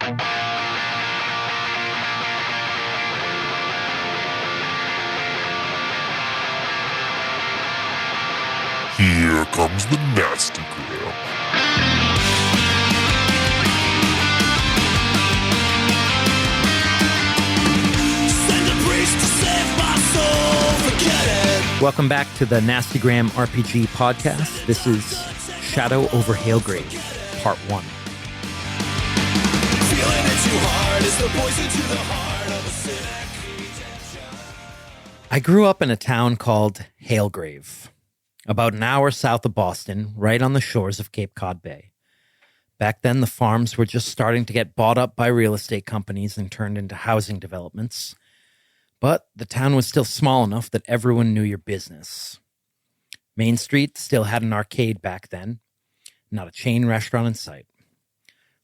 Here comes the nasty gram. Send a priest to save my soul, forget it. Welcome back to the Nastygram RPG podcast. This is Shadow over Halgrave, Part 1. Feeling it too hard is the poison to the heart of a cynic. I grew up in a town called Halgrave, about an hour south of Boston, right on the shores of Cape Cod Bay. Back then, the farms were just starting to get bought up by real estate companies and turned into housing developments. But the town was still small enough that everyone knew your business. Main Street still had an arcade back then, not a chain restaurant in sight.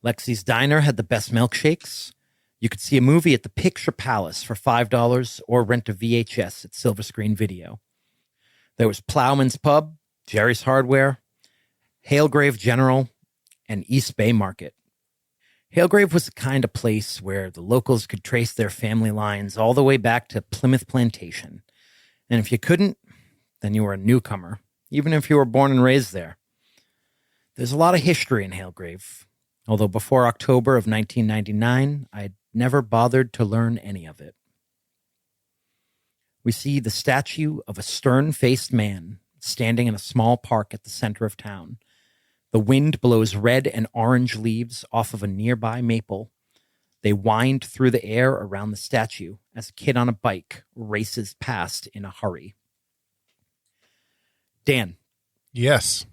Lexi's Diner had the best milkshakes. You could see a movie at the Picture Palace for $5 or rent a VHS at Silver Screen Video. There was Plowman's Pub, Jerry's Hardware, Halgrave General, and East Bay Market. Halgrave was the kind of place where the locals could trace their family lines all the way back to Plymouth Plantation. And if you couldn't, then you were a newcomer, even if you were born and raised there. There's a lot of history in Halgrave, although before October of 1999, I'd never bothered to learn any of it. We see the statue of a stern-faced man standing in a small park at the center of town. The wind blows red and orange leaves off of a nearby maple. They wind through the air around the statue as a kid on a bike races past in a hurry. Dan. Yes.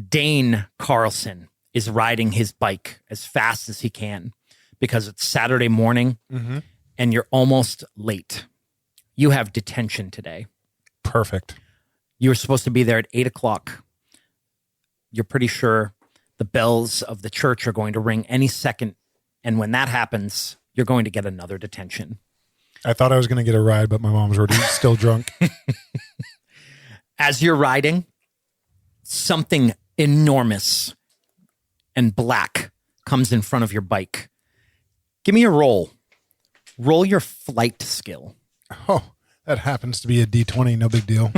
Dane Carlson is riding his bike as fast as he can because it's Saturday morning and you're almost late. You have detention today. Perfect. You were supposed to be there at 8 o'clock. You're pretty sure the bells of the church are going to ring any second. And when that happens, you're going to get another detention. I thought I was going to get a ride, but my mom's already still drunk. As you're riding, something enormous and black comes in front of your bike. Give me a roll. Roll your flight skill. Oh, that happens to be a D20. No big deal.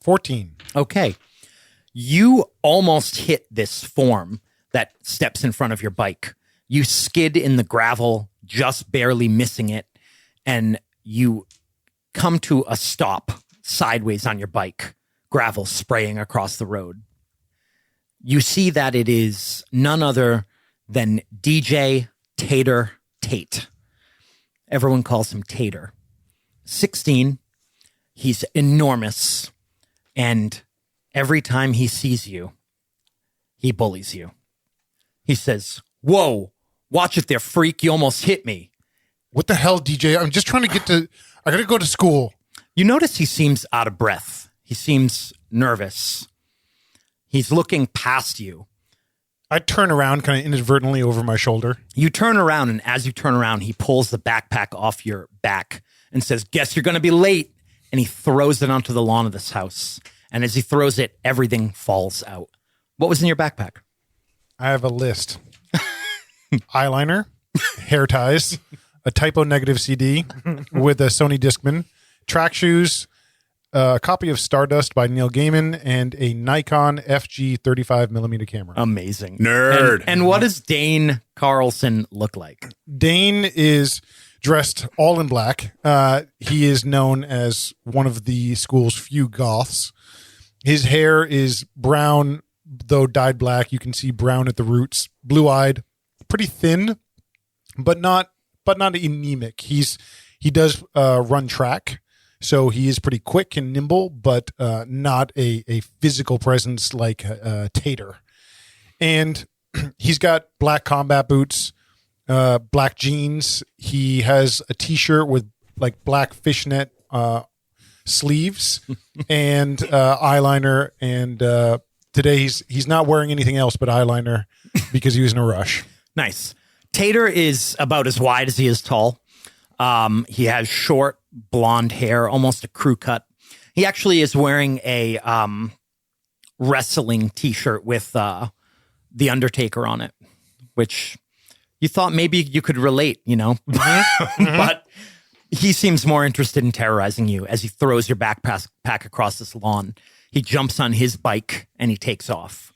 14. Okay. You almost hit this form that steps in front of your bike. You skid in the gravel, just barely missing it, and you come to a stop sideways on your bike, gravel spraying across the road. You see that it is none other than DJ Tater Tate. Everyone calls him Tater. 16, he's enormous, and every time he sees you, he bullies you. He says, "Whoa, watch it there, freak. You almost hit me." What the hell, DJ? I'm just trying to get to... I got to go to school. You notice he seems out of breath. He seems nervous. He's looking past you. I turn around kind of inadvertently over my shoulder. You turn around, and as you turn around, he pulls the backpack off your back and says, "Guess you're going to be late." And he throws it onto the lawn of this house. And as he throws it, everything falls out. What was in your backpack? I have a list. Eyeliner, hair ties, a typo negative CD with a Sony Discman, track shoes, a copy of Stardust by Neil Gaiman, and a Nikon FG 35mm camera. Amazing. Nerd. And what does Dane Carlson look like? Dane is dressed all in black. He is known as one of the school's few goths. His hair is brown, though dyed black. You can see brown at the roots. Blue-eyed, pretty thin, but not anemic. He does run track. So he is pretty quick and nimble, but not a physical presence like Tater. And he's got black combat boots, black jeans. He has a T-shirt with like black fishnet sleeves and eyeliner. And today he's not wearing anything else but eyeliner because he was in a rush. Nice. Tater is about as wide as he is tall. He has short blonde hair, almost a crew cut. He actually is wearing a wrestling T-shirt with The Undertaker on it, which you thought maybe you could relate, but he seems more interested in terrorizing you as he throws your backpack across this lawn. He jumps on his bike and he takes off.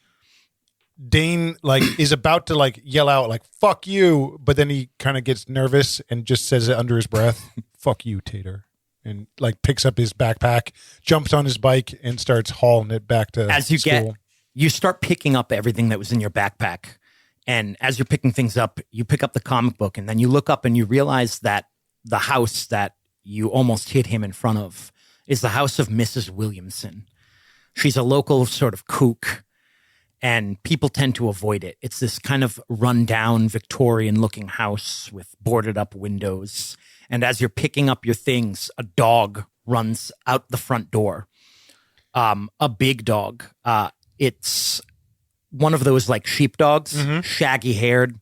Dane is about to yell out fuck you, but then he kind of gets nervous and just says it under his breath, fuck you, Tater. And picks up his backpack, jumps on his bike and starts hauling it back to school. You start picking up everything that was in your backpack. And as you're picking things up, you pick up the comic book and then you look up and you realize that the house that you almost hit him in front of is the house of Mrs. Williamson. She's a local sort of kook, and people tend to avoid it. It's this kind of rundown Victorian-looking house with boarded-up windows. And as you're picking up your things, a dog runs out the front door. A big dog. It's one of those sheepdogs, shaggy-haired,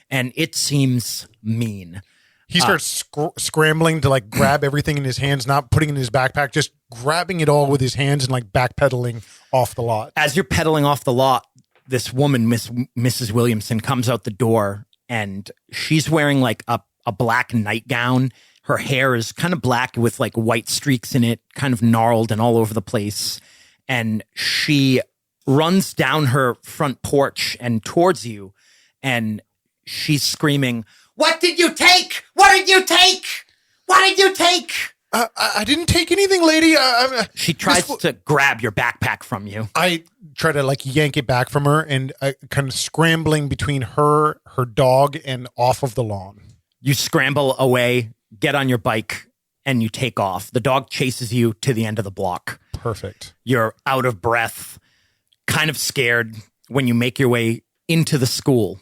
and it seems mean. He starts scrambling to like grab everything in his hands, not putting it in his backpack, just grabbing it all with his hands and like backpedaling off the lot. As you're pedaling off the lot, this woman, Mrs. Williamson, comes out the door and she's wearing like a black nightgown. Her hair is kind of black with like white streaks in it, kind of gnarled and all over the place. And she runs down her front porch and towards you, and she's screaming, "What did you take? What did you take? What did you take?" I didn't take anything, lady. She tries to grab your backpack from you. I try to like yank it back from her, and kind of scrambling between her dog, and off of the lawn. You scramble away, get on your bike, and you take off. The dog chases you to the end of the block. Perfect. You're out of breath, kind of scared when you make your way into the school.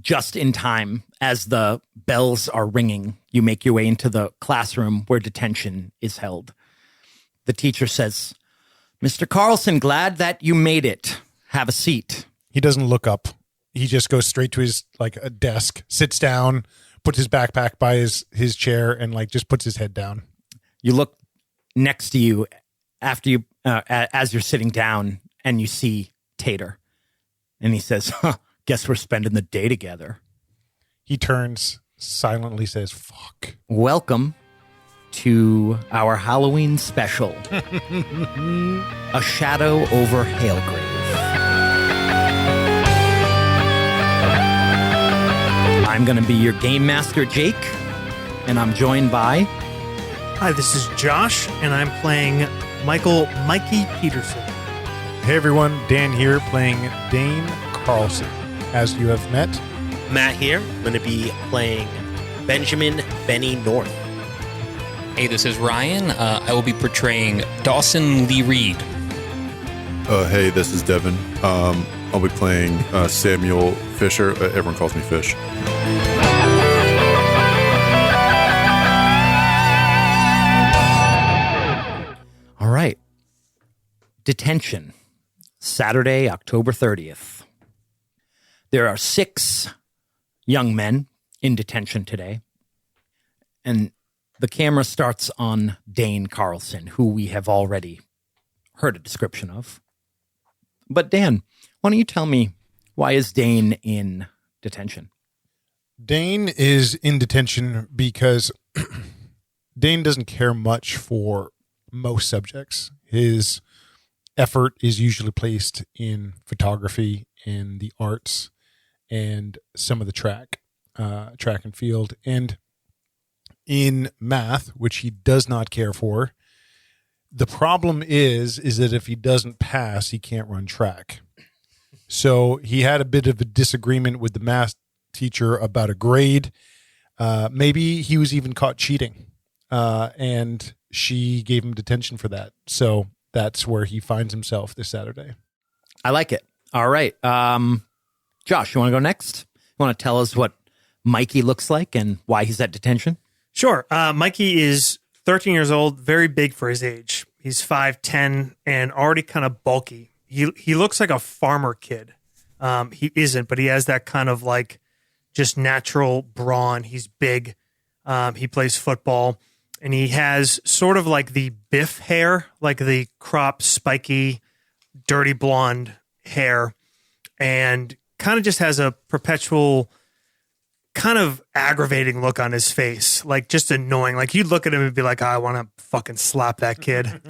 Just in time, as the bells are ringing, you make your way into the classroom where detention is held. The teacher says, "Mr. Carlson, glad that you made it. Have a seat." He doesn't look up. He just goes straight to his like a desk, sits down, puts his backpack by his chair, and like just puts his head down. You look next to you after you as you're sitting down, and you see Tater, and he says, "Guess we're spending the day together." He turns, silently says, "Fuck." Welcome to our Halloween special, A Shadow Over Halgrave. I'm going to be your game master, Jake, and I'm joined by... Hi, this is Josh, and I'm playing Mikey Peterson. Hey everyone, Dan here playing Dane Carlson. As you have met, Matt here. I'm going to be playing Benjamin Benny North. Hey, this is Ryan. I will be portraying Dawson Lee Reed. Hey, this is Devin. I'll be playing Samuel Fisher. Everyone calls me Fish. All right. Detention. Saturday, October 30th. There are 6 young men in detention today. And the camera starts on Dane Carlson, who we have already heard a description of. But Dan, why don't you tell me, why is Dane in detention? Dane is in detention because Dane doesn't care much for most subjects. His effort is usually placed in photography and the arts and some of the track and field, and in math, which he does not care for. The problem is that if he doesn't pass, he can't run track. So he had a bit of a disagreement with the math teacher about a grade. Maybe he was even caught cheating, and she gave him detention for that. So that's where he finds himself this Saturday. I like it. All right. Josh, you want to go next? You want to tell us what Mikey looks like and why he's at detention? Sure. Mikey is 13 years old, very big for his age. He's 5'10", and already kind of bulky. He looks like a farmer kid. He isn't, but he has that kind of like just natural brawn. He's big. He plays football, and he has sort of like the Biff hair, like the cropped, spiky, dirty blonde hair. and kind of just has a perpetual kind of aggravating look on his face, like just annoying. Like you'd look at him and be like, I want to fucking slap that kid.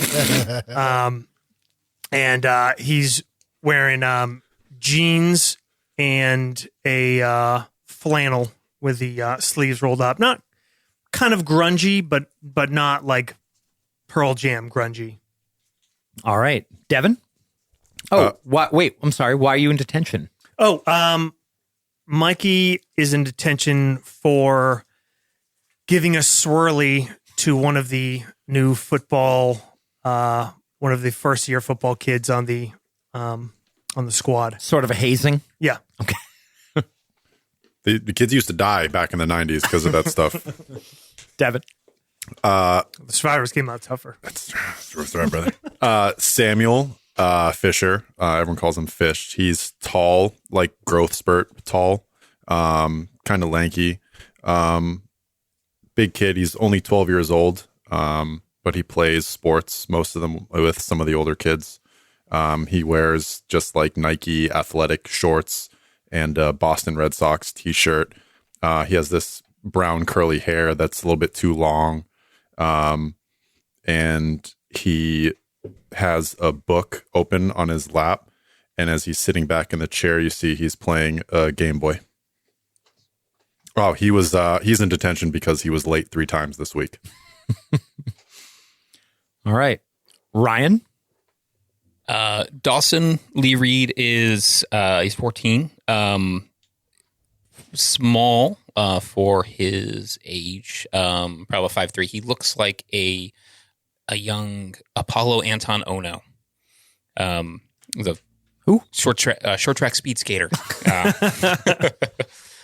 And he's wearing jeans and a flannel with the sleeves rolled up. Not kind of grungy, but not like Pearl Jam grungy. All right, Devin. Oh, wait. I'm sorry. Why are you in detention? Mikey is in detention for giving a swirly to one of the new football, one of the first year football kids on the squad. Sort of a hazing. Yeah. Okay. The kids used to die back in the 90s because of that stuff. Devin. The survivors came out tougher. That's right, brother. Samuel Fisher. Everyone calls him Fish. He's tall, like growth spurt tall, kind of lanky. Big kid. He's only 12 years old, but he plays sports, most of them with some of the older kids. He wears just like Nike athletic shorts and a Boston Red Sox t-shirt. He has this brown curly hair that's a little bit too long. And he has a book open on his lap. And as he's sitting back in the chair, you see he's playing a Game Boy. Oh, he's in detention because he was late 3 times this week. All right. Ryan. Dawson Lee Reed is he's 14. Small for his age, probably 5'3". He looks like a young Apollo Anton Ono. Who? Short track speed skater.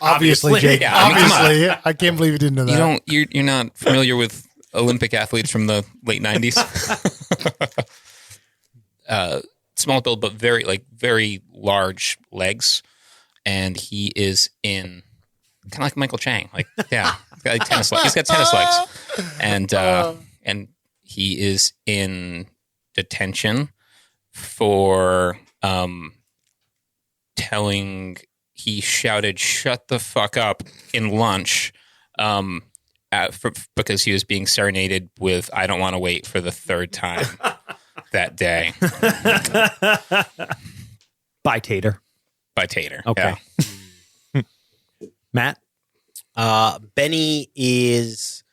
Obviously, Jake. yeah, I mean, come on. Obviously, I can't believe you didn't know that. You're not familiar with Olympic athletes from the late 90s. Small build, but very large legs, and he is in kind of like Michael Chang, like he's got like tennis legs. He's got tennis legs, and he is in detention for he shouted "shut the fuck up" in lunch because he was being serenaded with "I don't want to wait" for the 3rd time that day. By Tater. Okay. Yeah. Matt. Benny is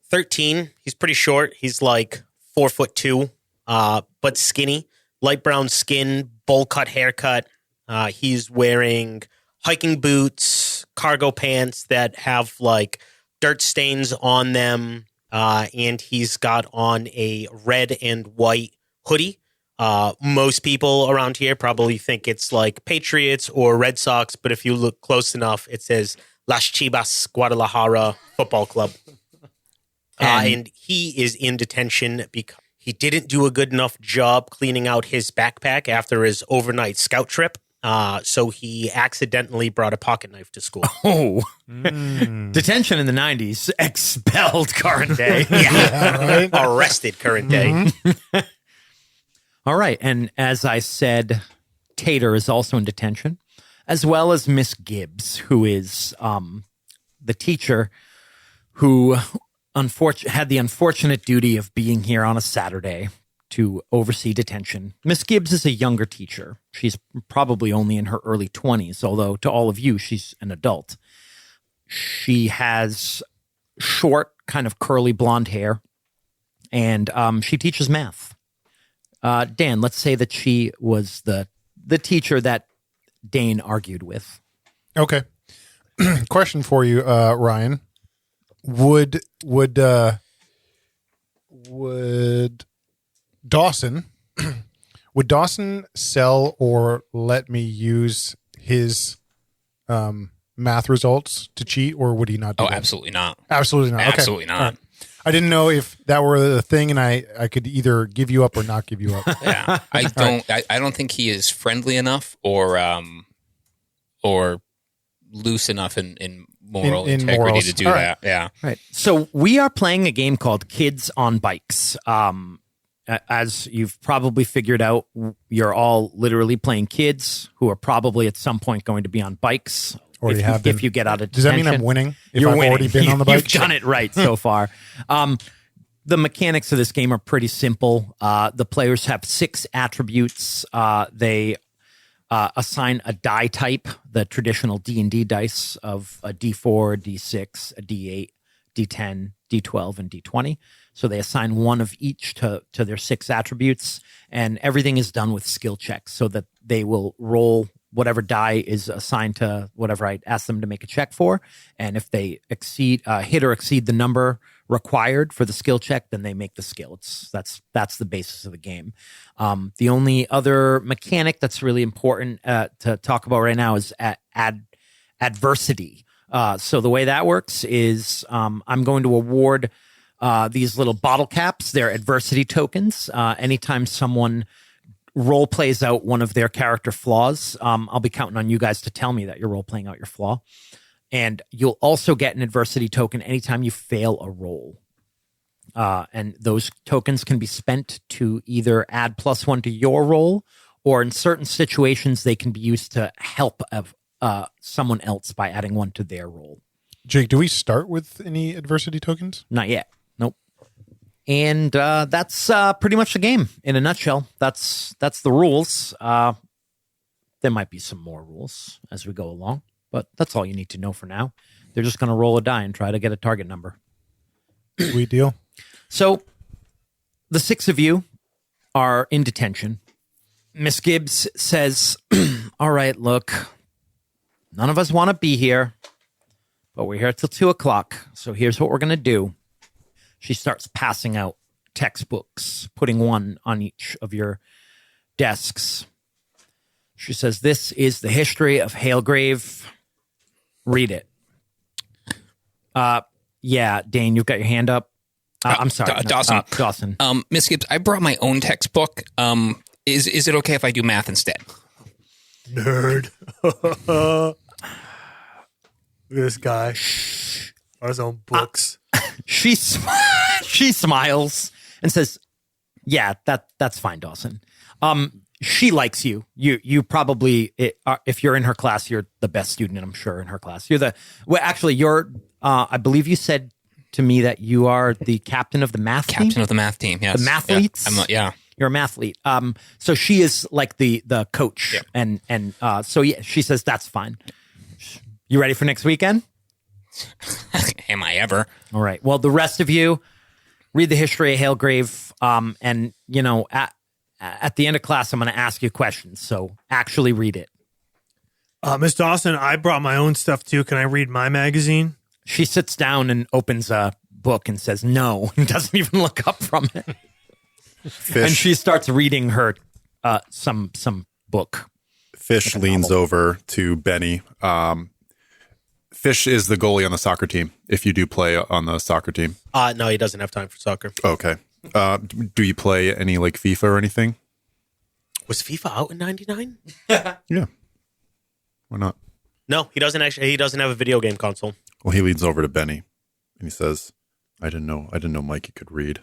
13. He's pretty short. He's like 4'2", but skinny. Light brown skin, bowl cut haircut. He's wearing hiking boots, cargo pants that have like dirt stains on them, and he's got on a red and white hoodie. Most people around here probably think it's like Patriots or Red Sox, but if you look close enough, it says Las Chivas Guadalajara Football Club. And he is in detention because he didn't do a good enough job cleaning out his backpack after his overnight scout trip. So he accidentally brought a pocket knife to school. Oh, detention in the 90s, expelled current day. Yeah, right? Arrested current day. All right. And as I said, Tater is also in detention, as well as Miss Gibbs, who is the teacher who had the unfortunate duty of being here on a Saturday to oversee detention. Miss Gibbs is a younger teacher. She's probably only in her early 20s, although to all of you, she's an adult. She has short, kind of curly blonde hair, and she teaches math. Dan, let's say that she was the teacher that Dane argued with. Okay. Question for you, Ryan. Would Dawson sell or let me use his math results to cheat, or would he not do that? Absolutely not. Absolutely not. Okay. Absolutely not. All right. I didn't know if that were the thing, and I could either give you up or not give you up. Yeah, I don't think he is friendly enough or loose enough in moral integrity morals. to do All that. right. Yeah. Right. So we are playing a game called Kids on Bikes. as you've probably figured out, you're all literally playing kids who are probably at some point going to be on bikes. Already have been. If you get out of Does that mean detention. I'm winning? If You're I've winning. already been on the bike? You've done it right so far. The mechanics of this game are pretty simple. The players have 6 attributes. They assign a die type, the traditional D&D dice of a D4, a D6, a D8, D10, D12, and D20. So they assign one of each to their 6 attributes, and everything is done with skill checks so that they will roll whatever die is assigned to whatever I ask them to make a check for. And if they hit or exceed the number required for the skill check, then they make the skill. That's the basis of the game. The only other mechanic that's really important to talk about right now is adversity. So the way that works is I'm going to award these little bottle caps. They're adversity tokens. Anytime someone role plays out one of their character flaws, I'll be counting on you guys to tell me that you're role playing out your flaw. And you'll also get an adversity token anytime you fail a roll. And those tokens can be spent to either add +1 to your roll, or in certain situations, they can be used to help someone else by adding 1 to their roll. Jake, do we start with any adversity tokens? Not yet. Nope. And that's pretty much the game in a nutshell. That's the rules. There might be some more rules as we go along, but that's all you need to know for now. They're just going to roll a die and try to get a target number. Sweet deal. So the 6 of you are in detention. Miss Gibbs says, all right, look, none of us want to be here, but we're here till 2:00. So here's what we're going to do. She starts passing out textbooks, putting one on each of your desks. She says, this is the history of Halgrave. Read it. Yeah, Dane, you've got your hand up. I'm sorry. Dawson. Dawson. Miss Gibbs, I brought my own textbook. Is it okay if I do math instead? Nerd. Look at this guy. On his own books. She smiles and says, yeah, that's fine, Dawson. She likes you. You probably, if you're in her class, you're the best student, I'm sure, in her class. I believe you said to me that you are the captain of the math team? Captain of the math team, yes. The mathletes? Yeah. You're a mathlete. So she is like the coach. Yeah. And so yeah, she says, that's fine. You ready for next weekend? Am I ever? All right. Well, the rest of you read the history of Halgrave. And, you know, at the end of class, I'm going to ask you questions. So actually read it. Miss Dawson, I brought my own stuff too. Can I read my magazine? She sits down and opens a book and says no, and doesn't even look up from it. Fish, And she starts reading her some book. Fish leans over to Benny. Fish is the goalie on the soccer team. If you do play on the soccer team. No, he doesn't have time for soccer. Okay. Do you play any like FIFA or anything? Was FIFA out in '99? Yeah. Why not? No, he doesn't actually. He doesn't have a video game console. Well, he leans over to Benny and he says, I didn't know Mikey could read.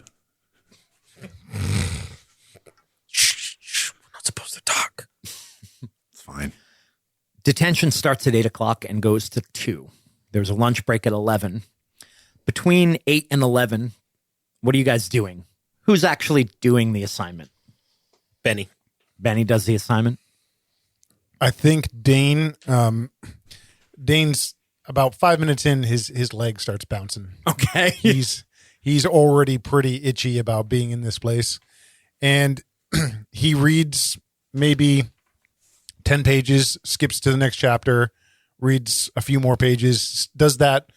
Shh, we're not supposed to talk. It's fine. Detention starts at 8:00 and goes to 2. There's a lunch break at 11. Between 8 and 11, what are you guys doing? Who's actually doing the assignment? Benny. Benny does the assignment. I think Dane's about 5 minutes in, his leg starts bouncing. Okay. He's already pretty itchy about being in this place. And he reads maybe 10 pages, skips to the next chapter, reads a few more pages, does that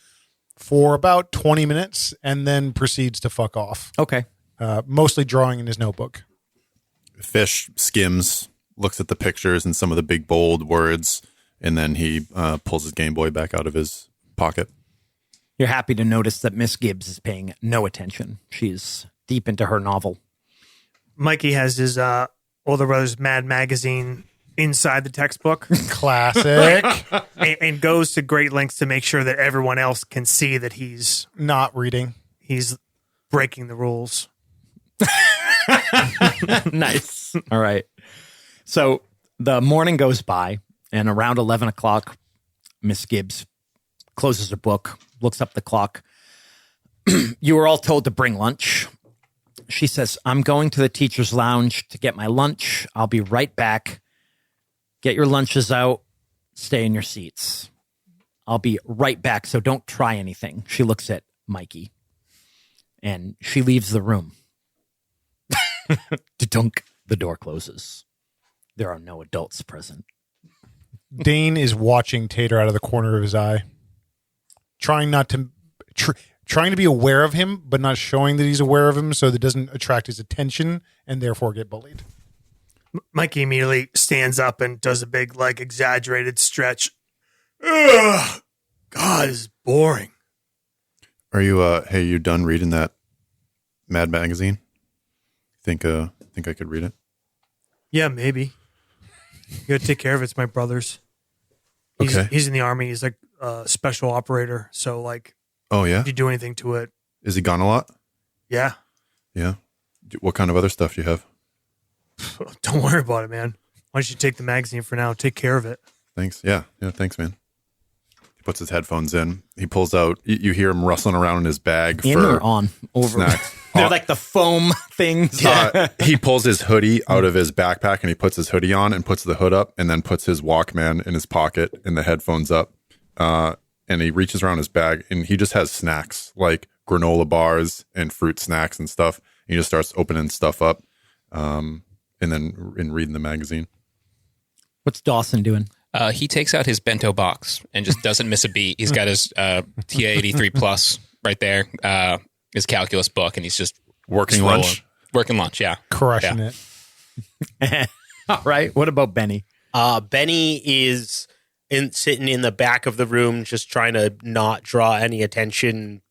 for about 20 minutes, and then proceeds to fuck off. Okay. Mostly drawing in his notebook. Fish skims, looks at the pictures and some of the big bold words, and then he pulls his Game Boy back out of his pocket. You're happy to notice that Miss Gibbs is paying no attention. She's deep into her novel. Mikey has his older brother's Mad magazine inside the textbook Classic. and goes to great lengths to make sure that everyone else can see that he's Not reading. breaking the rules. Nice. All right. So the morning goes by, and around 11 o'clock, Miss Gibbs closes her book, looks up the clock. You were all told to bring lunch. She says, I'm going to the teacher's lounge to get my lunch. I'll be right back. Get your lunches out. Stay in your seats. I'll be right back, so don't try anything. She looks at Mikey, and she leaves the room. Dunk. The door closes. There are no adults present. Dane is watching Tater out of the corner of his eye, trying to be aware of him, but not showing that he's aware of him, so that doesn't attract his attention and therefore get bullied. Mikey immediately stands up and does a big, like, exaggerated stretch. Ugh, God, this is boring. Are you hey, you done reading that Mad magazine? Think I could read it? Yeah, maybe. You gotta take care of it. It's my brother's. Okay. He's in the army. He's like a special operator. So, like, Oh yeah. if you do anything to it, Is he gone a lot? yeah. Yeah. What kind of other stuff do you have? Don't worry about it, man. Why don't you take the magazine for now? Take care of it. Thanks. Yeah. Thanks, man. He puts his headphones in. He pulls out. You hear him rustling around in his bag In for or on? Over. snacks. They're like the foam things. He pulls his hoodie out of his backpack and he puts his hoodie on and puts the hood up and then puts his Walkman in his pocket and the headphones up. And he reaches around his bag and he just has snacks like granola bars and fruit snacks and stuff. And he just starts opening stuff up and then reading the magazine. What's Dawson doing? He takes out his bento box and just doesn't miss a beat. He's got his TA83 Plus right there, his calculus book, and he's just Working rolling. lunch. Working lunch, yeah. Crushing Yeah. it. All right. What about Benny? Benny is sitting in the back of the room, just trying to not draw any attention,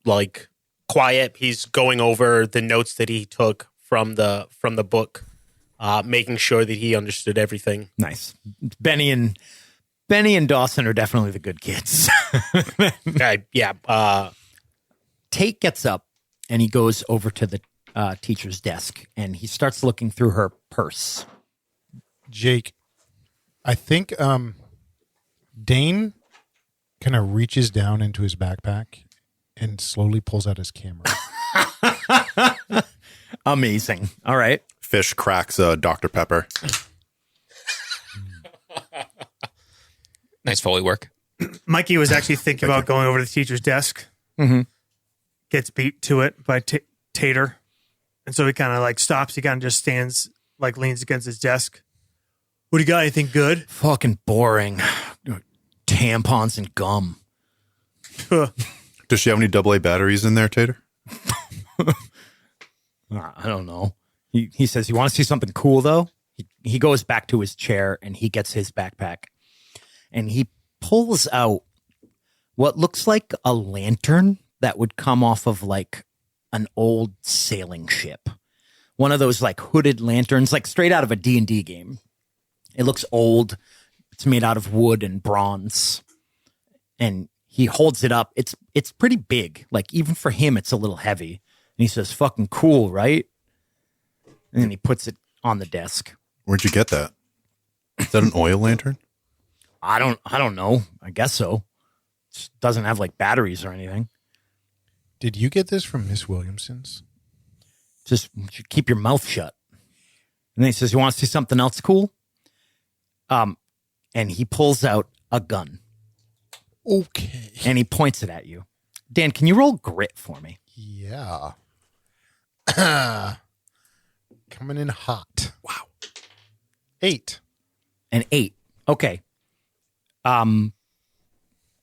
like quiet. He's going over the notes that he took from the book, making sure that he understood everything. Nice. Benny and Dawson are definitely the good kids. Yeah. Tate gets up and he goes over to the teacher's desk and he starts looking through her purse. Jake, I think Dane kind of reaches down into his backpack and slowly pulls out his camera. Amazing. All right. Fish cracks Dr. Pepper. Nice Foley work. Mikey was actually thinking about going over to the teacher's desk. Mm-hmm. Gets beat to it by Tater. And so he kind of like stops. He kind of just stands, like leans against his desk. What do you got? Anything good? Fucking boring. Tampons and gum. Does she have any AA batteries in there, Tater? I don't know. He says, you want to see something cool, though? He goes back to his chair and he gets his backpack. And he pulls out what looks like a lantern that would come off of like an old sailing ship. One of those like hooded lanterns, like straight out of a D&D game. It looks old. It's made out of wood and bronze. And he holds it up. It's pretty big. Like even for him, it's a little heavy. And he says, fucking cool, right? And then he puts it on the desk. Where'd you get that? Is that an oil lantern? I don't know. I guess so. It doesn't have like batteries or anything. Did you get this from Miss Williamson's? Just keep your mouth shut. And then he says, you want to see something else cool? And he pulls out a gun. Okay. And he points it at you. Dan, can you roll grit for me? Yeah. Coming in hot. Wow. 8. An 8. Okay. I'm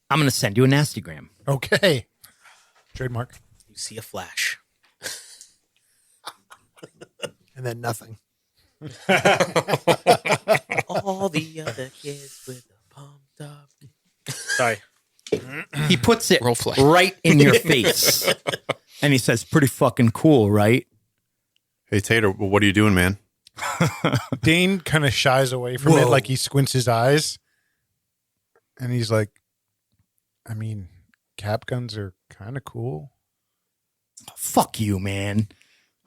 going to send you a nastygram. Okay. Trademark. You see a flash. And then nothing. All the other kids with the pumped up. Sorry. He puts it Roll flag. right in your face. And he says, pretty fucking cool, right? Hey, Tater, what are you doing, man? Dane kind of shies away from it, like he squints his eyes. And he's like, I mean, cap guns are kind of cool. Fuck you, man.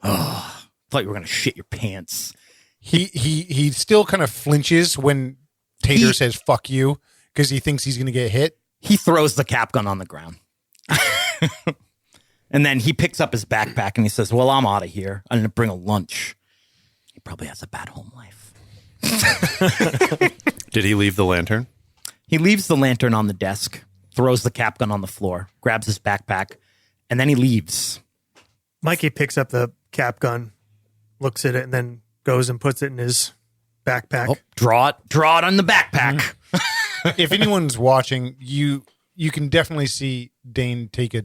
Oh, Thought you were going to shit your pants. He still kind of flinches when Tater says "fuck you" because he thinks he's going to get hit. He throws the cap gun on the ground. And then he picks up his backpack and he says, well, I'm out of here. I'm going to bring a lunch. He probably has a bad home life. Did he leave the lantern? He leaves the lantern on the desk, throws the cap gun on the floor, grabs his backpack, and then he leaves. Mikey picks up the cap gun, looks at it, and then goes and puts it in his backpack. Oh, draw it on the backpack. If anyone's watching, you can definitely see Dane take a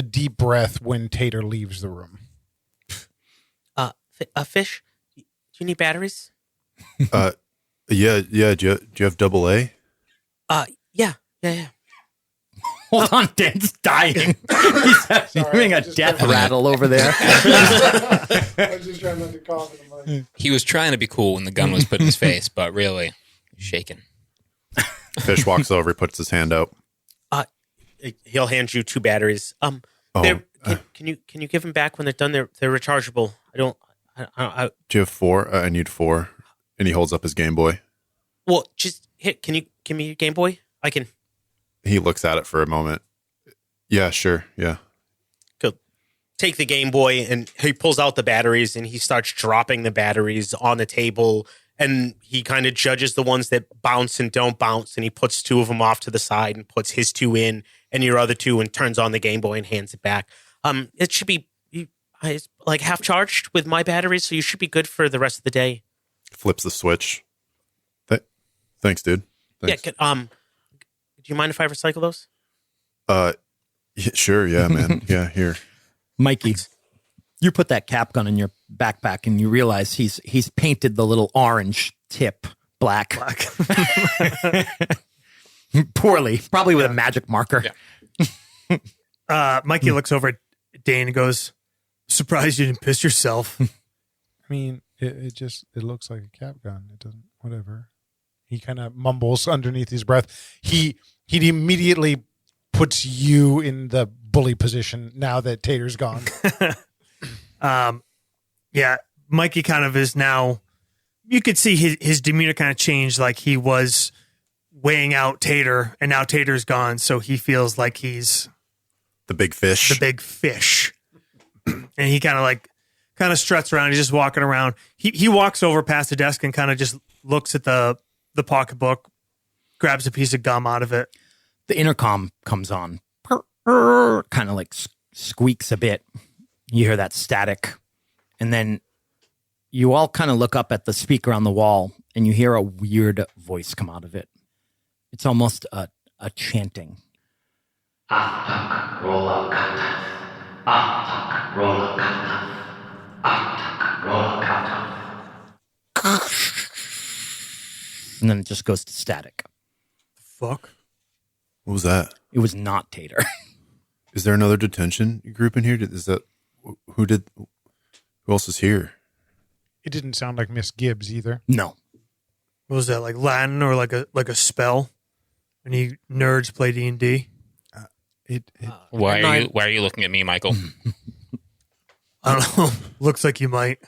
deep breath when Tater leaves the room. Fish, do you need batteries? Yeah. Do you have double A? Yeah. Hold on, Dan's dying. He's doing a death rattle over there. I was just trying not to cough in the mic. He was trying to be cool when the gun was put in his face, but really shaking. Fish walks over, puts his hand out. He'll hand you 2 batteries. Can you give them back when they're done? They're rechargeable. I Do you have 4? I need 4. And he holds up his Game Boy. Well, just hit. Can you give me your Game Boy? I can. He looks at it for a moment. Yeah, sure. Yeah. Go take the Game Boy, and he pulls out the batteries and he starts dropping the batteries on the table. And he kind of judges the ones that bounce and don't bounce, and he puts 2 of them off to the side and puts his 2 in and your other 2 and turns on the Game Boy and hands it back. It should be it's like half charged with my batteries, so you should be good for the rest of the day. Flips the switch. Thanks, dude. Thanks. Yeah. Do you mind if I recycle those? Yeah, sure. Yeah, man. Yeah, here. Mikey, you put that cap gun in your backpack and you realize he's painted the little orange tip black. Poorly, probably with a magic marker. Yeah. Mikey looks over at Dane and goes, surprised you didn't piss yourself. I mean, it looks like a cap gun. It doesn't, whatever. He kind of mumbles underneath his breath. He immediately puts you in the bully position now that Tater's gone. Yeah, Mikey kind of is now, you could see his demeanor kind of change, like he was weighing out Tater, and now Tater's gone, so he feels like he's The big fish. the big fish. And he kind of struts around. He's just walking around. He walks over past the desk and kind of just looks at the pocketbook, grabs a piece of gum out of it. The intercom comes on, kind of like squeaks a bit. You hear that static. And then you all kind of look up at the speaker on the wall and you hear a weird voice come out of it. It's almost a chanting. Atak rola kata. Atak rola kata. Atak rola kata. And then it just goes to static. Fuck. What was that? It was not Tater. Is there another detention group in here? Is that who else is here? It didn't sound like Miss Gibbs either. No. What was that, like Latin or like a spell? And you nerds play D&D? Why are you looking at me, Michael? I don't know. Looks like you might.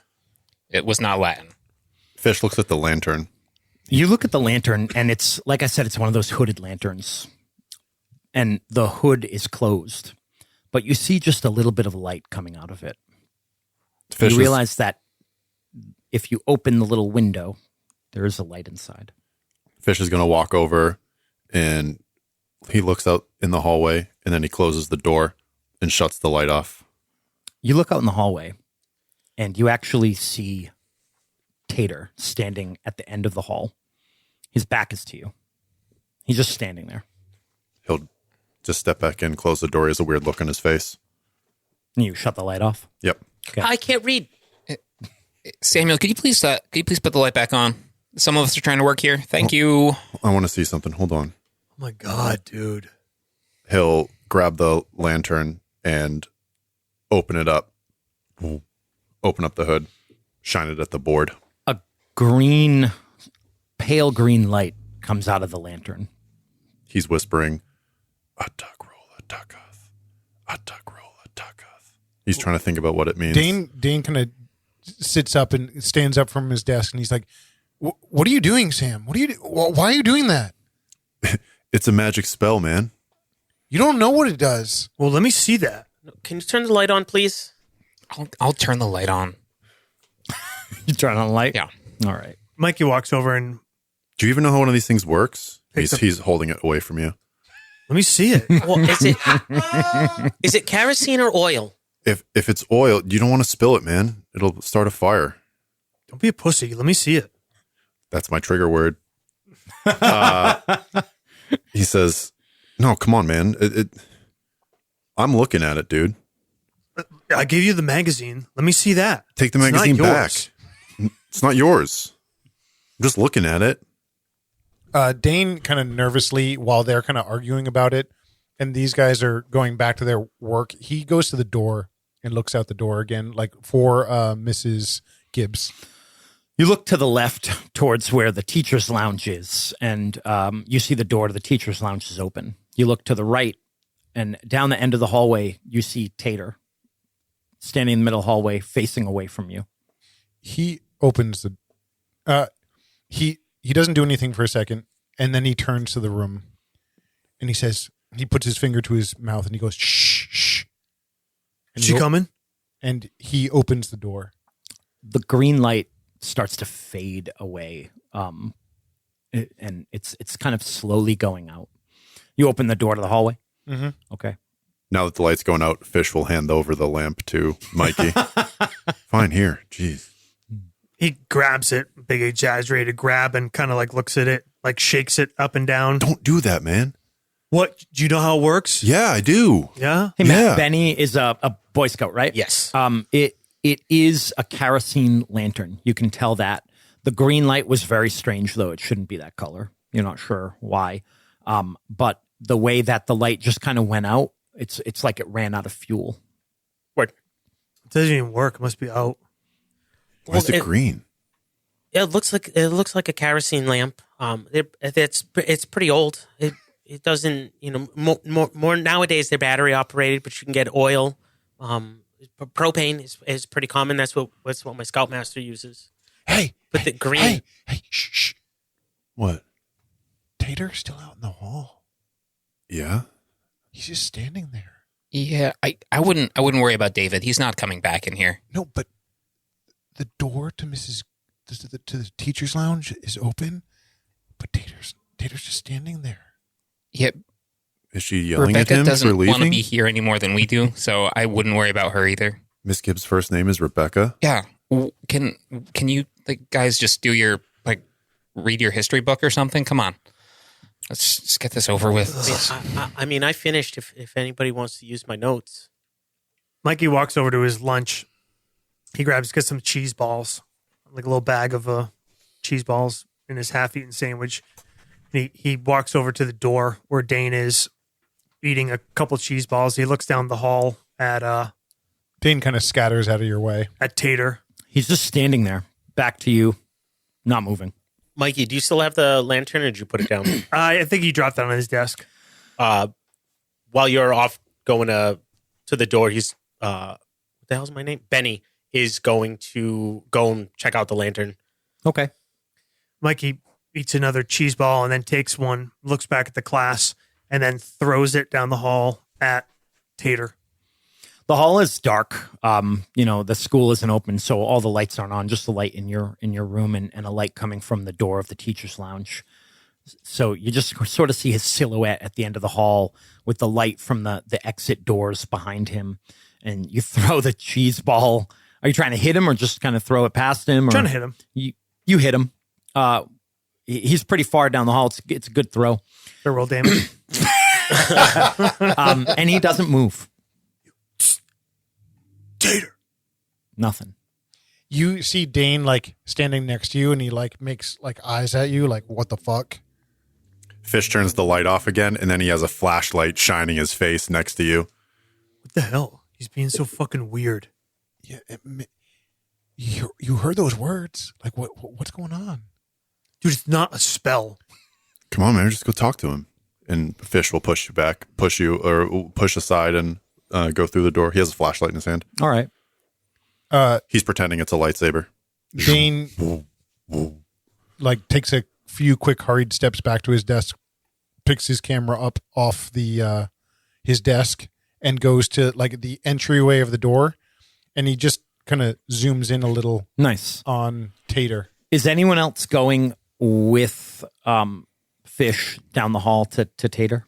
It was not Latin. Fish looks at the lantern. You look at the lantern, and it's, like I said, it's one of those hooded lanterns. And the hood is closed. But you see just a little bit of light coming out of it. Fish You realize that if you open the little window, there is a light inside. Fish is going to walk over, and he looks out in the hallway, and then he closes the door and shuts the light off. You look out in the hallway, and you actually see Tater standing at the end of the hall. His back is to you. He's just standing there. He'll just step back in, close the door. He has a weird look on his face. And you shut the light off. Yep. Okay. I can't read. Samuel, could you please put the light back on? Some of us are trying to work here. Thank you. I want to see something. Hold on. Oh my God, dude. He'll grab the lantern and open it up. Open up the hood. Shine it at the board. A pale green light comes out of the lantern. He's whispering, Atak rola takath. Atak rola takath. He's trying to think about what it means. Dane kind of sits up and stands up from his desk, and he's like, "What are you doing, Sam? Why are you doing that? It's a magic spell, man. You don't know what it does." Well, let me see that. Can you turn the light on, please? I'll turn the light on. You turn on the light? Yeah. All right. Mikey walks over and Do you even know how one of these things works? Picks up- He's holding it away from you. let me see it. Well, is it kerosene or oil? If it's oil, you don't want to spill it, man. It'll start a fire. Don't be a pussy. Let me see it. That's my trigger word. He says, "No, come on, man. I'm looking at it, dude. I gave you the magazine. Let me see that. Take the It's not magazine back. yours. It's not yours. I'm just looking at it." Dane kind of nervously, while they're kind of arguing about it, and these guys are going back to their work, he goes to the door and looks out the door again, like for Mrs. Gibbs. You look to the left towards where the teacher's lounge is, and you see the door to the teacher's lounge is open. You look to the right, and down the end of the hallway, you see Tater standing in the middle hallway, facing away from you. He opens the he doesn't do anything for a second, and then he turns to the room and he says, he puts his finger to his mouth and he goes, "Shh, shh." And Is she coming? And he opens the door. The green light starts to fade away, and it's kind of slowly going out. You open the door to the hallway. Mm-hmm. Okay. Now that the light's going out, Fish will hand over the lamp to Mikey. Fine, here. Jeez. He grabs it, big exaggerated grab, and kind of like looks at it, like shakes it up and down. Don't do that, man. What? Do you know how it works? Yeah, I do. Yeah. Hey, Matt, Yeah. Benny is a Boy Scout, right? Yes. It is a kerosene lantern. You can tell that. The green light was very strange, though. It shouldn't be that color. You're not sure why. But the way that the light just kind of went out, it's like it ran out of fuel. What? It doesn't even work. It must be out. Why is it green? It looks like a kerosene lamp. It's pretty old. It doesn't, more nowadays they're battery operated, but you can get oil. Propane is pretty common. That's what my Scoutmaster uses. Hey, But the green, hey, shh, shh. What? Tater's still out in the hall. Yeah? He's just standing there. Yeah, I wouldn't worry about David. He's not coming back in here. No, but the door to to the teacher's lounge is open, but Tater's just standing there. Yeah, Is she yelling Rebecca at him for doesn't want to leaving? be here any more than we do, so I wouldn't worry about her either. Miss Gibbs' first name is Rebecca. Yeah, can you guys just do your read your history book or something? Come on, let's just get this over with. I finished. If anybody wants to use my notes, Mikey walks over to his lunch. He gets some cheese balls, like a little bag of cheese balls in his half-eaten sandwich. He walks over to the door where Dane is eating a couple cheese balls. He looks down the hall at Dane kind of scatters out of your way. Tater. He's just standing there, back to you, not moving. Mikey, do you still have the lantern, or did you put it down? I think he dropped that on his desk. While you're off going to the door, he's what the hell's my name? Benny is going to go and check out the lantern. Okay. Mikey eats another cheese ball and then takes one, looks back at the class, and then throws it down the hall at Tater. The hall is dark. The school isn't open, so all the lights aren't on, just the light in your room and a light coming from the door of the teacher's lounge. So you just sort of see his silhouette at the end of the hall with the light from the exit doors behind him. And you throw the cheese ball. Are you trying to hit him or just kind of throw it past him? Or Trying to hit him. You hit him. He's pretty far down the hall. It's a good throw. The roll damage. And he doesn't move. Tater. Nothing. You see Dane like standing next to you, and he like makes like eyes at you, like what the fuck? Fish turns the light off again, and then he has a flashlight shining his face next to you. What the hell? He's being so fucking weird. Yeah, you heard those words? Like what's going on? Dude, it's not a spell. Come on, man, just go talk to him. And Fish will push you or push aside and go through the door. He has a flashlight in his hand. All right. He's pretending it's a lightsaber. Dane like takes a few quick hurried steps back to his desk, picks his camera up off the his desk, and goes to like the entryway of the door, and he just kind of zooms in a little Nice. on Tater. Is anyone else going with Fish down the hall to Tater?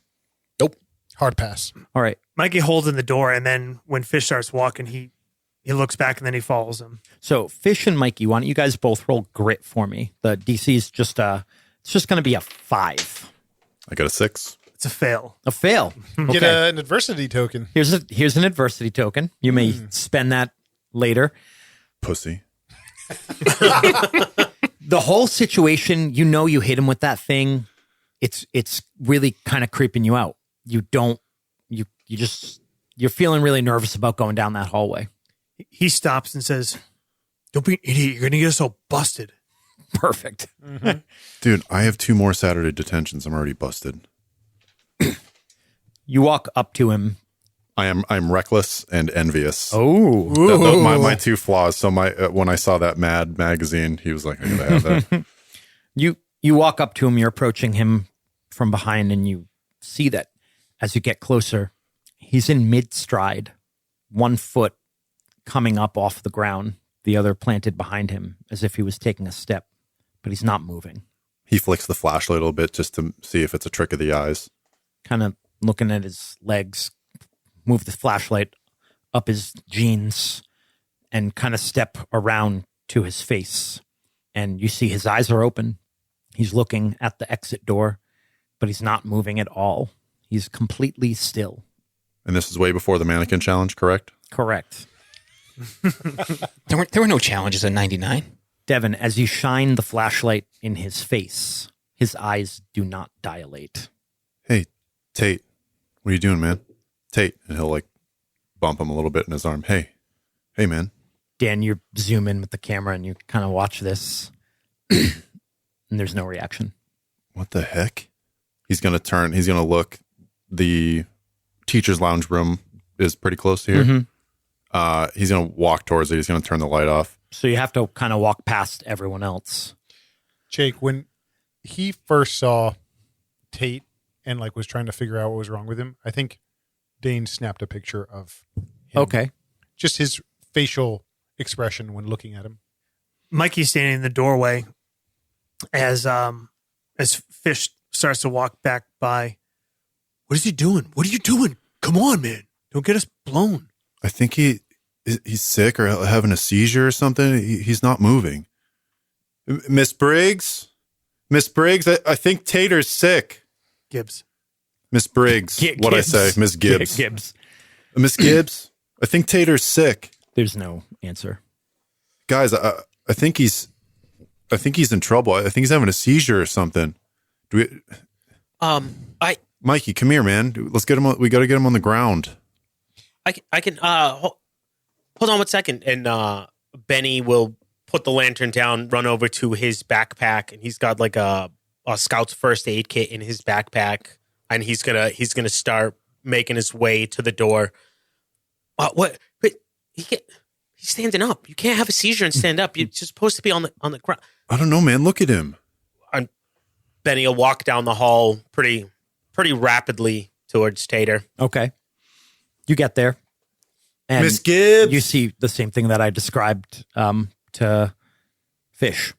Hard pass. All right. Mikey holds in the door, and then when Fish starts walking, he looks back and then he follows him. So Fish and Mikey, why don't you guys both roll grit for me? The DC is just it's just going to be a 5. I got a 6. It's a fail. A fail. Get Okay. an adversity token. Here's an adversity token. You may spend that later. Pussy. The whole situation, you hit him with that thing. It's really kind of creeping you out. You're feeling really nervous about going down that hallway. He stops and says, "Don't be an idiot. You're going to get us all busted." Perfect. Dude, I have 2 more Saturday detentions. I'm already busted. You walk up to him. I'm reckless and envious. Oh. My 2 flaws. So when I saw that Mad magazine, he was like, I gotta have that. You walk up to him, you're approaching him from behind, and you see that as you get closer, he's in mid-stride, 1 foot coming up off the ground, the other planted behind him as if he was taking a step, but he's not moving. He flicks the flashlight a little bit just to see if it's a trick of the eyes. Kind of looking at his legs, move the flashlight up his jeans and kind of step around to his face. And you see his eyes are open. He's looking at the exit door, but he's not moving at all. He's completely still. And this is way before the mannequin challenge, correct? Correct. There were no challenges in 99. Devin, as you shine the flashlight in his face, his eyes do not dilate. Hey, Tate, what are you doing, man? Tate. And he'll like bump him a little bit in his arm. Hey, man. Dan, you zoom in with the camera and you kind of watch this, and there's no reaction. What the heck? He's going to turn. He's going to look. The teacher's lounge room is pretty close to here. Mm-hmm. He's going to walk towards it. He's going to turn the light off. So you have to kind of walk past everyone else. Jake, when he first saw Tate and like was trying to figure out what was wrong with him, I think Dane snapped a picture of him. Okay. Just his facial expression when looking at him. Mikey's standing in the doorway as Fish starts to walk back by. What is he doing? What are you doing? Come on, man. Don't get us blown. I think he's sick or having a seizure or something. He's not moving. Miss Briggs? I think Tater's sick. Gibbs. Miss Briggs. What'd I say? Miss Gibbs. Gibbs. Miss Gibbs? I think Tater's sick. There's no answer. Guys, I think he's in trouble. I think he's having a seizure or something. Mikey, come here, man. Let's get him. We got to get him on the ground. I can hold on 1 second, and Benny will put the lantern down, run over to his backpack, and he's got like a scout's first aid kit in his backpack, and he's gonna start making his way to the door. What? But he's standing up. You can't have a seizure and stand up. You're supposed to be on the ground. I don't know, man. Look at him. And Benny will walk down the hall pretty rapidly towards Tater. Okay. You get there. And Miss Gibbs. you see the same thing that I described to Fish.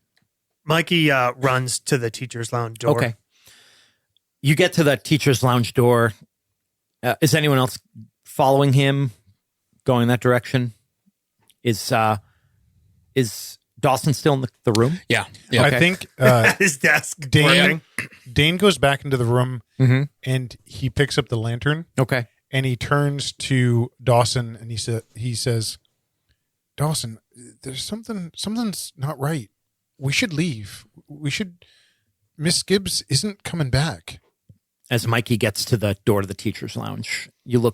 Mikey runs to the teacher's lounge door. Okay. You get to the teacher's lounge door. Is anyone else following him, going that direction? Is Dawson still in the room? Yeah. I Okay. think At his desk. Dane goes back into the room Mm-hmm. and he picks up the lantern Okay. and he turns to Dawson and he says, Dawson, there's something's not right. We should leave. Miss Gibbs isn't coming back. As Mikey gets to the door to the teacher's lounge, you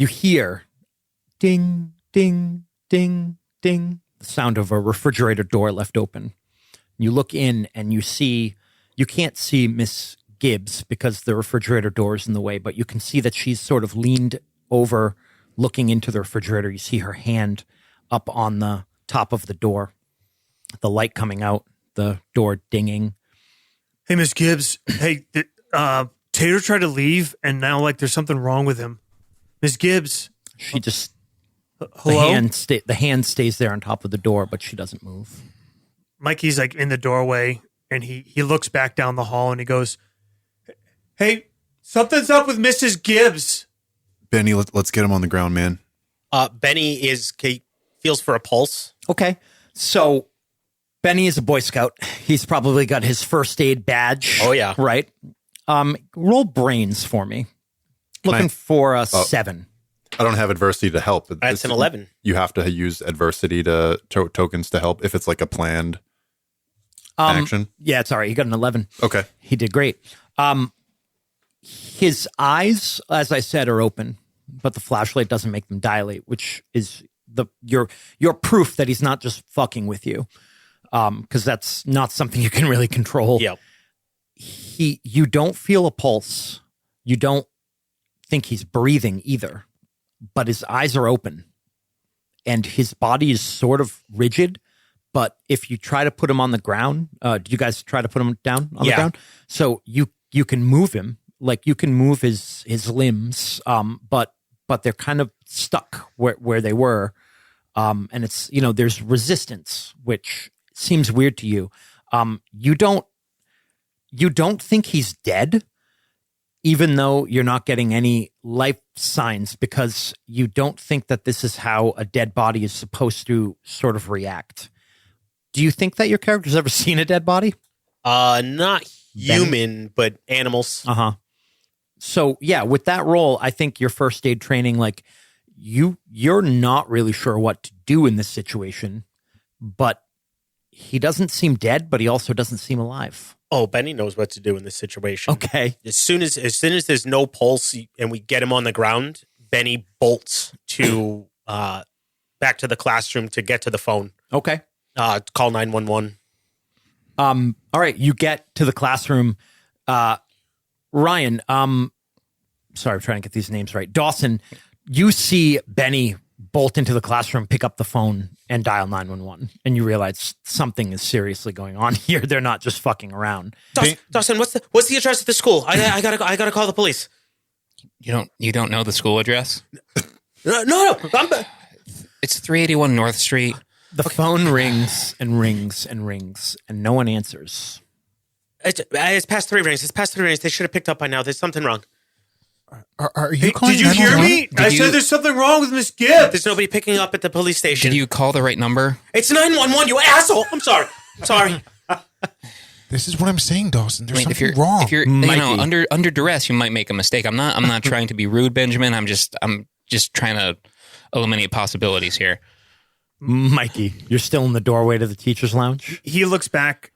hear ding, ding, ding, ding, the sound of a refrigerator door left open. You look in and you can't see Miss Gibbs because the refrigerator door is in the way, but you can see that she's sort of leaned over looking into the refrigerator. You see her hand up on the top of the door. The light coming out, the door dinging. Hey, Miss Gibbs. Hey, Tater tried to leave, and now like there's something wrong with him. Miss Gibbs. She just Hello. the hand stays there on top of the door, but she doesn't move. Mikey's like in the doorway, and he looks back down the hall, and he goes, "Hey, something's up with Mrs. Gibbs." Benny, let's get him on the ground, man. Benny he feels for a pulse. Okay, so Benny is a Boy Scout. He's probably got his first aid badge. Oh, yeah. Right. Roll brains for me. Looking for a 7. I don't have adversity to help. That's an 11. You have to use adversity to tokens to help if it's like a planned action. Yeah, it's all right. He got an 11. Okay. He did great. His eyes, as I said, are open, but the flashlight doesn't make them dilate, which is your proof that he's not just fucking with you, because that's not something you can really control. Yep. You don't feel a pulse. You don't think he's breathing either, but his eyes are open, and his body is sort of rigid. But if you try to put him on the ground, do you guys try to put him down on the ground? So you can move him, like you can move his limbs, but they're kind of stuck where they were, and it's there's resistance, which seems weird to you. You don't think he's dead, even though you're not getting any life signs, because you don't think that this is how a dead body is supposed to sort of react. Do you think that your character's ever seen a dead body? Not human, but animals. Uh-huh. So yeah, with that roll, I think your first aid training, like you're not really sure what to do in this situation, but he doesn't seem dead, but he also doesn't seem alive. Oh, Benny knows what to do in this situation. Okay. As soon as there's no pulse and we get him on the ground, Benny bolts to back to the classroom to get to the phone. Okay. Call 911. All right, you get to the classroom. Ryan, sorry, I'm trying to get these names right. Dawson, you see Benny bolt into the classroom, pick up the phone, and dial 911, and you realize something is seriously going on here. They're not just fucking around. Dawson, what's the address of the school? I gotta call the police. You don't know the school address? No. It's 381 North Street. The phone rings and rings and rings, and no one answers. It's past 3 rings. They should have picked up by now. There's something wrong. Are you calling? Did you hear 911? me? I said there's something wrong with Miss Gibbs. There's nobody picking up at the police station. Did you call the right number? It's 911, you asshole. I'm sorry. This is what I'm saying, Dawson. There's if something you're wrong. if you're under duress, you might make a mistake. I'm not trying to be rude, Benjamin. I'm just trying to eliminate possibilities here. Mikey, you're still in the doorway to the teacher's lounge? He looks back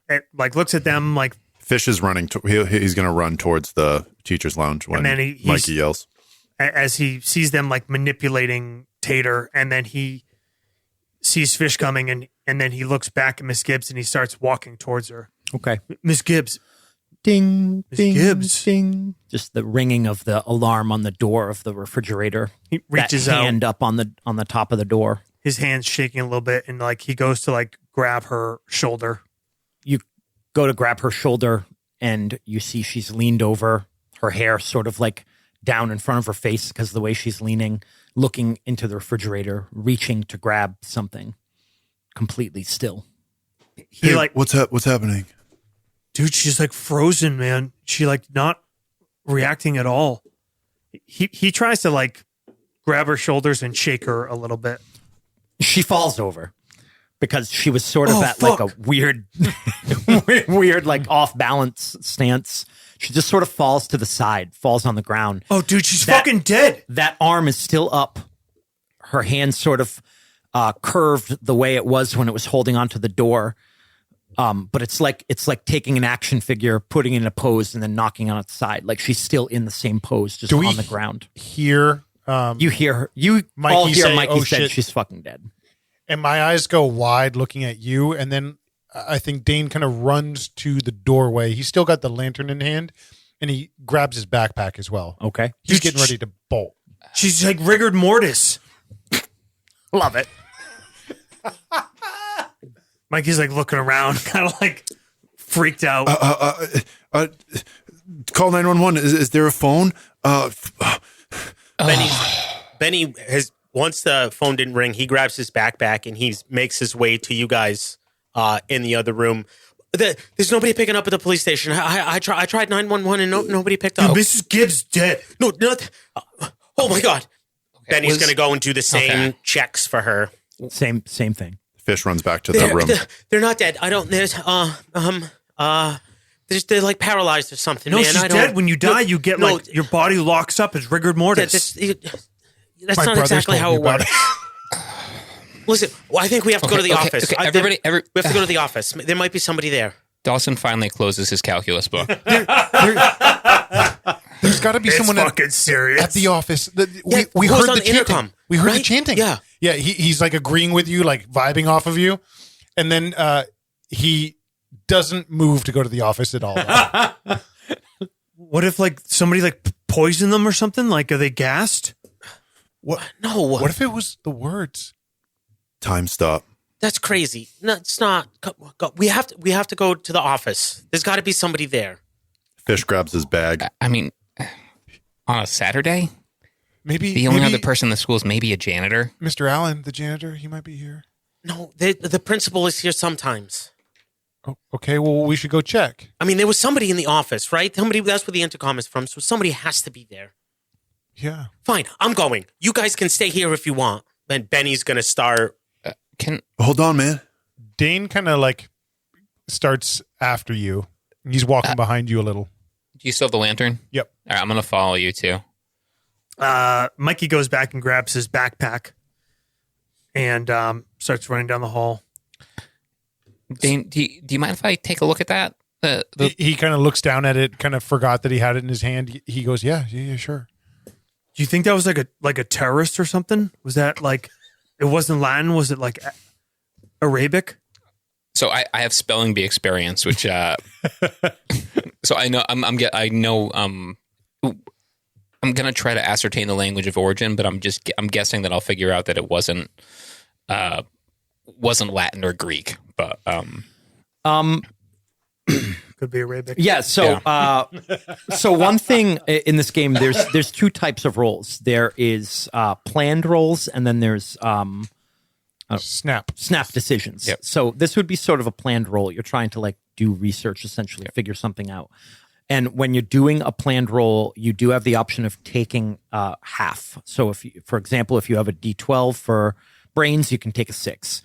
looks at them like, Fish is running. He's going to run towards the teacher's lounge when And then he's- Mikey yells. as he sees them like manipulating Tater, and then he sees Fish coming, and then he looks back at Miss Gibbs and he starts walking towards her. Okay. Miss Gibbs. Ding, Miss ding, Gibbs. ding. Just the ringing of the alarm on the door of the refrigerator. He reaches that out. hand up on the top of the door. His hand's shaking a little bit, and like he goes to like grab her shoulder. You go to grab her shoulder, and you see she's leaned over, her hair sort of like down in front of her face because of the way she's leaning, looking into the refrigerator, reaching to grab something, completely still. He Hey, what's happening? dude, she's like frozen, man. She like not reacting at all. He tries to like grab her shoulders and shake her a little bit. She falls over because she was sort of at fuck. like a weird, weird, like off balance stance. She just sort of falls to the side, falls on the ground. Oh, dude, she's That- fucking dead. That arm is still up. Her hand sort of curved the way it was when it was holding onto the door. But it's like taking an action figure, putting it in a pose, and then knocking on its side. Like she's still in the same pose, just Do we on the ground. Hear You hear her. You Mikey all hear say, Mikey "Oh, said shit." she's fucking dead. and my eyes go wide looking at you, and then I think Dane kind of runs to the doorway. He's still got the lantern in hand, and he grabs his backpack as well. Okay. He's getting ready to bolt. She's like rigor mortis. Love it. Mikey's like looking around, kind of like freaked out. Call 911. Is there a phone? Benny has, once the phone didn't ring, he grabs his backpack and he makes his way to you guys in the other room. There's nobody picking up at the police station. I tried 911 and nobody picked up. Mrs. Gibbs dead. No, not. Oh my God. Benny's going to go and do the same checks for her. Same thing. Fish runs back to the room. They're not dead. I don't. They're like paralyzed or something. No, man. she's dead. When you die, you get like your body locks up as rigor mortis. That's not exactly how it works. Listen, I think we have to go to the office. Okay, we have to go to the office. There might be somebody there. Dawson finally closes his calculus book. There's got to be someone fucking serious. at the office. We who's heard on the the chanting. intercom, We heard the right? chanting. Yeah. Yeah. He's like agreeing with you, like vibing off of you, and then he doesn't move to go to the office at all. What if like somebody like poisoned them or something? Like, are they gassed? What? No. What if it was the words? Time stop. That's crazy. No, it's not. We have to go to the office. There's got to be somebody there. Fish grabs his bag. I mean, on a Saturday, Maybe the only other person in the school is maybe a janitor. Mr. Allen, the janitor, he might be here. No, the principal is here sometimes. Oh, okay, well, we should go check. I mean, there was somebody in the office, right? Somebody. That's where the intercom is from. So somebody has to be there. Yeah. Fine, I'm going. You guys can stay here if you want. Then Benny's gonna start. Hold on, man. Dane kind of like starts after you. He's walking behind you a little. Do you still have the lantern? Yep. All right, I'm going to follow you too. Mikey goes back and grabs his backpack and starts running down the hall. Dane, do you mind if I take a look at that? He kind of looks down at it, kind of forgot that he had it in his hand. He goes, yeah, sure. Do you think that was like a terrorist or something? Was that like, it wasn't Latin? Was it like Arabic? So I have spelling bee experience, which so I know I'm gonna try to ascertain the language of origin, but I'm guessing that I'll figure out that it wasn't Latin or Greek, but Could be Arabic. Yeah. So, so one thing in this game, there's two types of roles. There is planned roles, and then there's Snap decisions. Yep. So this would be sort of a planned role. You're trying to like do research, essentially, figure something out. And when you're doing a planned role, you do have the option of taking half. So if you, for example, if you have a D12 for brains, you can take a 6.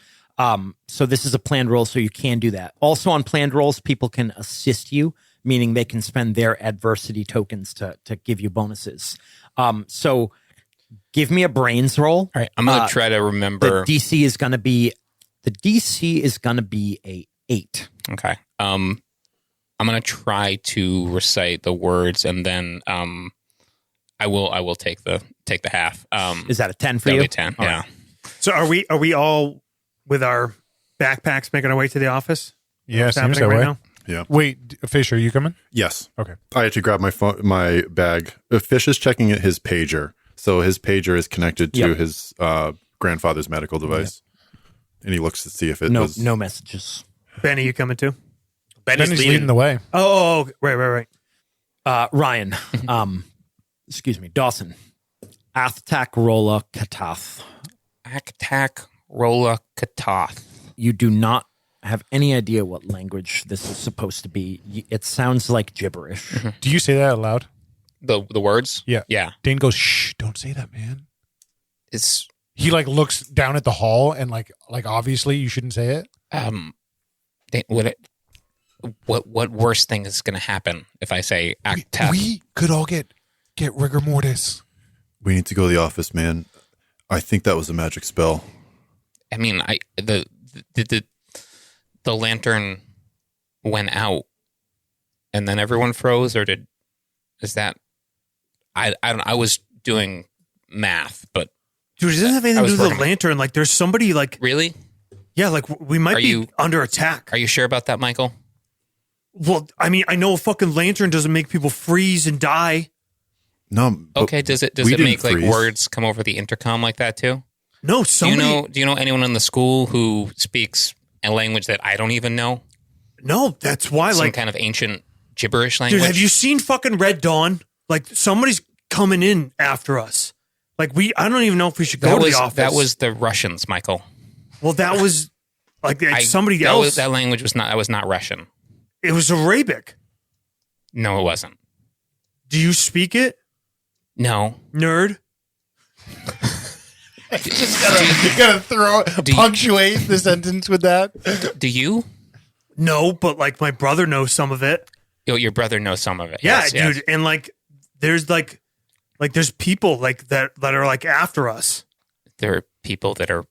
So this is a planned role, so you can do that. Also on planned roles, people can assist you, meaning they can spend their adversity tokens to give you bonuses. So give me a brains roll. all right, I'm gonna try to remember. The DC is gonna be a 8. Okay. I'm gonna try to recite the words, and then I will take the half. Is that a 10 for that'll you? be 10. All Yeah. right. So are we all with our backpacks making our way to the office? Yeah, What's seems happening that right way. now? Yeah. Wait, Fish, are you coming? Yes. Okay. I had to grab my phone, my bag. Fish is checking his pager. So his pager is connected to his grandfather's medical device. And he looks to see if it was... No messages. Benny, you coming too? Benny's leading the way. Oh, right. Ryan, excuse me, Dawson. Athtak Rolla Katath. Aktak Rolla Katath. You do not have any idea what language this is supposed to be. It sounds like gibberish. Do you say that out loud? The words? Yeah. Yeah. Dane goes, shh, don't say that, man. It's He like looks down at the hall and like obviously you shouldn't say it. what worst thing is going to happen if I say Aktak? We could all get rigor mortis. We need to go to the office, man. I think that was a magic spell. I mean, the lantern went out, and then everyone froze, or is that? I don't. I was doing math, but Dude, it doesn't have anything to do with the lantern. Like, there's somebody like, really, yeah, like we might be under attack. are you sure about that, Michael? Well, I mean, I know a fucking lantern doesn't make people freeze and die. No. but Okay, does it we didn't make like freeze. words come over the intercom like that too? No, somebody. Do you know anyone in the school who speaks a language that I don't even know? No, that's why. Some Like, kind of ancient gibberish language. dude, have you seen fucking Red Dawn? Like, somebody's coming in after us. Like, I don't even know if we should go to the office. That was the Russians, Michael. Well, that was like somebody else. That language was not. That was not Russian. It was Arabic. No, it wasn't. Do you speak it, No. nerd? You gotta punctuate the sentence with that. Do you? No, but like my brother knows some of it. Your brother knows some of it. Yeah, Yes, dude. yes. And there's there's people that are like after us. There are people that are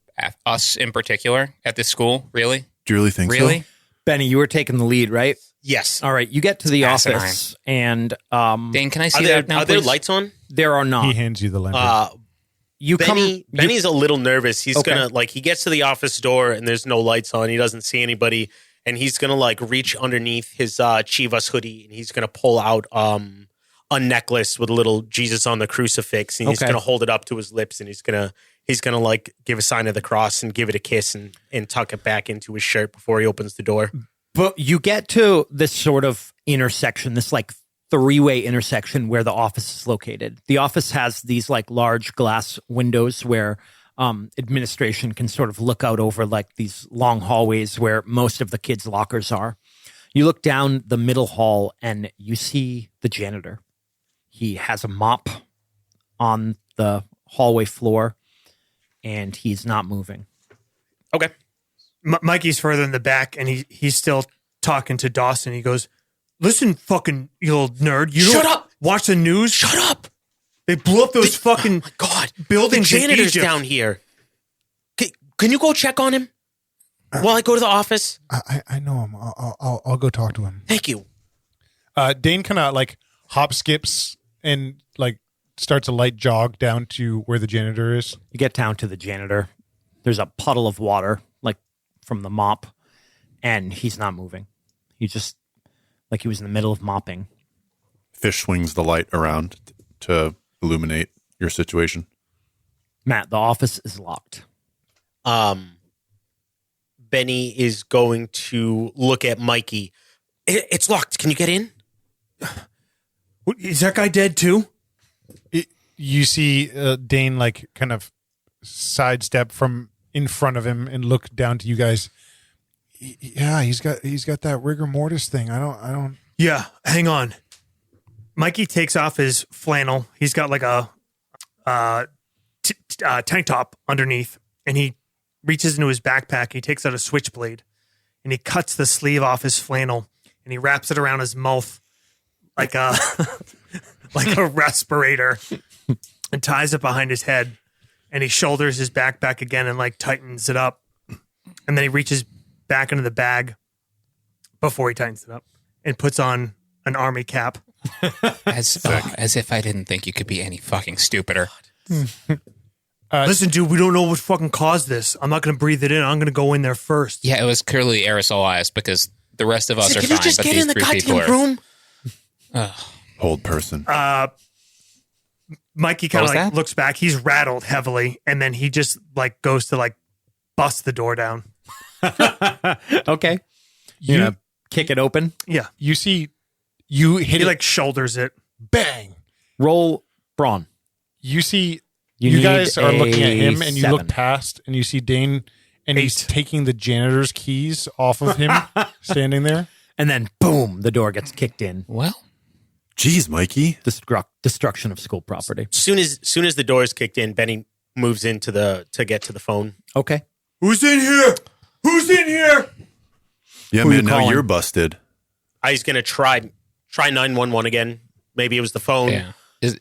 us in particular at this school. Really? Do you really think Really? so? Benny, you were taking the lead, right? Yes. All right, you get to the Asinine. office, and Dane, can I Are see there, that now, are there please? lights on? there are He not. hands you the lantern. You Benny's a little nervous. He's Okay. gonna he gets to the office door and there's no lights on. He doesn't see anybody, and he's gonna reach underneath his Chivas hoodie and he's gonna pull out a necklace with a little Jesus on the crucifix, and he's Okay. gonna hold it up to his lips, and he's gonna give a sign of the cross and give it a kiss and tuck it back into his shirt before he opens the door. But you get to this sort of intersection, this like three-way intersection where the office is located. The office has these like large glass windows where administration can sort of look out over like these long hallways where most of the kids' lockers are. You look down the middle hall and you see the janitor. He has a mop on the hallway floor and he's not moving. Okay. Mikey's further in the back, and he's still talking to Dawson. He goes, "Listen, fucking you little nerd, you Shut don't up! watch the news. Shut up! They blew up those fucking Oh my God! buildings The in janitor's Egypt." down here. Can you go check on him while I go to the office? I know him. I'll go talk to him. Thank you. Dane kind of hop skips and starts a light jog down to where the janitor is. You get down to the janitor. There's a puddle of water, like from the mop, and he's not moving. He just, like he was in the middle of mopping. Fish swings the light around to illuminate your situation. Matt, the office is locked. Benny is going to look at Mikey. It's locked. Can you get in? Is that guy dead too? You see Dane kind of sidestep from in front of him and look down to you guys. Yeah, he's got that rigor mortis thing. I don't. Yeah, hang on. Mikey takes off his flannel. He's got like a tank top underneath, and he reaches into his backpack. He takes out a switchblade, and he cuts the sleeve off his flannel, and he wraps it around his mouth like a like a respirator, and ties it behind his head. And he shoulders his backpack again and tightens it up, and then he reaches back into the bag before he tightens it up and puts on an army cap. As if I didn't think you could be any fucking stupider. Listen, dude, we don't know what fucking caused this. I'm not going to breathe it in. I'm going to go in there first. Yeah, it was clearly aerosolized because the rest of us are Can fine. you just but get these in the three people goddamn are. room? Old person. Mikey kind What of was that? looks back. He's rattled heavily, and then he just goes to bust the door down. Okay. You gonna kick it open? Yeah, You see, you hit he it. shoulders it. Bang. Roll brawn. You see, You you need guys are looking at a him, and you 7. look past, and you see Dane, and he's 8. taking the janitor's keys off of him, standing there. And then boom, the door gets kicked in. Well, Jeez, Mikey. Destruction of school property. Soon as the door is kicked in, Benny moves in to get to the phone. Okay. Who's in here? Who's in here? Yeah, Who you man. Now calling? you're busted. He's gonna try 911 again. Maybe it was the phone. yeah.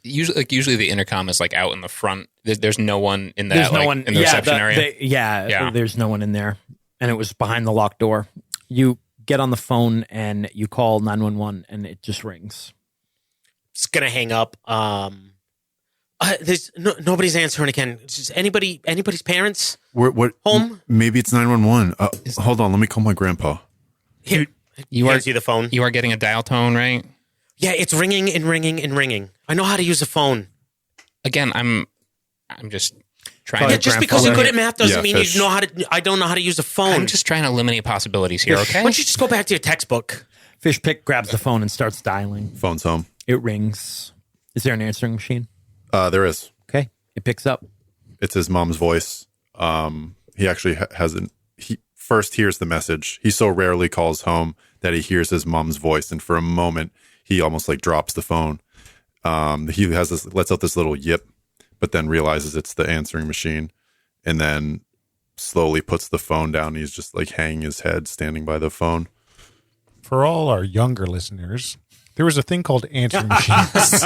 Usually the intercom is out in the front. There's no one in that. There's no one in the reception area. Yeah, there's no one in there. And it was behind the locked door. You get on the phone and you call 911 and it just rings. It's gonna hang up. There's nobody's answering again. It's just anybody's parents What? home. Maybe it's 911. Hold on. Let me call my grandpa. Here, You are hands you the phone. you are getting a dial tone, right? Yeah, it's ringing and ringing and ringing. I know how to use a phone. Again, I'm just trying Probably Yeah, to. just because you're good at math doesn't Yeah, mean fish. you know how to. I don't know how to use a phone. I'm just trying to eliminate possibilities here. Okay. Why don't you just go back to your textbook? Fish Pick grabs the phone and starts dialing. Phone's home. It rings. Is there an answering machine? There is. Okay. It picks up. It's his mom's voice. He actually hasn't. He first hears the message. He so rarely calls home that he hears his mom's voice, and for a moment, he almost like drops the phone. He has this, lets out this little yip, but then realizes it's the answering machine, and then slowly puts the phone down. He's just like hanging his head, standing by the phone. For all our younger listeners, there was a thing called answering machines.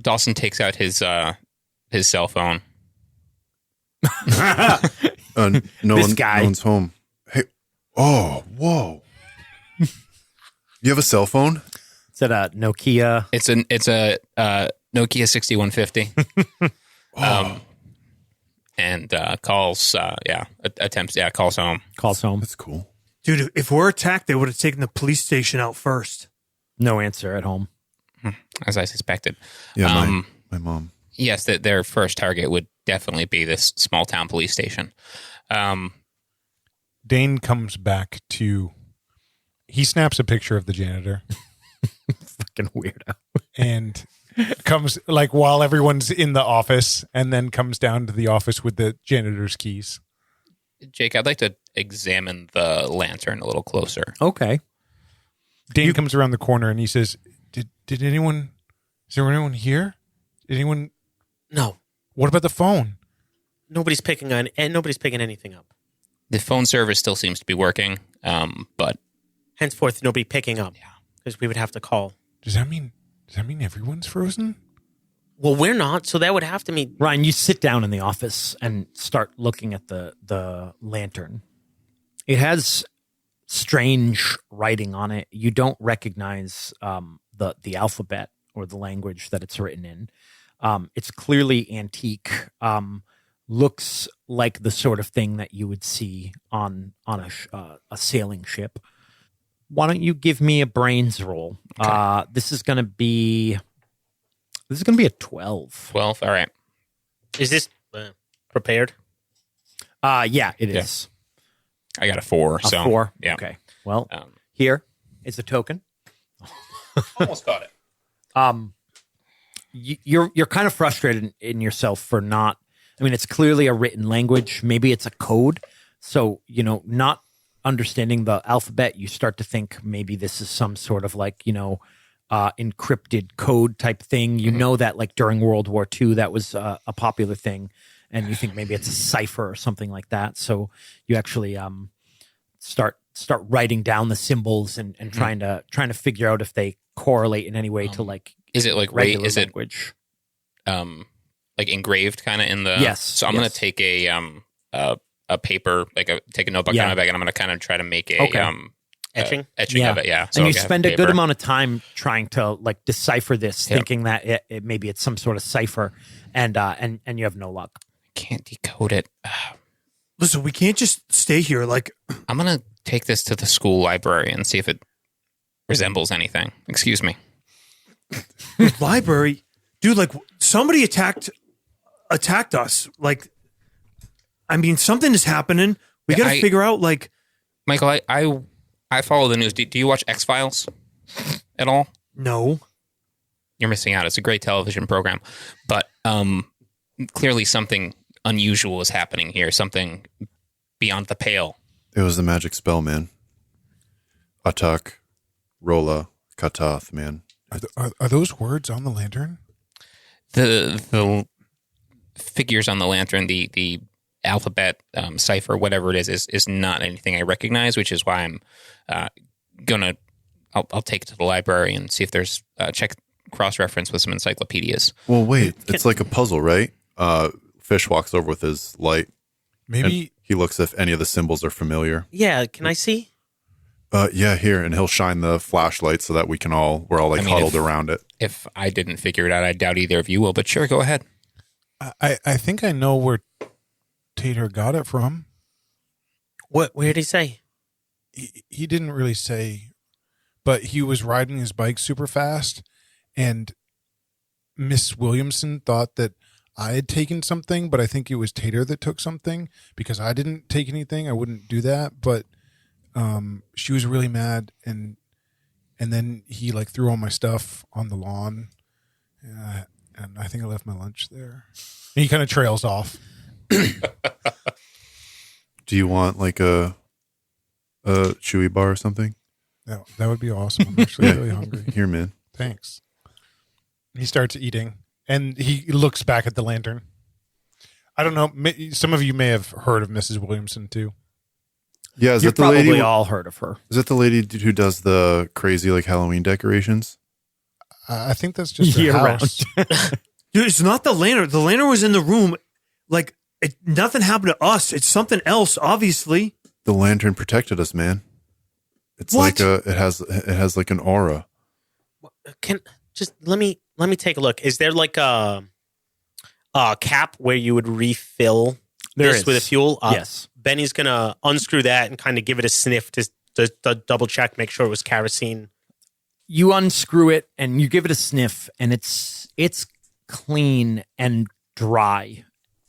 Dawson takes out his cell phone. No This guy. no one's home. Hey, whoa! You have a cell phone? Is that a Nokia? It's a Nokia 6150. And calls calls home. Calls home. That's cool. Dude, if we're attacked, they would have taken the police station out first. No answer at home. As I suspected. Yeah, my mom. Yes, their first target would definitely be this small town police station. Dane comes back to. He snaps a picture of the janitor Fucking weirdo. and comes like while everyone's in the office, and then comes down to the office with the janitor's keys. Jake, I'd like to examine the lantern a little closer. Okay. Dane comes around the corner and he says, "Did anyone? Is there anyone here? Anyone? No, What about the phone?" nobody's picking anything up. The phone service still seems to be working, but Henceforth, nobody picking up. Yeah, because we would have to call. Does that mean everyone's frozen? Well, we're not, so that would have to mean. Ryan, you sit down in the office and start looking at the lantern. It has strange writing on it. You don't recognize the alphabet or the language that it's written in. It's clearly antique. Looks like the sort of thing that you would see on a sailing ship. Why don't you give me a brains roll? Okay. This is going to be a 12. 12. All right. Is this prepared? Yeah, it Yeah. is. I got a 4. A so 4. Yeah. Okay. Well, Um, here is a token. almost got it. You're kind of frustrated in yourself for not. I mean, it's clearly a written language. Maybe it's a code. So not understanding the alphabet, you start to think maybe this is some sort of like encrypted code type thing. You know that like during World War II, that was a popular thing, and you think maybe it's a cipher or something like that. So you actually start writing down the symbols and trying to figure out if they correlate in any way to like Is it like regular is it language. like engraved kind of in the? Yes, So I'm yes. going to take a paper, take a notebook Yeah. out of my bag, and I'm going to kind of try to make a Okay. Etching? etching of it. Yeah. So and you I'll have spend a good paper. amount of time trying to like decipher this, Yeah. thinking that it maybe it's some sort of cipher, and you have no luck. Can't decode it. Listen, we can't just stay here. Like, I'm going to take this to the school library and see if it resembles anything. Excuse me. library, dude. Like, somebody attacked us. Like, I mean, something is happening. We Yeah, got to figure out. Like, Michael, I follow the news. Do you watch X-Files at all? no, You're missing out. It's a great television program, but clearly something unusual is happening here. Something beyond the pale. It was the magic spell, man. Atak, Rola, Katath, man. Are those words on the lantern? The figures on the lantern, the alphabet cipher, whatever it is not anything I recognize, which is why I'm I'll take it to the library and see if there's check cross-reference with some encyclopedias. Well, wait. It's like a puzzle, right? Fish walks over with his light. Maybe And he looks if any of the symbols are familiar. Yeah, can I see? Yeah, here, and he'll shine the flashlight so that we're all like I mean, huddled if- around it. If I didn't figure it out, I doubt either of you will, but sure, go ahead. I think I know where Tater got it from. Where did he say? He didn't really say, but he was riding his bike super fast, and Miss Williamson thought that I had taken something, but I think it was Tater that took something because I didn't take anything. I wouldn't do that, but she was really mad, and then he like threw all my stuff on the lawn, and I think I left my lunch there. And he kind of trails off. Do you want like a chewy bar or something? No, that would be awesome. I'm actually really hungry. Here, man. Thanks. He starts eating, and he looks back at the lantern. I don't know. Some of you may have heard of Mrs. Williamson too. Yeah, is You've that the probably lady? all heard of her. Is that the lady who does the crazy like Halloween decorations? I think that's just Year a house. Dude, it's not the lantern. The lantern was in the room. Like, nothing happened to us. It's something else, obviously. The lantern protected us, man. It's What? like it has like an aura. Let me take a look. Is there like a cap where you would refill There this is. with a fuel? Yes. Benny's gonna unscrew that and kind of give it a sniff to double check, make sure it was kerosene. You unscrew it and you give it a sniff, and it's clean and dry.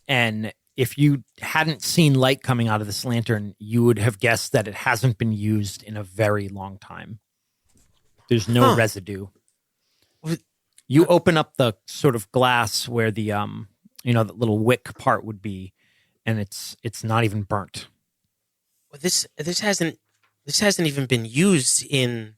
And if you hadn't seen light coming out of this lantern, you would have guessed that it hasn't been used in a very long time. There's no residue. You open up the sort of glass where the the little wick part would be, and it's not even burnt. Well, this hasn't even been used in.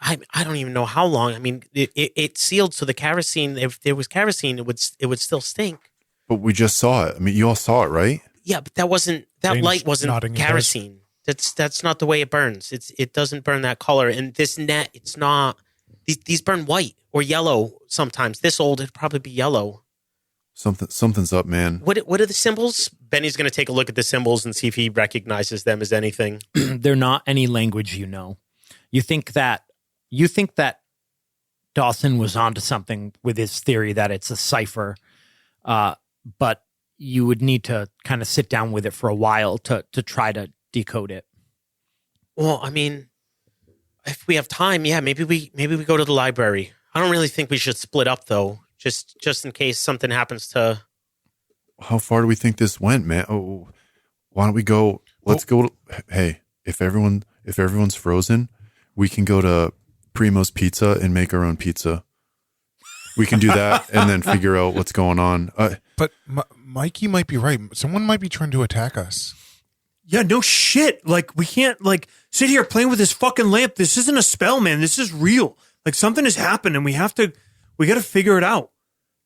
I don't even know how long. I mean, it sealed, so the kerosene. If there was kerosene, it would still stink. But we just saw it. I mean, you all saw it, right? Yeah, but that Dane's light wasn't nodding his head. kerosene. That's not the way it burns. It doesn't burn that color. And this net, it's not. These burn white or yellow sometimes. This old, it'd probably be yellow. Something's up, man. What are the symbols? Benny's going to take a look at the symbols and see if he recognizes them as anything. They're not any language you know. You think that Dawson was onto something with his theory that it's a cipher, but you would need to kind of sit down with it for a while to try to decode it. Well, I mean, if we have time, yeah, maybe we go to the library. I don't really think we should split up though, just in case something happens to. How far do we think this went, man? Oh, why don't we go? Let's go. Hey, if everyone's frozen, we can go to Primo's Pizza and make our own pizza. We can do that and then figure out what's going on. But Mikey might be right. Someone might be trying to attack us. Yeah, no shit. Like, we can't, like, sit here playing with this fucking lamp. This isn't a spell, man. This is real. Like, something has happened, and we got to figure it out.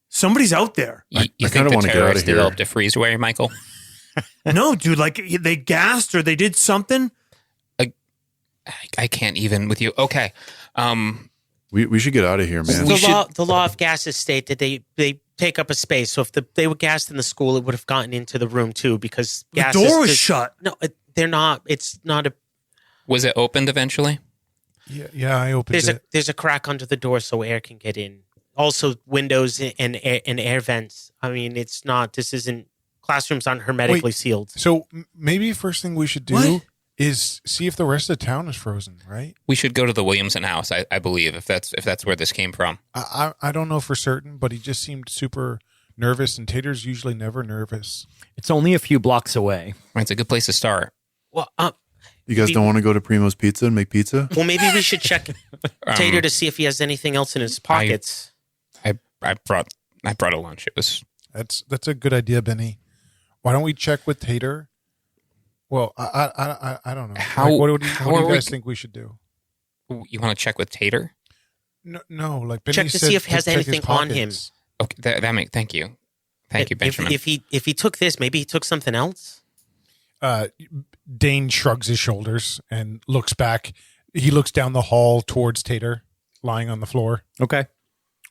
Somebody's out there. You I think kinda the wanna get outta terrorists here. developed a freezeway, Michael? No, dude, like, they gassed or they did something. I can't even with you. Okay. We should get out of here, man. The law of gases state that they take up a space. So if they were gassed in the school, it would have gotten into the room too because The gases. door was shut. No, they're not. It's not a. Was it opened eventually? Yeah, I opened it. There's a crack under the door so air can get in. Also, windows and air vents. I mean, it's not. This isn't. Classrooms aren't hermetically sealed. So maybe first thing we should do What? is see if the rest of the town is frozen, right? We should go to the Williamson house, I believe, if that's where this came from. I don't know for certain, but he just seemed super nervous, and Tater's usually never nervous. It's only a few blocks away. Right, it's a good place to start. Well, You guys don't want to go to Primo's Pizza and make pizza? well, maybe we should check Tater to see if he has anything else in his pockets. I brought a lunch. It was That's a good idea, Benny. Why don't we check with Tater? Well, I don't know. How- Like, what do how you are we- guys think we should do? you want to check with Tater? No, like Benny Check to said see if he has check his anything on him. pockets. Okay, thank you, Benjamin. If he took this, maybe he took something else. Dane shrugs his shoulders and looks back. He looks down the hall towards Tater, lying on the floor. Okay.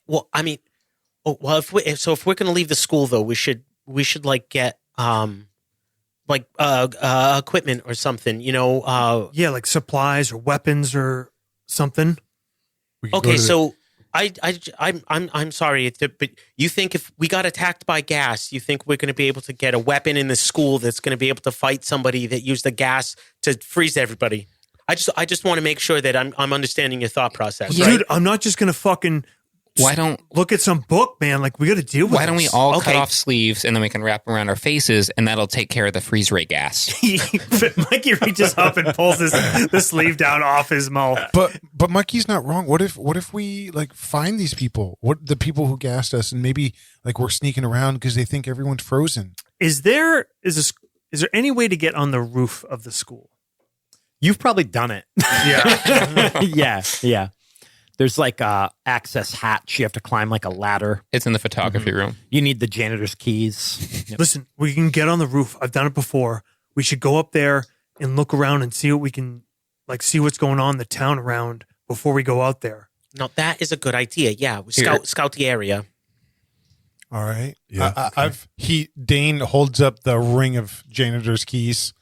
Well, I mean, if we're going to leave the school though, we should like get equipment or something. You know. Yeah, like supplies or weapons or something. We can go Okay, to the- so I'm sorry, but you think if we got attacked by gas, you think we're going to be able to get a weapon in the school that's going to be able to fight somebody that used the gas to freeze everybody? I just want to make sure that I'm understanding your thought process. Dude, I'm not just going to fucking Why don't look at some book, man? Like, we got to deal with Why don't we this. all Okay. cut off sleeves and then we can wrap them around our faces and that'll take care of the freeze ray gas? Mikey reaches up and pulls the sleeve down off his mouth. But Mikey's not wrong. What if we like find these people? What the people who gassed us, and maybe like we're sneaking around because they think everyone's frozen. Is there any way to get on the roof of the school? You've probably done it. Yeah. Yeah. There's like a access hatch. You have to climb like a ladder. It's in the photography room. You need the janitor's keys. Yep. Listen, we can get on the roof. I've done it before. We should go up there and look around and see what we can, like, see what's going on in the town around before we go out there. No, that is a good idea. Yeah, we Here. scout the area. All right. Yeah, Dane holds up the ring of janitor's keys.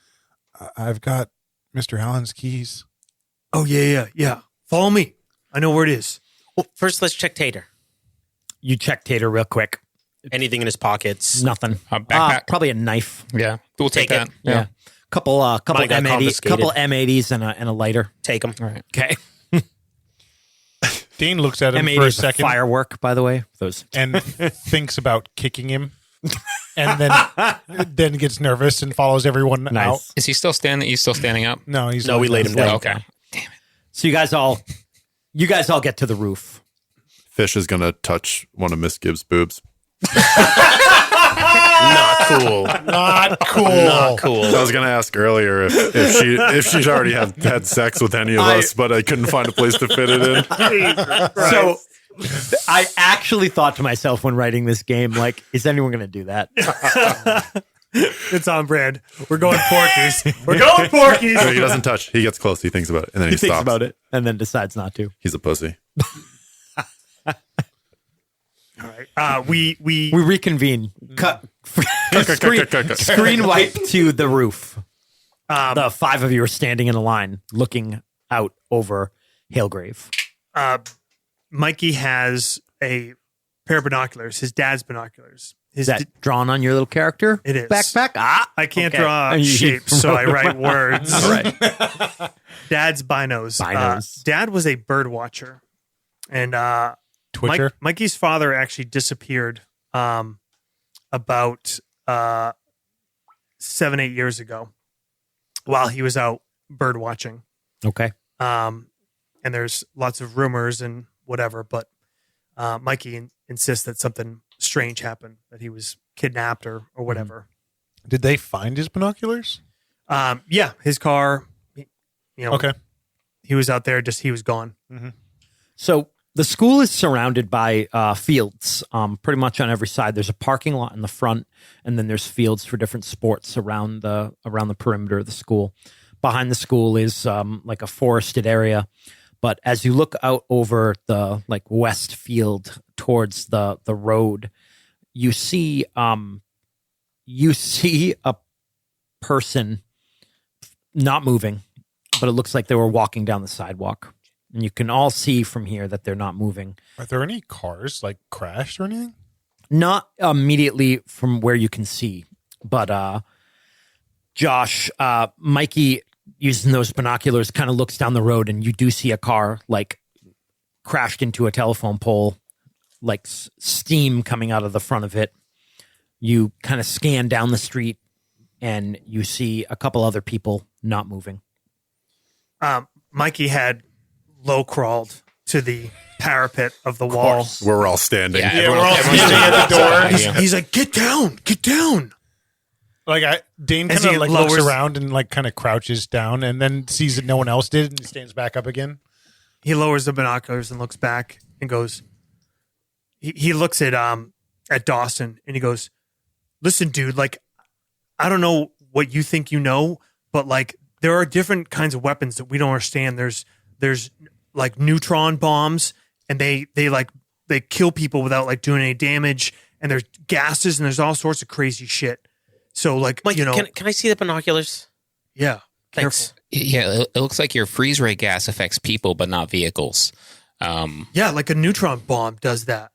I've got Mr. Allen's keys. Oh, yeah. Follow me. I know where it is. Well, first, let's check Tater. You check Tater real quick. Anything in his pockets? Nothing. Backpack. Probably a knife. Yeah. We'll take Take that. it. Yeah. Couple Mine got M80s, confiscated. couple M80s and a lighter. Take them. All right. Okay. Dane looks at him M80 for a is a second firework, by the way. Those. and thinks about kicking him, and then gets nervous and follows everyone out. Nice. Is he still standing? He's still standing up? No, he's No, we laid him down. Oh, okay. So you guys all get to the roof. Fish is gonna touch one of Miss Gibbs' boobs. Not cool. Not cool. Not cool. I was gonna ask earlier if she's already had sex with any of us, but I couldn't find a place to fit it in. So I actually thought to myself when writing this game, like, is anyone going to do that? It's on brand. We're going Porkies. We're going Porkies. No, he doesn't touch. He gets close. He thinks about it, and then he, He thinks stops. about it and then decides not to. He's a pussy. All right. We We reconvene. Cut. cut. Screen wipe to the roof. The five of you are standing in a line looking out over Halgrave. Mikey has a pair of binoculars, his dad's binoculars. Is that drawn on your little character? It is. Backpack? I can't Okay. draw shapes, so I write words. All right. Dad's binos. Binos. Dad was a bird watcher. And Twitcher. Mikey's father actually disappeared about 7-8 years ago while he was out bird watching. Okay. And there's lots of rumors and whatever, but Mikey insists that something strange happened, that he was kidnapped or whatever. Did they find his binoculars? Yeah, his car, Okay. he was out there, just he was gone. So the school is surrounded by fields, pretty much on every side. There's a parking lot in the front, and then there's fields for different sports around the perimeter of the school. Behind the school is like a forested area, but as you look out over the like west field towards the road, you see a person not moving, but it looks like they were walking down the sidewalk. And you can all see from here that they're not moving. Are there any cars like crashed or anything? Not immediately from where you can see, but Josh, Mikey, using those binoculars, kind of looks down the road, and you do see a car like crashed into a telephone pole, like steam coming out of the front of it. You kind of scan down the street, and you see a couple other people not moving. Mikey had low crawled to the parapet of the wall. Where we're all standing. Yeah, we're all everyone's standing at the door. outside. He's like, get down. Like Dane As kind he of like looks lowers- around and like kind of crouches down, and then sees that no one else did, and stands back up again. He lowers the binoculars and looks back and goes, he looks at Dawson and he goes, listen, dude, like, I don't know what you think you know, but like there are different kinds of weapons that we don't understand. There's like neutron bombs, and they kill people without like doing any damage, and there's gases, and there's all sorts of crazy shit. So like, Mike, can I see the binoculars? yeah, Thanks. Yeah, it looks like your freeze ray gas affects people, but not vehicles. yeah, like a neutron bomb does that.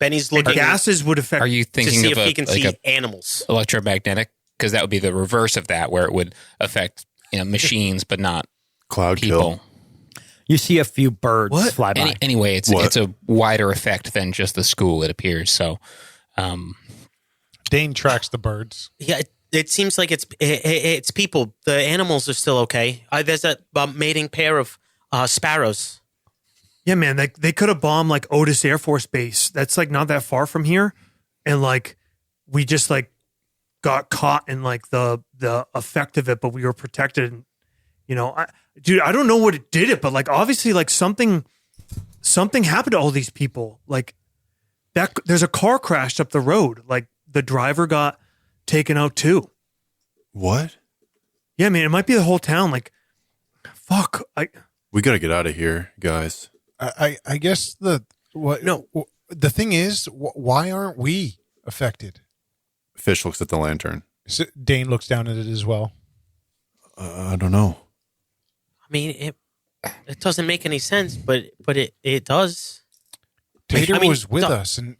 Benny's And looking gases would affect. Are you to thinking see of if he can like see a animals. electromagnetic? Because that would be the reverse of that, where it would affect machines, but not Cloud people. kill. You see a few birds What? fly by. Anyway, it's a wider effect than just the school, it appears. So, Dane tracks the birds. Yeah, it seems like it's people. The animals are still okay. There's a mating pair of sparrows. Yeah, man, they could have bombed like Otis Air Force Base. That's like not that far from here, and like we just like got caught in like the effect of it, but we were protected. And, you know, I don't know what it did it, but like obviously like something happened to all these people. Like that, there's a car crashed up the road. Like the driver got taken out too. What? Yeah, man, it might be the whole town. Like, fuck, We got to get out of here, guys. I guess the thing is, why aren't we affected? Fish looks at the lantern. So Dane looks down at it as well. I don't know. I mean, it doesn't make any sense, but it does. Tater I mean, was with us, and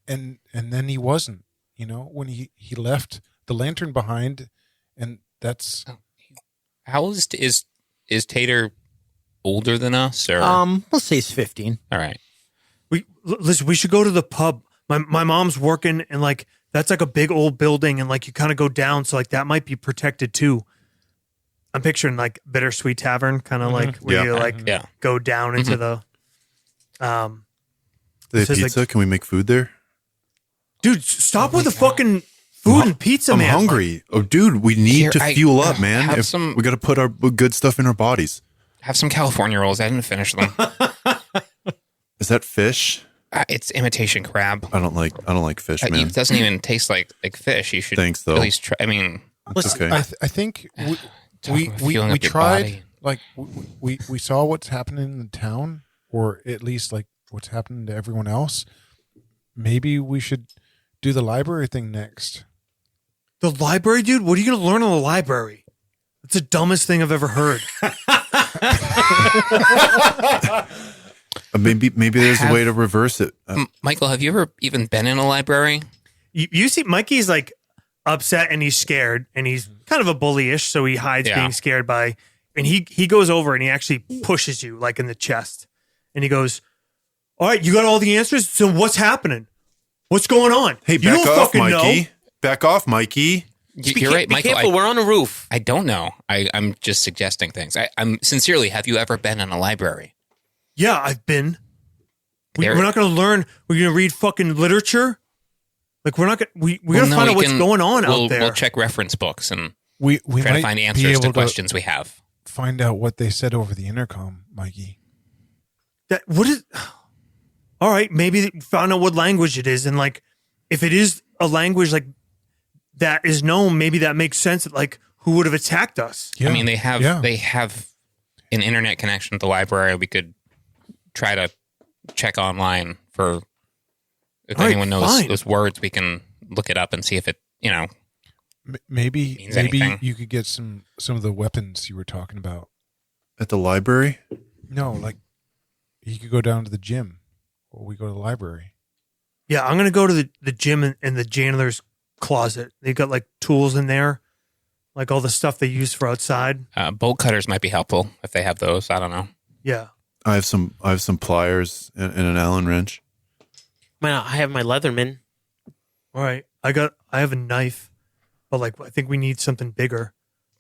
then he wasn't. You know, when he left the lantern behind, and that's how old is Tater older than us? Or We'll say he's 15. all right. Listen, we should go to the pub. My mom's working, and like that's like a big old building, and like you kind of go down, so like that might be protected too. I'm picturing like Bittersweet Tavern, kind of like where you like go down into the. They have pizza? Like, can we make food there? dude, stop with the fucking food and pizza, I'm man. hungry. Oh, dude, we need to fuel up, man. have some- We got to put our good stuff in our bodies. Have some California rolls. I didn't finish them. Is that fish? It's imitation crab. I don't like fish, man. It doesn't even taste like fish. You should Thanks, though. at least try. I mean, It's okay. I think talking about we fueling up your tried body. like we saw what's happening in the town, or at least like what's happening to everyone else. Maybe we should do the library thing next. The library, dude. What are you going to learn in the library? It's the dumbest thing I've ever heard. Maybe there's a way to reverse it. Michael, have you ever even been in a library? You see, Mikey's like upset and he's scared, and he's kind of a bullyish, so he hides Yeah. being scared by. And he goes over and he actually pushes you like in the chest, and he goes, "All right, you got all the answers. So what's happening? What's going on? Hey, you back don't off, fucking Mikey. know." Back off, Mikey. You're right, Be Michael. careful. We're on a roof. I don't know. I'm just suggesting things. I'm sincerely. Have you ever been in a library? Yeah, I've been. There- We're not going to learn. We're going to read fucking literature. Like we're not going. We got to no, find we out what's can- going on we'll, out there. We'll check reference books and We try might to find be answers to able questions we have. find out what they said over the intercom, Mikey. What is? All right, maybe they found out what language it is, and like, if it is a language like that is known, maybe that makes sense. That like, who would have attacked us? Yeah. I mean, they have Yeah. an internet connection at the library. We could try to check online for if All right, anyone knows fine. those words. We can look it up and see if it, Maybe Means anything. you could get some of the weapons you were talking about. At the library? No, like you could go down to the gym, or we go to the library. Yeah, I'm gonna go to the gym and the janitor's closet. They've got like tools in there, like all the stuff they use for outside. bolt cutters might be helpful if they have those. I don't know. Yeah, I have some pliers and an Allen wrench. Man, I have my Leatherman. all right. I have a knife, but like I think we need something bigger.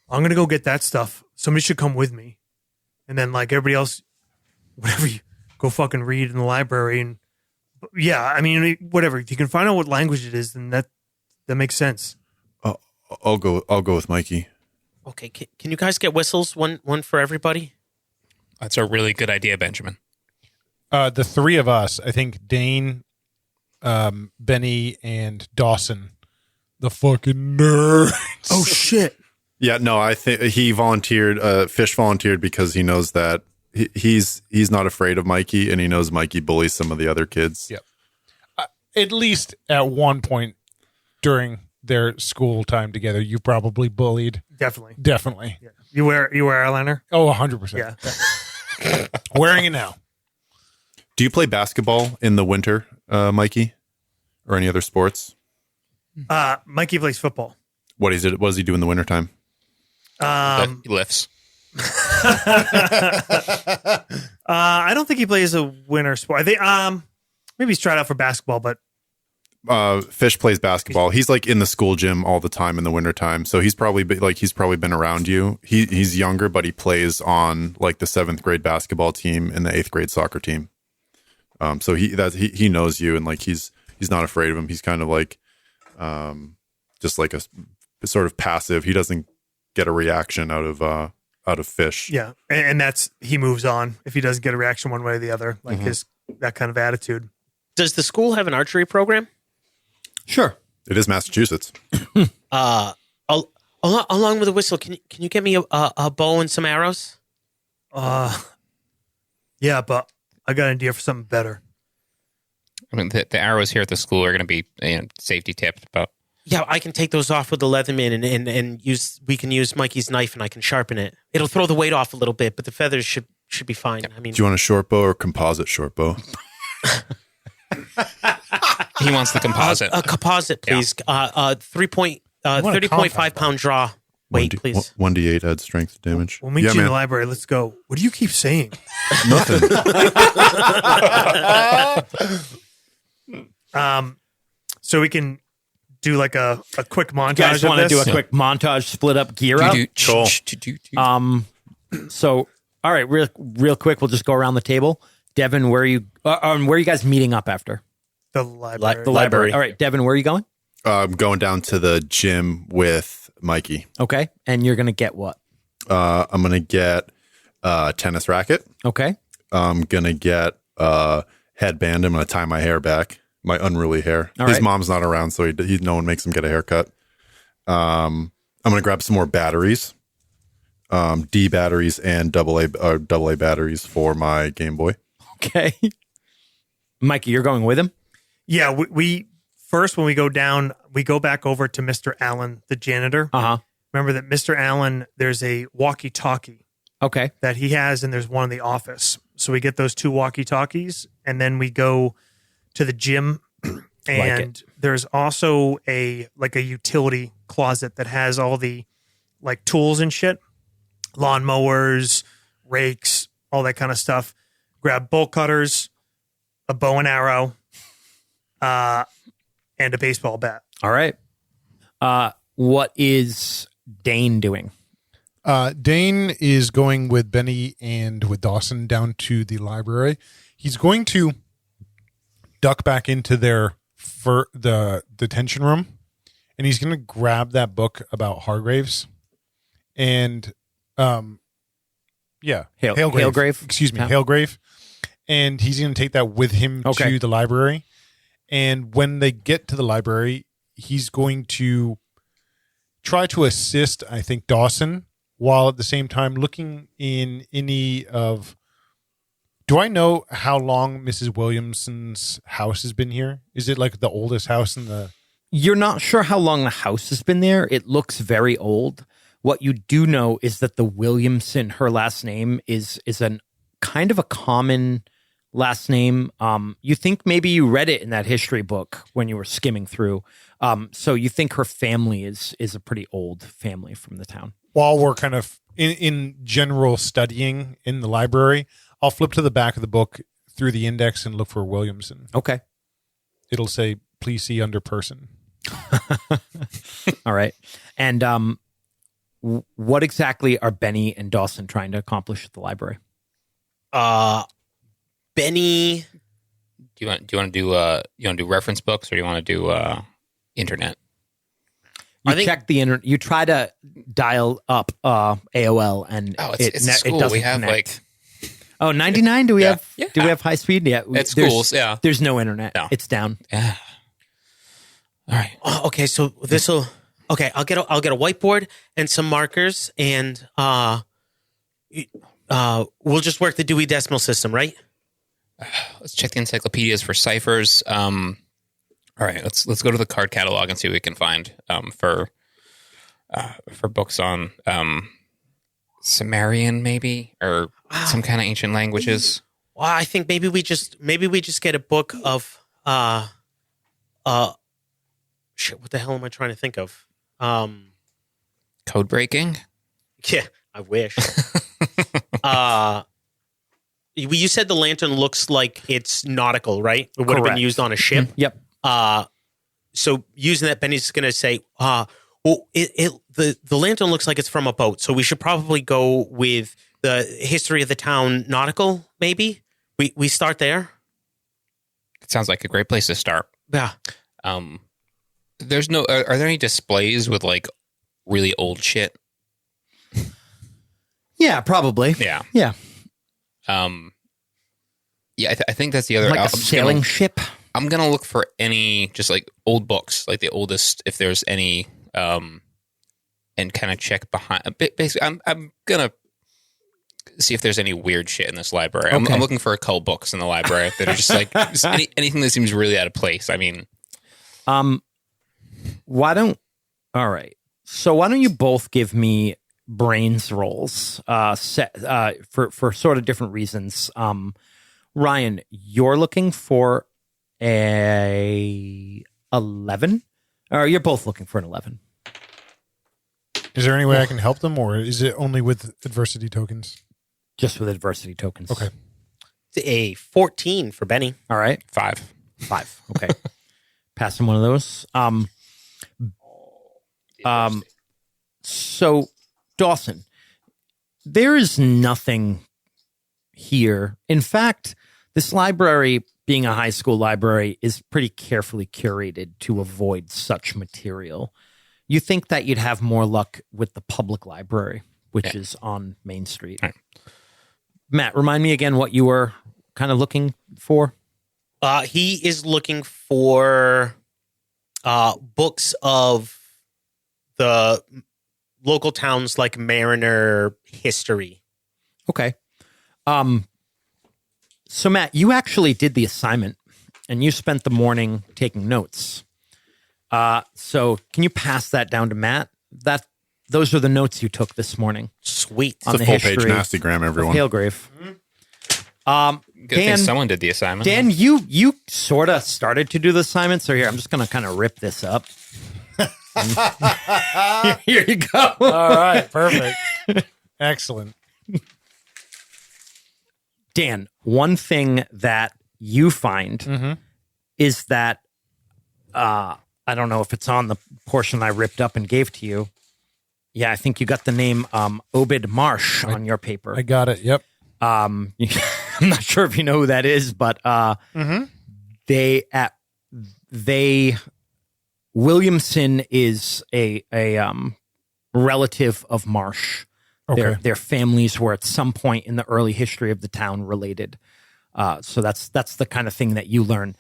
I'm gonna go get that stuff. Somebody should come with me, and then like everybody else, whatever you go fucking read in the library. And yeah, I mean whatever. If you can find out what language it is, then that makes sense. I'll go with Mikey. Okay, can you guys get whistles? One for everybody. That's a really good idea, Benjamin. The three of us, I think Dane, Benny, and Dawson, the fucking nerds. Oh shit! Yeah, no, I think he volunteered. Fish volunteered because he knows that he's not afraid of Mikey, and he knows Mikey bullies some of the other kids. Yep. At least at one point during their school time together, you probably bullied. Definitely. Definitely. Yeah. You wear eyeliner? Oh, 100%. Yeah. Wearing it now. Do you play basketball in the winter, Mikey, or any other sports? Mikey plays football. What does he do in the wintertime? He lifts. I don't think he plays a winter sport. I think maybe he's tried out for basketball, but Fish plays basketball. He's like in the school gym all the time in the wintertime. So he's probably been around you. He's younger, but he plays on like the 7th grade basketball team and the 8th grade soccer team. So he knows you, and like he's not afraid of him. He's kind of like just like a sort of passive. He doesn't get a reaction out of Fish. yeah, and that's he moves on if he doesn't get a reaction one way or the other, like his that kind of attitude. Does the school have an archery program? Sure. It is Massachusetts. Along with a whistle, can you get me a bow and some arrows? Yeah, but I got an idea for something better. I mean, the arrows here at the school are going to be safety tipped, but Yeah, I can take those off with the Leatherman and we can use Mikey's knife and I can sharpen it. It'll throw the weight off a little bit, but the feathers should be fine. I mean, Do you want a short bow or composite short bow? he wants the composite. a composite, please. 30.5 pound draw weight, please. 1d8 add strength damage. We'll meet you in the library. Let's go. What do you keep saying? Nothing. So we can do like a quick montage. You guys of want to this? do a quick montage, split up gear up? Cool. So, all right, real quick, we'll just go around the table. Devin, where are you guys meeting up after? The library. The library. All right, Devin, where are you going? I'm going down to the gym with Mikey. Okay, and you're going to get what? I'm going to get a tennis racket. Okay. I'm going to get a headband. I'm going to tie my hair back, my unruly hair. All His right. mom's not around, so no one makes him get a haircut. I'm going to grab some more batteries, D batteries and AA batteries for my Game Boy. Okay. Mikey, you're going with him? Yeah, we first when we go down, we go back over to Mr. Allen, the janitor. Uh-huh. Remember that Mr. Allen, there's a walkie-talkie Okay. that he has, and there's one in the office. So we get those 2 walkie-talkies, and then we go to the gym, and there's also a utility closet that has all the like tools and shit, lawnmowers, rakes, all that kind of stuff. Grab bolt cutters, a bow and arrow, and a baseball bat. All right. What is Dane doing? Dane is going with Benny and with Dawson down to the library. He's going to duck back into the detention room, and he's going to grab that book about Hargraves and Halgrave. Excuse me, Yeah. Halgrave. And he's going to take that with him Okay. to the library. And when they get to the library, he's going to try to assist, I think, Dawson, while at the same time looking in any of... Do I know how long Mrs. Williamson's house has been here? Is it like the oldest house in the... You're not sure how long the house has been there. It looks very old. What you do know is that the Williamson, her last name, is an kind of a common last name. You think maybe you read it in that history book when you were skimming through. So you think her family is a pretty old family from the town. While we're kind of in general studying in the library, I'll flip to the back of the book through the index and look for Williamson. Okay. It'll say, please see under person. All right. And what exactly are Benny and Dawson trying to accomplish at the library? Benny. Do you want to do reference books, or do you want to do internet? You check the internet. You try to dial up AOL, and It's school. it doesn't We have connect. 99? Do we Yeah. have high speed? Yeah. At schools, yeah. There's no internet. No. It's down. Yeah. All right. Oh, okay, so this will. Okay, I'll get a whiteboard and some markers, and we'll just work the Dewey Decimal System, right? Let's check the encyclopedias for ciphers. All right, let's go to the card catalog and see what we can find for books on Sumerian, maybe, or some kind of ancient languages. Well, I think maybe we just get a book of shit. What the hell am I trying to think of? Code breaking. Yeah, I wish. You said the lantern looks like it's nautical, right? It would have been Correct. used on a ship. Yep. So using that, Benny's going to say, well, the lantern looks like it's from a boat. So we should probably go with the history of the town nautical, maybe? We start there? It sounds like a great place to start. Yeah. There's no. Are there any displays with like really old shit? Yeah, probably. Yeah. Yeah. Yeah. I think that's the other. Like I'm a sailing ship. I'm gonna look for any just like old books, like the oldest, if there's any, and kind of check behind. Basically, I'm gonna see if there's any weird shit in this library. I'm looking for occult books in the library that are just like anything that seems really out of place. I mean, why don't you both give me brains rolls for sort of different reasons. Ryan, you're looking for a 11, or you're both looking for an 11. Is there any way I can help them, or is it only with adversity tokens? Just with adversity tokens. Okay. It's a 14 for Benny. All right. 5. Okay. Pass him one of those. So Dawson, there is nothing here. In fact, this library, being a high school library, is pretty carefully curated to avoid such material. You think that you'd have more luck with the public library, which is on Main Street. Right. Matt, remind me again what you were kind of looking for. He is looking for books of the local towns like Mariner history. Okay. So Matt, you actually did the assignment and you spent the morning taking notes. So can you pass that down to Matt? Those are the notes you took this morning. Sweet. On It's the a full-page history nastygram, everyone. Halgrave. Good thing Dan, someone did the assignment. Dan, you sort of started to do the assignment, so here I'm just going to kind of rip this up. Here you go. All right, perfect. Excellent. Dan, one thing that you find is that I don't know if it's on the portion I ripped up and gave to you. Yeah, I think you got the name Obed Marsh on your paper. I got it. Yep. I'm not sure if you know who that is, but Williamson is a relative of Marsh. Okay. Their families were at some point in the early history of the town related. So that's the kind of thing that you learn.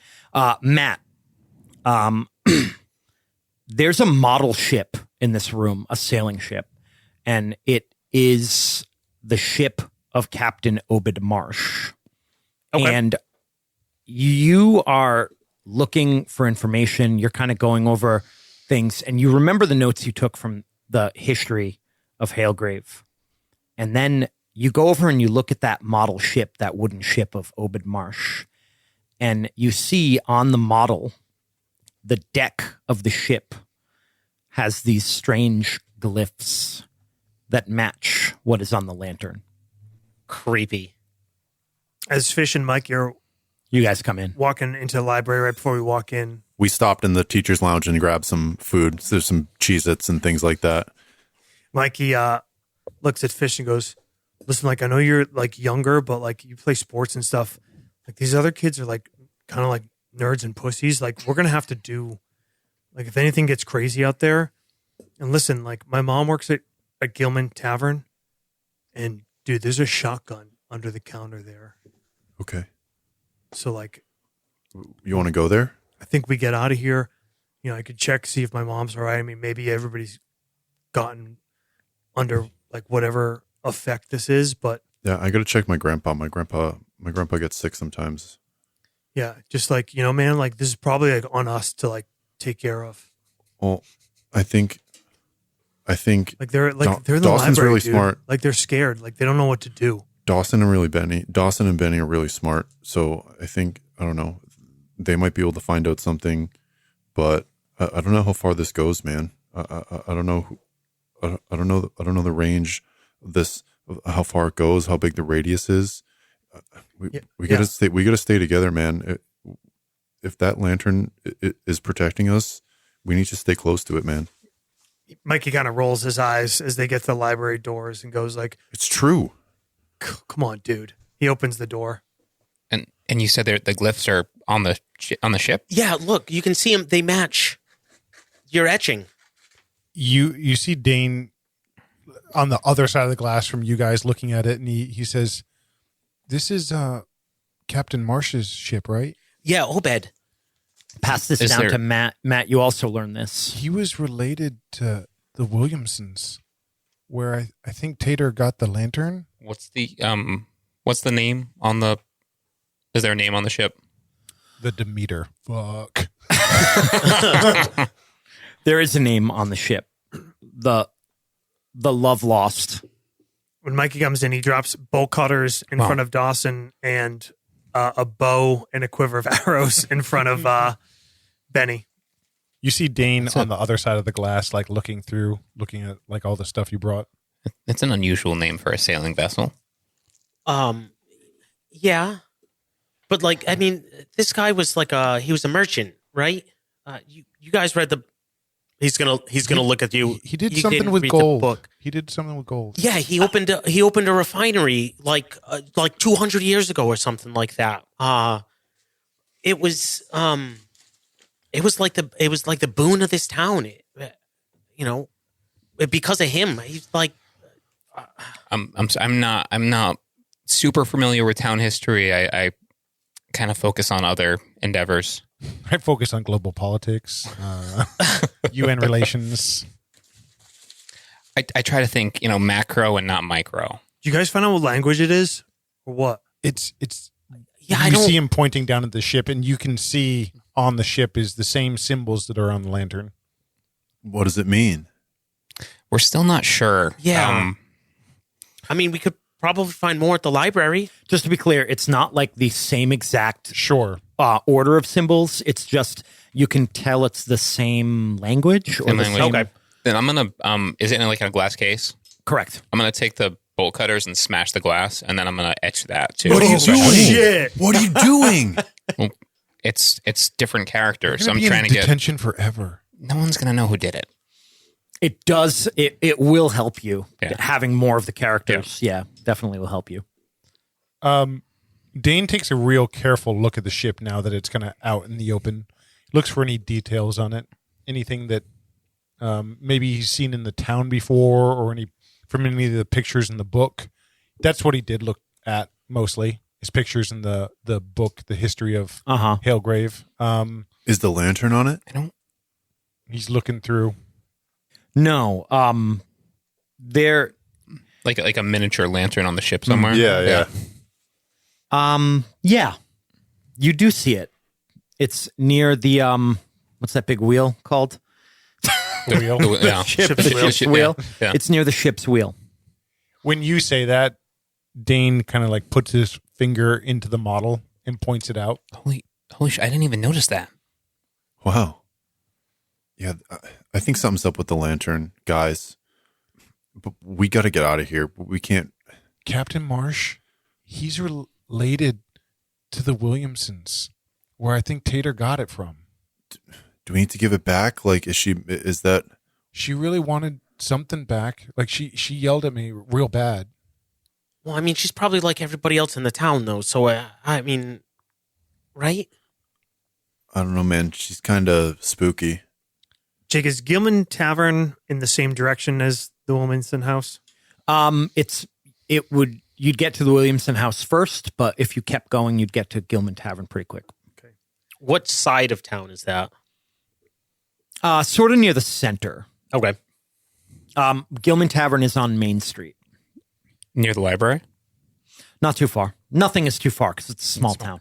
Matt, there's a model ship in this room, a sailing ship, and it is the ship of Captain Obed Marsh. Okay. And you are looking for information. You're kind of going over things, and you remember the notes you took from the history of Halgrave. And then you go over and you look at that model ship, that wooden ship of Obed Marsh, and you see on the model, the deck of the ship has these strange glyphs that match what is on the lantern. Creepy. As Fish and Mike, you're You guys come in. walking into the library right before we walk in. We stopped in the teacher's lounge and grabbed some food. So there's some Cheez-Its and things like that. Mikey looks at Fish and goes, "Listen, like I know you're like younger, but like you play sports and stuff. Like these other kids are like kind of like nerds and pussies. Like we're gonna have to do like if anything gets crazy out there. And listen, like my mom works at Gilman Tavern, and dude, there's a shotgun under the counter there. Okay. So like You want to go there? I think we get out of here. You know, I could check see if my mom's all right. I mean, maybe everybody's gotten under like whatever effect this is, but Yeah, I got to check my grandpa. My grandpa gets sick sometimes. yeah, just like, you know, man, like this is probably like on us to like take care of. Well, I think Like they're in the Dawson's library, really dude. smart. Like they're scared. Like they don't know what to do. Dawson and Benny are really smart. So I think, I don't know, they might be able to find out something, but I don't know how far this goes, man. I don't know. I don't know the range of this how far it goes, how big the radius is. We gotta stay. We gotta stay together, man. If that lantern is protecting us, we need to stay close to it, man. Mikey kind of rolls his eyes as they get to the library doors and goes like, It's true. "Come on, dude." He opens the door. And you said the glyphs are on the ship? Yeah, look, you can see them. They match your etching. You see Dane on the other side of the glass from you guys looking at it, and he says, "This is Captain Marsh's ship, right? Yeah, Obed. Pass this Is down there- to Matt. Matt, you also learned this. He was related to the Williamsons, where I think Tater got the lantern. What's the name on the? Is there a name on the ship? The Demeter. Fuck. There is a name on the ship. The Love Lost. When Mikey comes in, he drops bolt cutters in front of Dawson and a bow and a quiver of arrows in front of Benny. You see Dane on the other side of the glass, like looking at like all the stuff you brought. It's an unusual name for a sailing vessel. Yeah. But like, I mean, this guy was like he was a merchant, right? You guys read the. He's gonna look at you. He did You something didn't with read the gold. book. He did something with gold. Yeah, he opened a refinery like 200 years ago or something like that. It was like the boon of this town. Because of him. He's like, I'm not super familiar with town history. I kind of focus on other endeavors. I focus on global politics, UN relations. I try to think, macro and not micro. Do you guys find out what language it is or what? It's yeah, you see him pointing down at the ship, and you can see on the ship is the same symbols that are on the lantern. What does it mean? We're still not sure. Yeah. I mean, we could probably find more at the library. Just to be clear, it's not like the same exact Sure. order of symbols. It's just you can tell it's the same language. Or Same the language. same- Okay. Then I'm gonna is it in like a glass case? Correct. I'm gonna take the bolt cutters and smash the glass, and then I'm gonna etch that too. What are you doing? Shit. What are you doing? Well, it's different characters. You're So I'm gonna be trying in to get. detention forever. No one's gonna know who did it. It does. It will help you. Yeah. Having more of the characters, yeah, definitely will help you. Dane takes a real careful look at the ship now that it's kind of out in the open. Looks for any details on it, anything that maybe he's seen in the town before, or from any of the pictures in the book. That's what he did look at mostly. His pictures in the book, the history of Halgrave. Is the lantern on it? He's looking through. No, there. Like a miniature lantern on the ship somewhere. Yeah. Yeah, you do see it. It's near the what's that big wheel called? The wheel. Yeah. Ship's wheel. Yeah. It's near the ship's wheel. When you say that, Dane kind of like puts his finger into the model and points it out. Holy shit! I didn't even notice that. Wow. Yeah, I think something's up with the lantern, guys. But we got to get out of here. We can't. Captain Marsh, he's related to the Williamsons, where I think Tater got it from. Do we need to give it back? Like, is that? She really wanted something back. Like she yelled at me real bad. Well, I mean, she's probably like everybody else in the town, though. So, I mean, right? I don't know, man. She's kind of spooky. Jake, is Gilman Tavern in the same direction as the Williamson house? You'd get to the Williamson house first, but if you kept going, you'd get to Gilman Tavern pretty quick. What side of town is that? Sort of near the center. Okay. Gilman Tavern is on Main Street. Near the library? Not too far. Nothing is too far because it's a small town.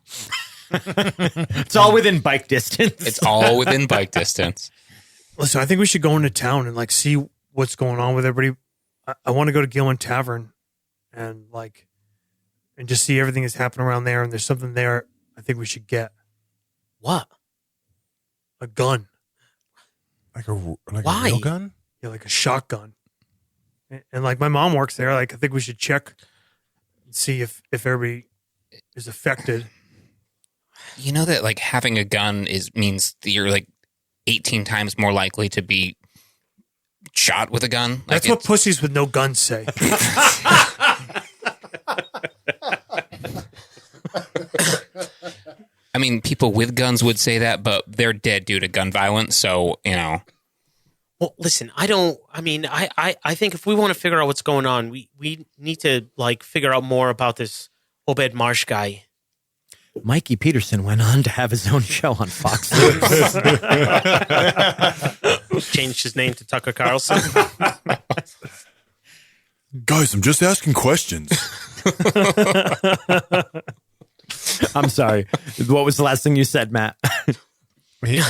It's all within bike distance. It's all within bike distance. Listen, I think we should go into town and like see what's going on with everybody. I want to go to Gilman Tavern and just see everything that's happening around there. And there's something there I think we should get. What? A gun. Like a Why? real gun? Yeah, like a shotgun. And like my mom works there. Like I think we should check and see if everybody is affected. You know that like having a gun means that you're like 18 times more likely to be shot with a gun. Like That's what pussies with no guns say. I mean, people with guns would say that, but they're dead due to gun violence. So, you know. Well, listen, I think if we want to figure out what's going on, we need to like figure out more about this Obed Marsh guy. Mikey Peterson went on to have his own show on Fox News. Changed his name to Tucker Carlson. Guys, I'm just asking questions. I'm sorry. What was the last thing you said, Matt?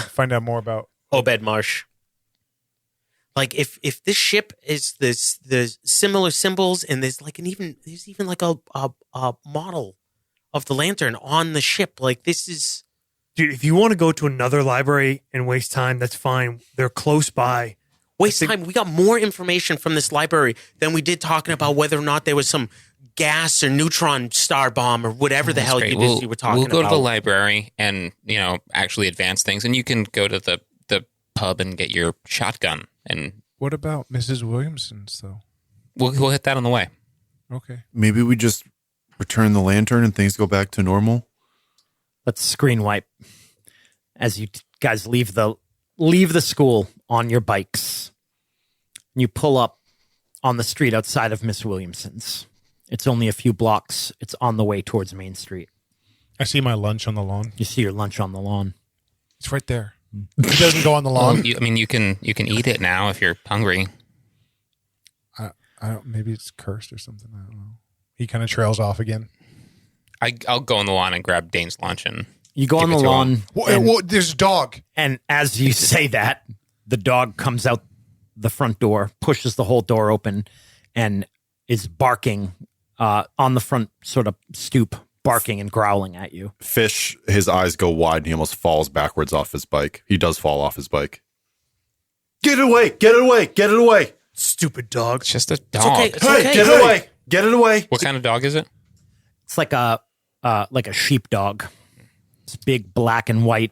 Find out more about Obed Marsh. Like if this ship is the similar symbols and there's even like a model of the lantern on the ship. Like this is, Dude, if you want to go to another library and waste time, that's fine. They're close by. waste time. We got more information from this library than we did talking about whether or not there was some gas or neutron star bomb or whatever the hell Great. you were talking about. We'll go to the library and, actually advance things. And you can go to the pub and get your shotgun. And what about Mrs. Williamson's, though? we'll hit that on the way. Okay. Maybe we just return the lantern and things go back to normal. Let's screen wipe as you guys leave the school on your bikes. You pull up on the street outside of Miss Williamson's. It's only a few blocks. It's on the way towards Main Street. I see my lunch on the lawn. You see your lunch on the lawn. It's right there. It doesn't go on the lawn. You can eat it now if you're hungry. I don't. Maybe it's cursed or something. I don't know. He kind of trails off again. I'll go on the lawn and grab Dane's lunch and You go give on the it to lawn, him. There's a dog. and as you say that, the dog comes out the front door, pushes the whole door open, and is barking on the front sort of stoop, barking and growling at you. Fish, his eyes go wide and he almost falls backwards off his bike. He does fall off his bike. Get it away! Get it away! Get it away! Stupid dog. It's just a dog. okay. It's Hey, okay. get it away! Get it away! What kind of dog is it? It's like a sheepdog. It's big, black and white,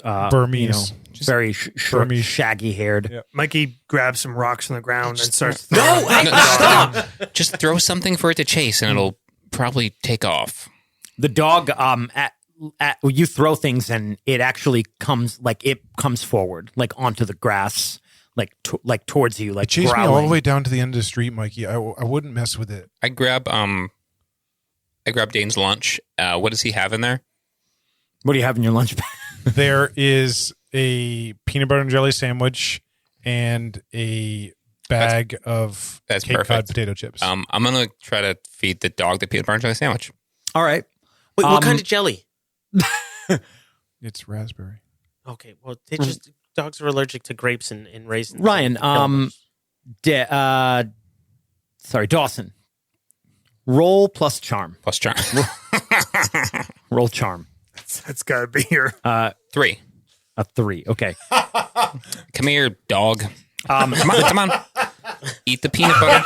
Burmese. very short, Burmese. shaggy haired. Yeah. Mikey grabs some rocks on the ground and starts. No, hey, stop. Just throw something for it to chase and it'll probably take off. The dog, you throw things and it actually comes forward, like onto the grass, like towards you, like Chase me growling. all the way down to the end of the street, Mikey. I wouldn't mess with it. I grab Dane's lunch. What does he have in there? What do you have in your lunch bag? There is a peanut butter and jelly sandwich and a bag of that's Cape Cod perfect. potato chips. I'm gonna try to feed the dog the peanut butter and jelly sandwich. All right. Wait, what kind of jelly? It's raspberry. Okay, well, dogs are allergic to grapes and raisins. Ryan, Kill Dawson. Roll plus charm. Plus charm. Roll charm. That's got to be here. 3. A 3. Okay. Come here, dog. Come on. Eat the peanut butter.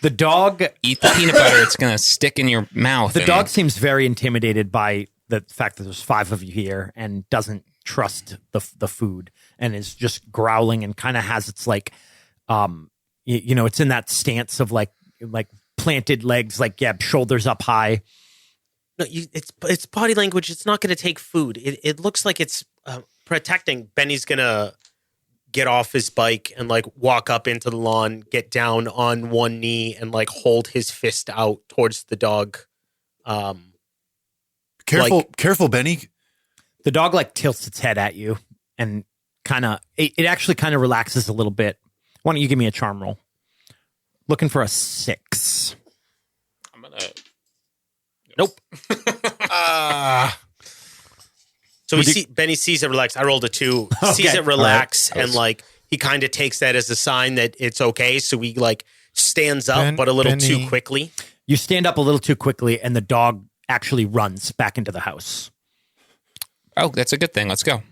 The dog. Eat the peanut butter. It's gonna stick in your mouth. The dog seems very intimidated by the fact that there's 5 of you here and doesn't trust the food and is just growling and kind of has its like, it's in that stance of like planted legs, like shoulders up high. No, it's body language. It's not going to take food. It looks like it's protecting. Benny's going to get off his bike and like walk up into the lawn, get down on one knee and like hold his fist out towards the dog. Careful, Benny. The dog like tilts its head at you and it actually kind of relaxes a little bit. Why don't you give me a charm roll? Looking for a 6. I'm gonna. Nope. So Benny sees it relax. I rolled a 2. Sees it relax and like he kind of takes that as a sign that it's okay. So he like stands up, but a little too quickly. You stand up a little too quickly and the dog actually runs back into the house. Oh, that's a good thing. Let's go.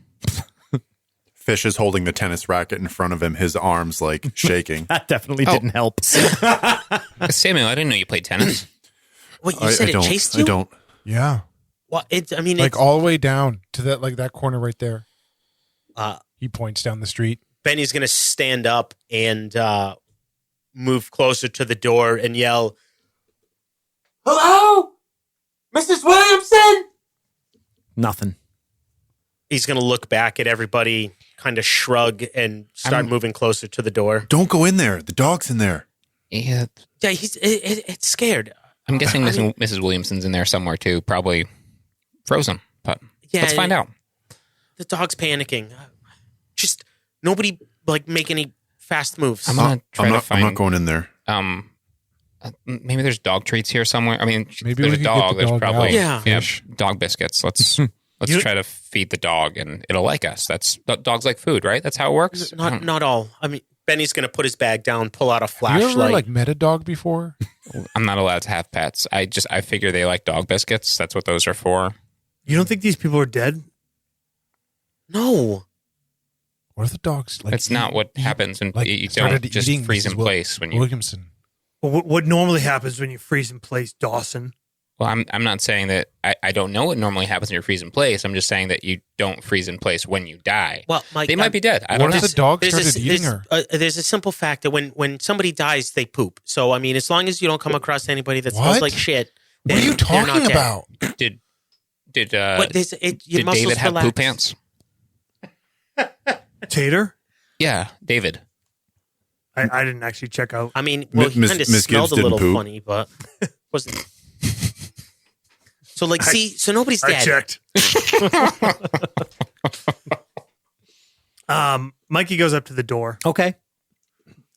Fish is holding the tennis racket in front of him, his arms like shaking. That definitely didn't help. Samuel, I didn't know you played tennis. Wait, you said it chased you? I don't. Yeah. Well, I mean, Like all the way down to that corner right there. Uh, He points down the street. Benny's going to stand up and move closer to the door and yell, "Hello? Mrs. Williamson?" Nothing. He's going to look back at everybody, kind of shrug, and start moving closer to the door. Don't go in there. The dog's in there. Yeah, Yeah, it's scared. I'm guessing Mrs. Williamson's in there somewhere too, probably frozen. But Yeah, let's find out. The dog's panicking. Just nobody make any fast moves. I'm gonna try to find. I'm not going in there. Maybe there's dog treats here somewhere. I mean, Maybe there's we a can get dog. the There's dog probably out. yeah, Fish. dog biscuits. Let's You- try to feed the dog, and it'll like us. Dogs like food, right? That's how it works. Not all. I mean, Benny's going to put his bag down, pull out a Have you ever flashlight. met a dog before? I'm not allowed to have pets. I figure they like dog biscuits. That's what those are for. You don't think these people are dead? No. What if the dogs like? That's not what happens when you started don't just eating freeze Mrs. in place when you. Williamson. Well, what normally happens when you freeze in place, Dawson? Well, I'm not saying that I don't know what normally happens when you freeze in place. I'm just saying that you don't freeze in place when you die. Well, Mike, They might be dead. I don't What know. if the dog There's started eating her? There's a simple fact that when somebody dies, they poop. So, I mean, as long as you don't come across anybody that smells What? like shit, What are then you they're not talking dead. about? Did But your did muscles David have relax. poop pants? Tater? Yeah, David. I didn't actually check out. I mean, well, he Miss- kind of Miss smelled Gibbs a little didn't poop. funny, but wasn't. So, so nobody's I dead. checked. Mikey goes up to the door Okay.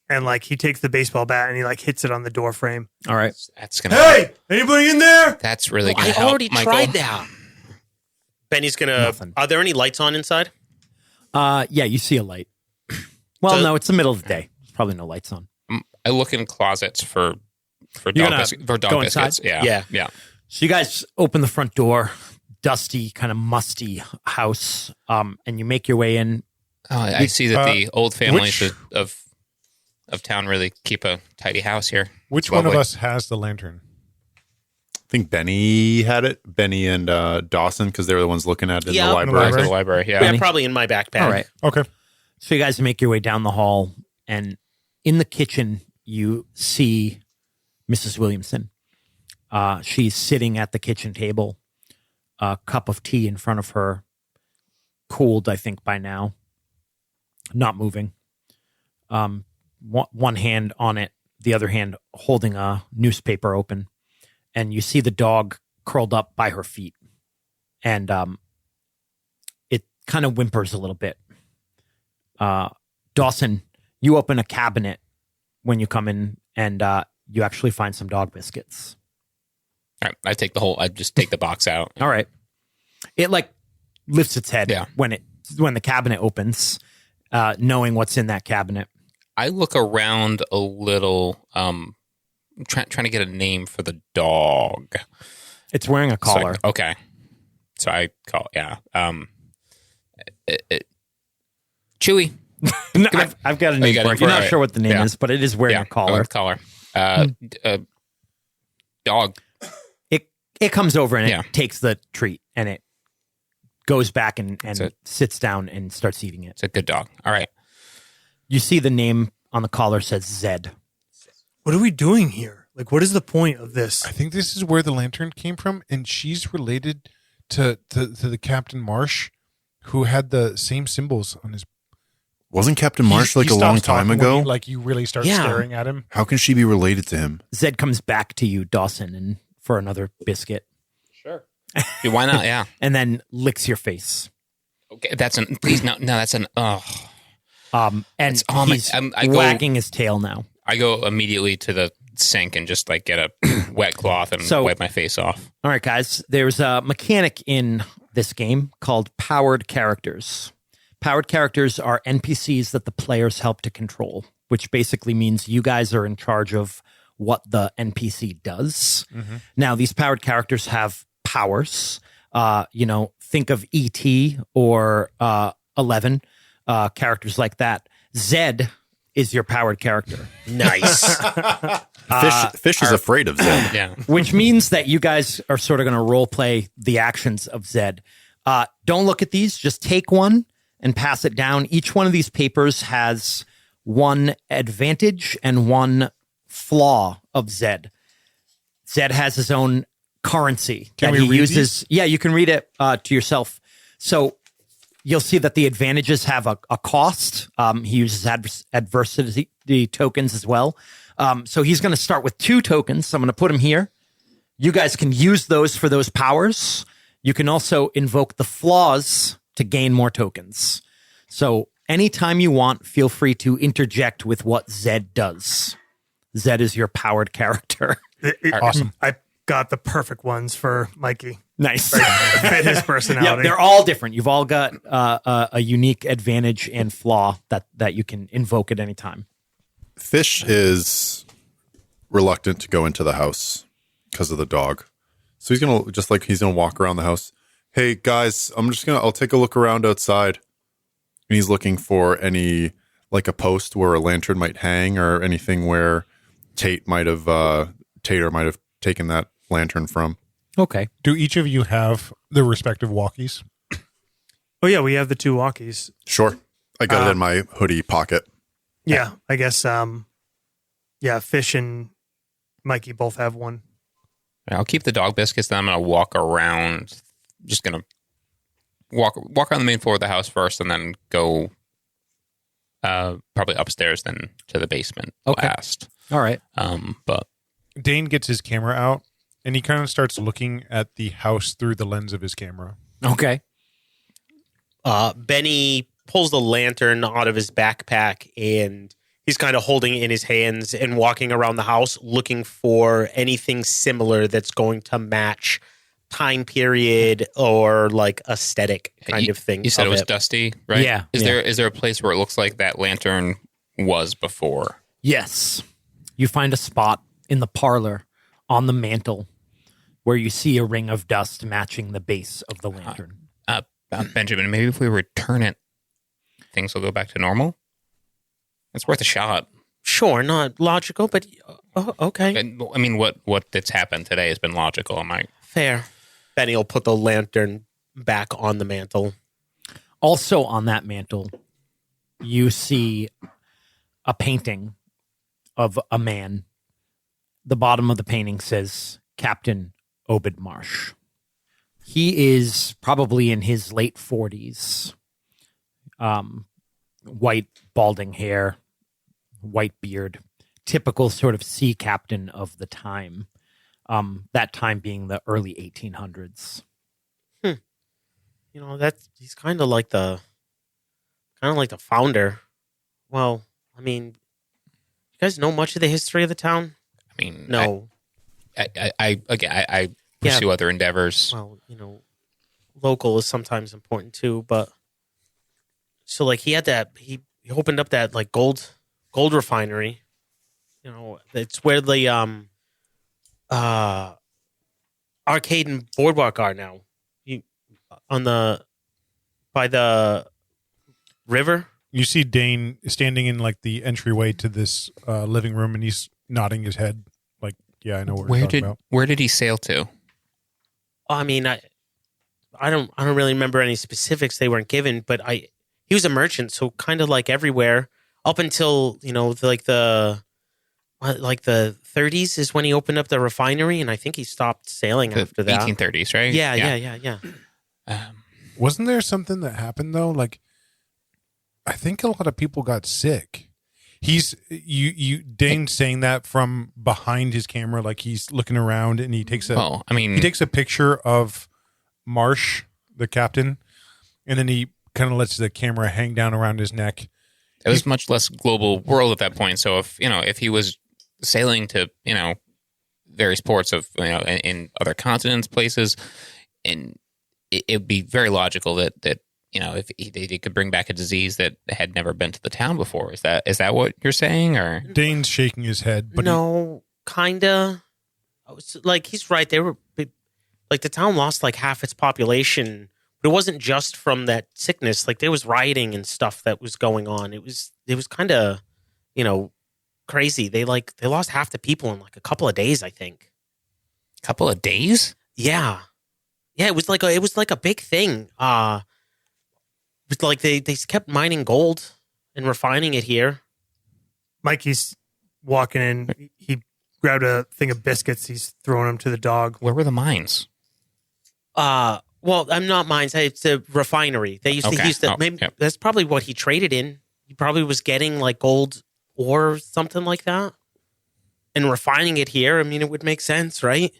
and he takes the baseball bat and he hits it on the door frame. All right. That's gonna. Hey, anybody in there? That's really Well, gonna I help. already Michael. tried that. Benny's gonna. Nothing. Are there any lights on inside? Yeah, you see a light. Well, So- no, it's the middle of the day. There's probably no lights on. I look in closets for You're dog gonna for dog go inside? biscuits. Yeah, Yeah. yeah. So you guys open the front door, dusty, kind of musty house, and you make your way in. Oh, I see that the old families which- of town really keep a tidy house here. Which It's one of lovely. us has the lantern? I think Benny had it. Benny and Dawson, because they were the ones looking at it in Yeah. the In the library. Back to the library. Yeah. Yeah, probably in my backpack. All right. Okay. So you guys make your way down the hall, and in the kitchen, you see Mrs. Williamson. She's sitting at the kitchen table, a cup of tea in front of her, cooled, I think, by now, not moving. One hand on it, the other hand holding a newspaper open, and you see the dog curled up by her feet, and it kind of whimpers a little bit. Dawson, you open a cabinet when you come in, and you actually find some dog biscuits. All right. I just take the box out. All right. It lifts its head Yeah. when the cabinet opens, knowing what's in that cabinet. I look around a little, trying to get a name for the dog. It's wearing a So collar. okay. So I call, yeah. Chewy. No, I've got a name got for it it. for You're it, not right. sure what the name Yeah. is, but it is wearing Yeah, a collar. Collar. Dog. It comes over and Yeah. it takes the treat and it goes back and it. sits down and starts eating it. It's a good dog. All right. You see the name on the collar says Zed. What are we doing here? What is the point of this? I think this is where the lantern came from, and she's related to the Captain Marsh, who had the same symbols on his. Wasn't Captain Marsh He a long stops time talking when ago? you really start Yeah. staring at him. How can she be related to him? Zed comes back to you, Dawson, and for another biscuit, Yeah, why not? Yeah. and then licks your face. Okay. Please, no, that's And It's on my- he's I go- wagging his tail now. I go immediately to the sink and just get a wet cloth and So- wipe my face off. All right, guys. There's a mechanic in this game called powered characters. Powered characters are NPCs that the players help to control, which basically means you guys are in charge of what the NPC does. Now, these powered characters have powers. Think of E.T. or 11. characters like that. Zed is your powered character, Nice. Fish is afraid of Zed. Yeah. which means that you guys are sort of going to role play the actions of Zed. Don't look at these. Just take one and pass it down. Each one of these papers has one advantage and one flaw of Zed. Zed has his own currency Can that we he read uses. Yeah, you can read it to yourself. So you'll see that the advantages have a cost. He uses adversity tokens as well. So he's going to start with 2 tokens. So I'm going to put them here. You guys can use those for those powers. You can also invoke the flaws to gain more tokens. So anytime you want, feel free to interject with what Zed does. Zed is your powered character. Awesome. I got the perfect ones for Mikey. Nice. Fit his personality. Yeah, they're all different. You've all got a unique advantage and flaw that you can invoke at any time. Fish is reluctant to go into the house because of the dog. So he's gonna walk around the house. Hey guys, I'll take a look around outside. And he's looking for any, like a post where a lantern might hang or anything where Tater might have taken that lantern from. Okay. Do each of you have the respective walkies? Oh yeah, we have the 2 walkies. Sure. I got it in my hoodie pocket. Yeah, I guess. Fish and Mikey both have one. I'll keep the dog biscuits. Then I'm gonna walk around. Just gonna walk around the main floor of the house first, and then go probably upstairs, then to the basement last. All right. But Dane gets his camera out, and he kind of starts looking at the house through the lens of his camera. Okay. Benny pulls the lantern out of his backpack, and he's kind of holding it in his hands and walking around the house looking for anything similar that's going to match time period or like aesthetic kind of thing. You said of it was dusty, right? Yeah, Is yeah. there a place where it looks like that lantern was before? Yes. You find a spot in the parlor on the mantle where you see a ring of dust matching the base of the lantern. Benjamin, maybe if we return it, things will go back to normal. It's worth a shot. Sure, not logical, but okay. I mean, what that's happened today has been logical. Am I Fair. Benny will put the lantern back on the mantle. Also on that mantle, you see a painting of a man. The bottom of the painting says Captain Obed Marsh. He is probably in his late 40s. White balding hair, white beard, typical sort of sea captain of the time. That time being the early 1800s. You know, he's kind of like the founder. Well, I mean, you guys know much of the history of the town? I mean, No. I pursue other endeavors. Well, you know, local is sometimes important too, but so like he opened up that like gold refinery. You know, it's where the arcade and boardwalk are now. By the river. You see Dane standing in like the entryway to this living room, and he's nodding his head like, "Yeah, I know what we're talking about." Where did he sail to? I mean, I don't really remember any specifics. They weren't given, but he was a merchant, so kind of like everywhere up until, you know, like the 30s is when he opened up the refinery, and I think he stopped sailing after that. 1830s, right? Yeah. Wasn't there something that happened though? Like, I think a lot of people got sick. Dane's saying that from behind his camera, like he's looking around, and he takes a picture of Marsh, the captain, and then he kind of lets the camera hang down around his neck. It was much less global world at that point. So if he was sailing to, you know, various ports of, you know, in other continents, places, and it'd be very logical that you know, if they could bring back a disease that had never been to the town before. Is that what you're saying? Or Dane's shaking his head, but no, kinda. Like he's right. They were like the town lost like half its population But it wasn't just from that sickness. Like there was rioting and stuff that was going on. It was kind of, crazy. They lost half the people in like a couple of days, I think. Couple of days? Yeah. Yeah, it was like a big thing. But like they kept mining gold and refining it here. Mikey's walking in. He grabbed a thing of biscuits. He's throwing them to the dog. Where were the mines? Well, I'm not mines. It's a refinery. He used to maybe yep. That's probably what he traded in. He probably was getting like gold or something like that and refining it here. I mean, it would make sense, right?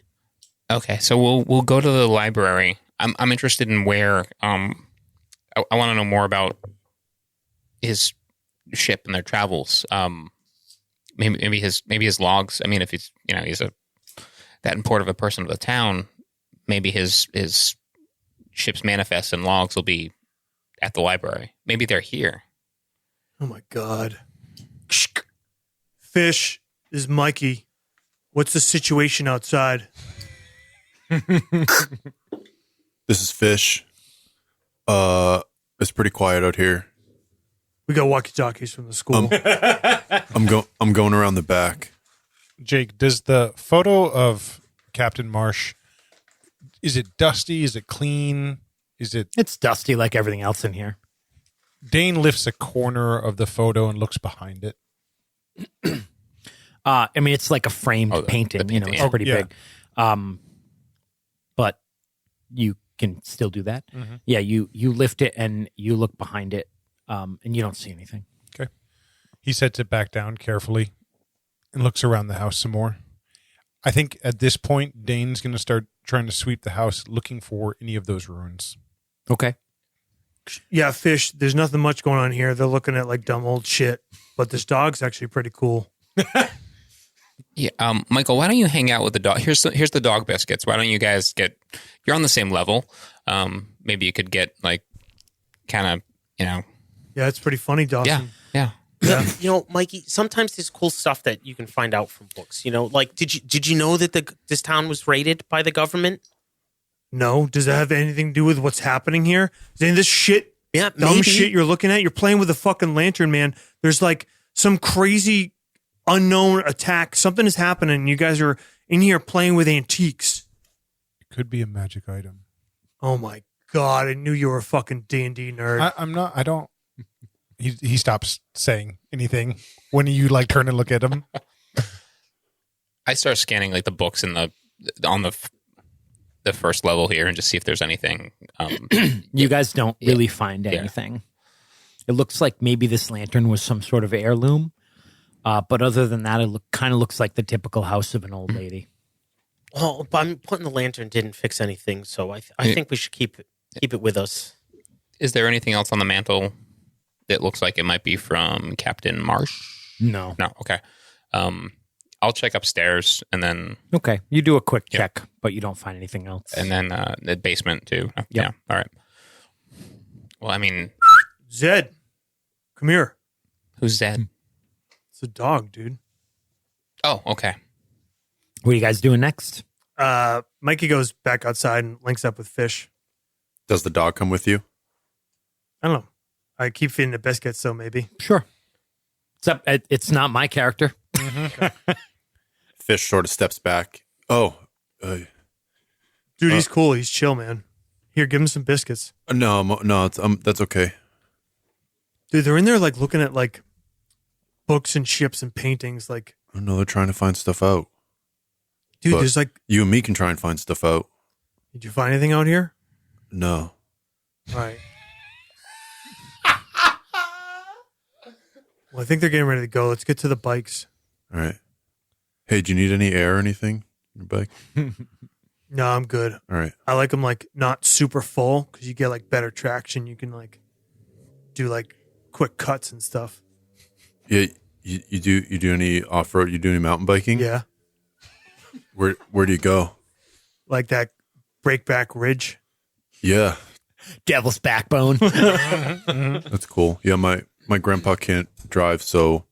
Okay, so we'll go to the library. I'm interested in where. I want to know more about his ship and their travels. Maybe his logs. I mean, if he's that important of a person of the town, maybe his ship's manifests and logs will be at the library. Maybe they're here. Oh my God. Fish, this is Mikey. What's the situation outside? This is Fish. It's pretty quiet out here. We got walkie-talkies from the school. I'm going around the back. Jake, does the photo of Captain Marsh, is it dusty? Is it clean? It's dusty like everything else in here. Dane lifts a corner of the photo and looks behind it. I mean, it's like a framed painting. painting. It's pretty yeah. big. But you can still do that. Mm-hmm. Yeah, you lift it and you look behind it, and you don't see anything. Okay. He sets it back down carefully and looks around the house some more. I think at this point, Dane's going to start trying to sweep the house looking for any of those ruins. Okay. Yeah, Fish, there's nothing much going on here. They're looking at like dumb old shit. But this dog's actually pretty cool. Yeah, Michael, why don't you hang out with the dog? Here's the dog biscuits. Why don't you guys you're on the same level. Maybe you could get like kind of, Yeah, it's pretty funny, Dawson. Yeah. Mikey, sometimes there's cool stuff that you can find out from books. Like did you know that this town was raided by the government? No, does that have anything to do with what's happening here? Is any of this shit, Yeah, dumb maybe. shit you're looking at? You're playing with a fucking lantern, man. There's like some crazy unknown attack. Something is happening. You guys are in here playing with antiques. It could be a magic item. Oh my God, I knew you were a fucking D&D nerd. I'm not. I don't. He stops saying anything when you like turn and look at him. I start scanning like the books on the first level here and just see if there's anything. You guys don't really find anything. It looks like maybe this lantern was some sort of heirloom. But other than that, it kind of looks like the typical house of an old lady. Well, but putting the lantern didn't fix anything, so I think we should keep it with us. Is there anything else on the mantle that looks like it might be from Captain Marsh? No. No. Okay. I'll check upstairs and then Okay. You do a quick check, but you don't find anything else. and then the basement too. Yeah. All right. Well, I mean, Zed, come here. who's Zed? It's a dog, dude. Oh, okay. What are you guys doing next? Mikey goes back outside and links up with Fish. Does the dog come with you? I don't know. I keep feeding the biscuits, so maybe. Sure. It's not my character. Fish sort of steps back. Oh, Dude, he's cool. He's chill, man. Here, give him some biscuits. no, it's, that's okay. Dude, they're in there like looking at like books and ships and paintings. Like, Oh, no, they're trying to find stuff out. dude, But- there's like, You and me can try and find stuff out. did you find anything out here? No. All right. Well, I think they're getting ready to go. Let's get to the bikes. All right. Hey, do you need any air or anything in your bike? No, I'm good. All right. I like them like not super full because you get like better traction. You can like do like quick cuts and stuff. Yeah, you do any off road? You do any mountain biking? Yeah, Where do you go? like that breakback ridge. Yeah, Devil's backbone. that's cool. Yeah, my grandpa can't drive, so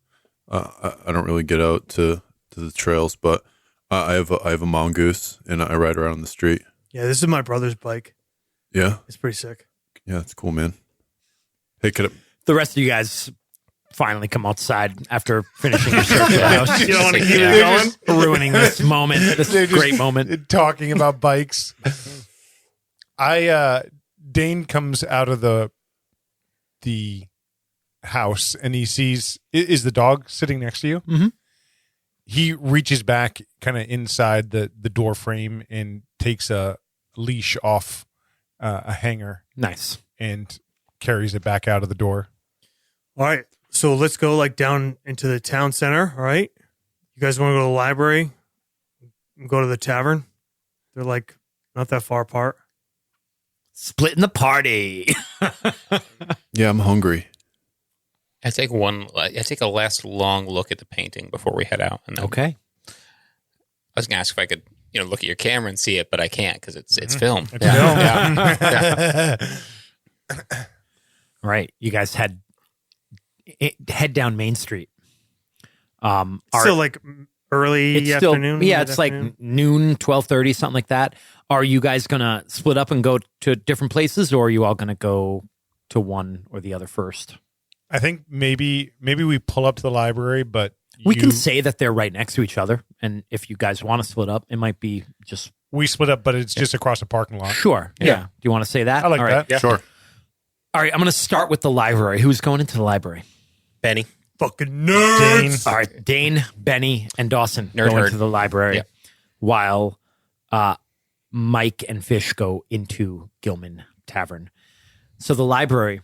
I don't really get out to the trails. But I have a mongoose, and I ride around the street. Yeah, this is my brother's bike. Yeah. It's pretty sick. Yeah, it's cool, man. Hey, could it, The rest of you guys finally come outside after finishing your search of the house. You don't want to keep Yeah. it going? Ruining this moment, this They're just great moment. talking about bikes. Dane comes out of the house and he sees, is the dog sitting next to you? Mhm. He reaches back kind of inside the door frame and takes a leash off a hanger Nice. and carries it back out of the door. All right. So let's go like down into the town center. All right. You guys want to go to the library? Go to the tavern? They're like not that far apart. Splitting the party. yeah, I'm hungry. I take a last long look at the painting before we head out. And then Okay. I was going to ask if I could, look at your camera and see it, but I can't because it's film. It's film. Right. You guys head down Main Street. Still like early It's still, afternoon. yeah, it's like mid-afternoon? noon, 12:30, something like that. Are you guys gonna split up and go to different places, or are you all gonna go to one or the other first? I think maybe we pull up to the library, but We can say that they're right next to each other, and if you guys want to split up, it might be just we split up, but it's just across the parking lot. sure. Yeah. Do you want to say that? I like All right. that. Sure. All right. I'm gonna start with the library. Who's going into the library? Benny. Fucking nerds. Dane. All right. Dane, Benny, and Dawson Nerd go herd. into the library, Yeah. while Mike and Fish go into Gilman Tavern. So the library,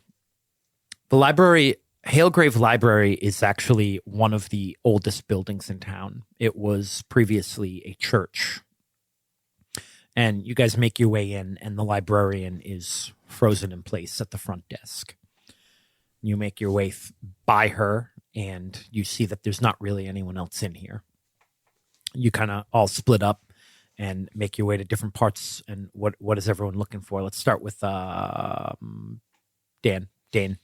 Halgrave Library is actually one of the oldest buildings in town. It was previously a church. And you guys make your way in, and the librarian is frozen in place at the front desk. You make your way by her, and you see that there's not really anyone else in here. You kind of all split up and make your way to different parts. And what is everyone looking for? Let's start with Dan. Dane.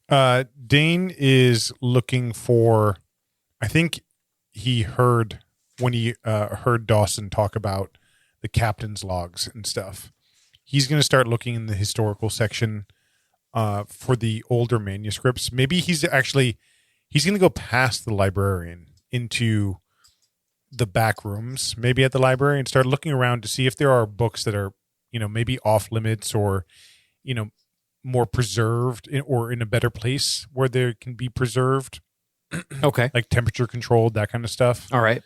Dane is looking for, I think he heard when he heard Dawson talk about the captain's logs and stuff. He's going to start looking in the historical section for the older manuscripts. Maybe he's going to go past the librarian into the back rooms, maybe at the library, and start looking around to see if there are books that are, maybe off limits or, more preserved or in a better place where they can be preserved, Okay. like temperature controlled, that kind of stuff. All right.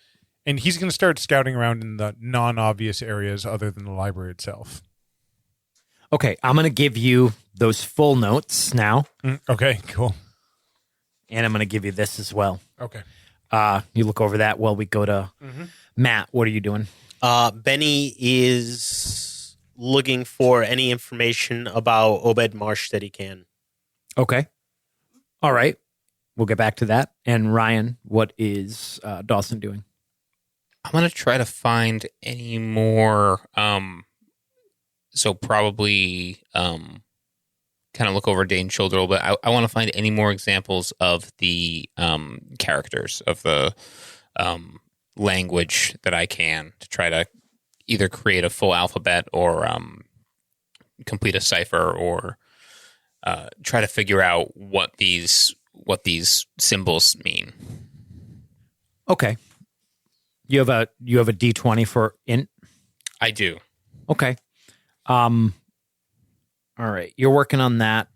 And he's going to start scouting around in the non-obvious areas other than the library itself. Okay. I'm going to give you those full notes now, Okay, cool. and I'm going to give you this as well. Okay. You look over that while we go to Matt. What are you doing? Benny is looking for any information about Obed Marsh that he can. Okay. All right. We'll get back to that. And Ryan, what is Dawson doing? I'm going to try to find any more, so probably kind of look over Dane's shoulder a little bit. I want to find any more examples of the characters, of the language that I can, to try to either create a full alphabet or complete a cipher, or try to figure out what these symbols mean. Okay. You have a D20 for int? I do. Okay. All right. You're working on that.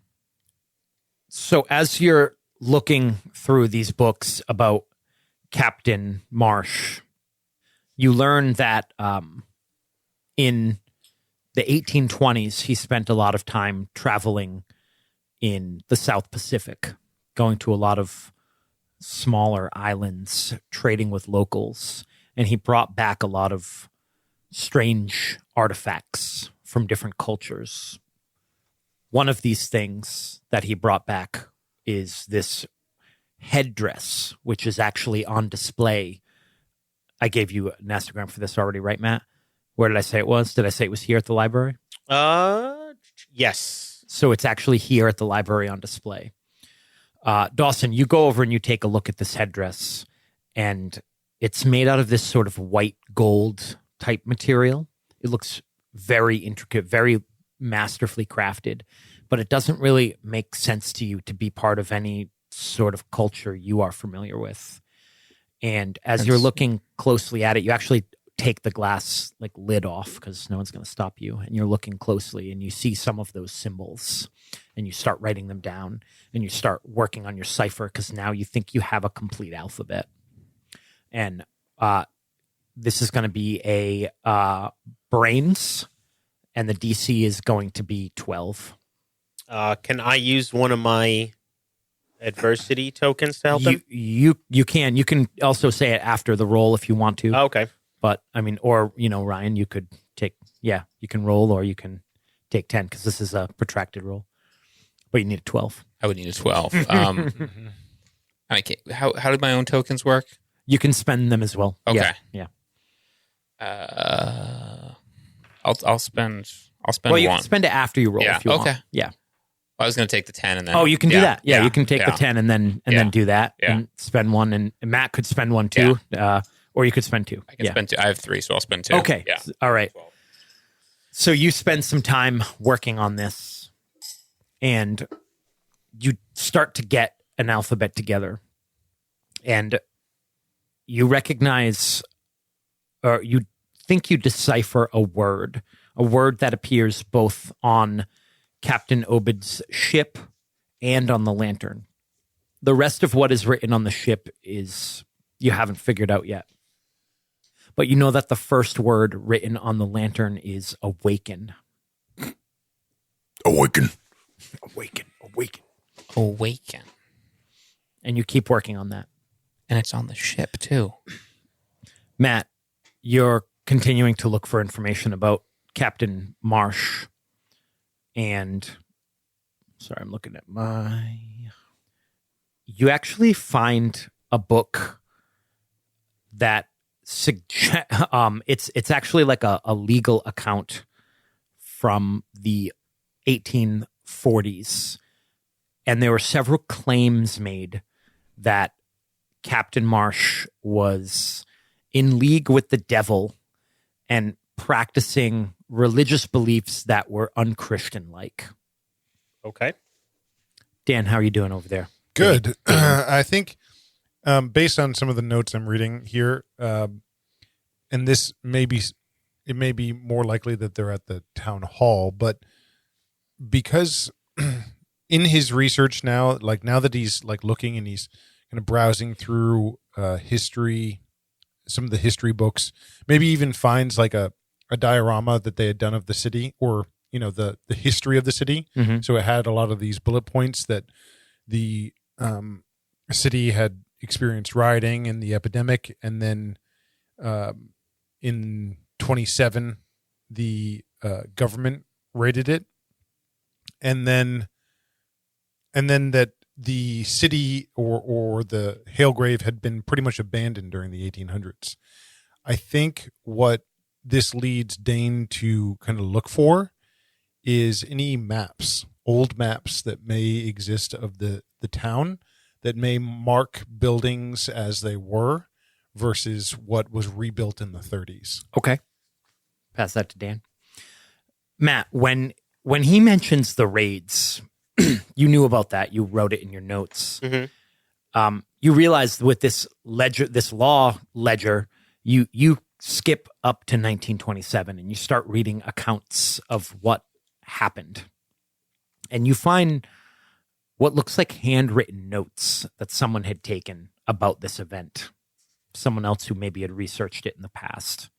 So as you're looking through these books about Captain Marsh, you learn that in the 1820s, he spent a lot of time traveling in the South Pacific, going to a lot of smaller islands, trading with locals, and he brought back a lot of strange artifacts from different cultures. One of these things that he brought back is this headdress, which is actually on display. I gave you an Instagram for this already, right, Matt? Where did I say it was? Did I say it was here at the library? Yes. So it's actually here at the library on display. Dawson, you go over and you take a look at this headdress, and it's made out of this sort of white gold type material. It looks very intricate, very masterfully crafted, but it doesn't really make sense to you to be part of any sort of culture you are familiar with. And as you're looking closely at it, you actually take the glass like lid off because no one's going to stop you. And you're looking closely and you see some of those symbols and you start writing them down and you start working on your cipher because now you think you have a complete alphabet. And this is going to be a brains, and the DC is going to be 12. Can I use one of my adversity tokens to help him? You can. You can also say it after the roll if you want to. Oh, okay. But I mean, or Ryan, you could take. Yeah, you can roll, or you can take 10 because this is a protracted roll. But you need a 12. I would need a 12. I can't, how did my own tokens work? You can spend them as well. Okay. Yeah. I'll spend Well, you one. can spend it after you roll Yeah, if you want. okay. Yeah. I was going to take the 10 and then. Oh, you can do that. Yeah, you can take yeah. the 10 and then do that and spend one, and Matt could spend one too, or you could spend two. I can spend two. I have 3, so I'll spend 2. Okay. Yeah. All right. So you spend some time working on this, and you start to get an alphabet together, and you recognize, or you think you decipher a word that appears both on Captain Obed's ship and on the lantern. The rest of what is written on the ship is you haven't figured out yet. But you know that the first word written on the lantern is awaken. Awaken. Awaken. Awaken. Awaken. And you keep working on that. And it's on the ship, too. Matt, you're continuing to look for information about Captain Marsh. And sorry, I'm looking at my. You actually find a book that it's actually like a legal account from the 1840s, and there were several claims made that Captain Marsh was in league with the devil and practicing religious beliefs that were unchristian-like. Okay. Dan, how are you doing over there? Good. I think based on some of the notes I'm reading here, and this it may be more likely that they're at the town hall, but because in his research now, like now that he's like looking and he's kind of browsing through history, some of the history books, maybe even finds like a diorama that they had done of the city, or the history of the city. Mm-hmm. So it had a lot of these bullet points that the city had experienced rioting and the epidemic, and then in 27 the government raided it, and then that the city or the Halgrave had been pretty much abandoned during the 1800s. I think what this leads Dane to kind of look for is any maps, old maps that may exist of the town that may mark buildings as they were versus what was rebuilt in the 30s. Okay. Pass that to Dan. Matt, when he mentions the raids, you knew about that. You wrote it in your notes. Mm-hmm. You realized with this law ledger, you skip up to 1927 and you start reading accounts of what happened. And you find what looks like handwritten notes that someone had taken about this event. Someone else who maybe had researched it in the past.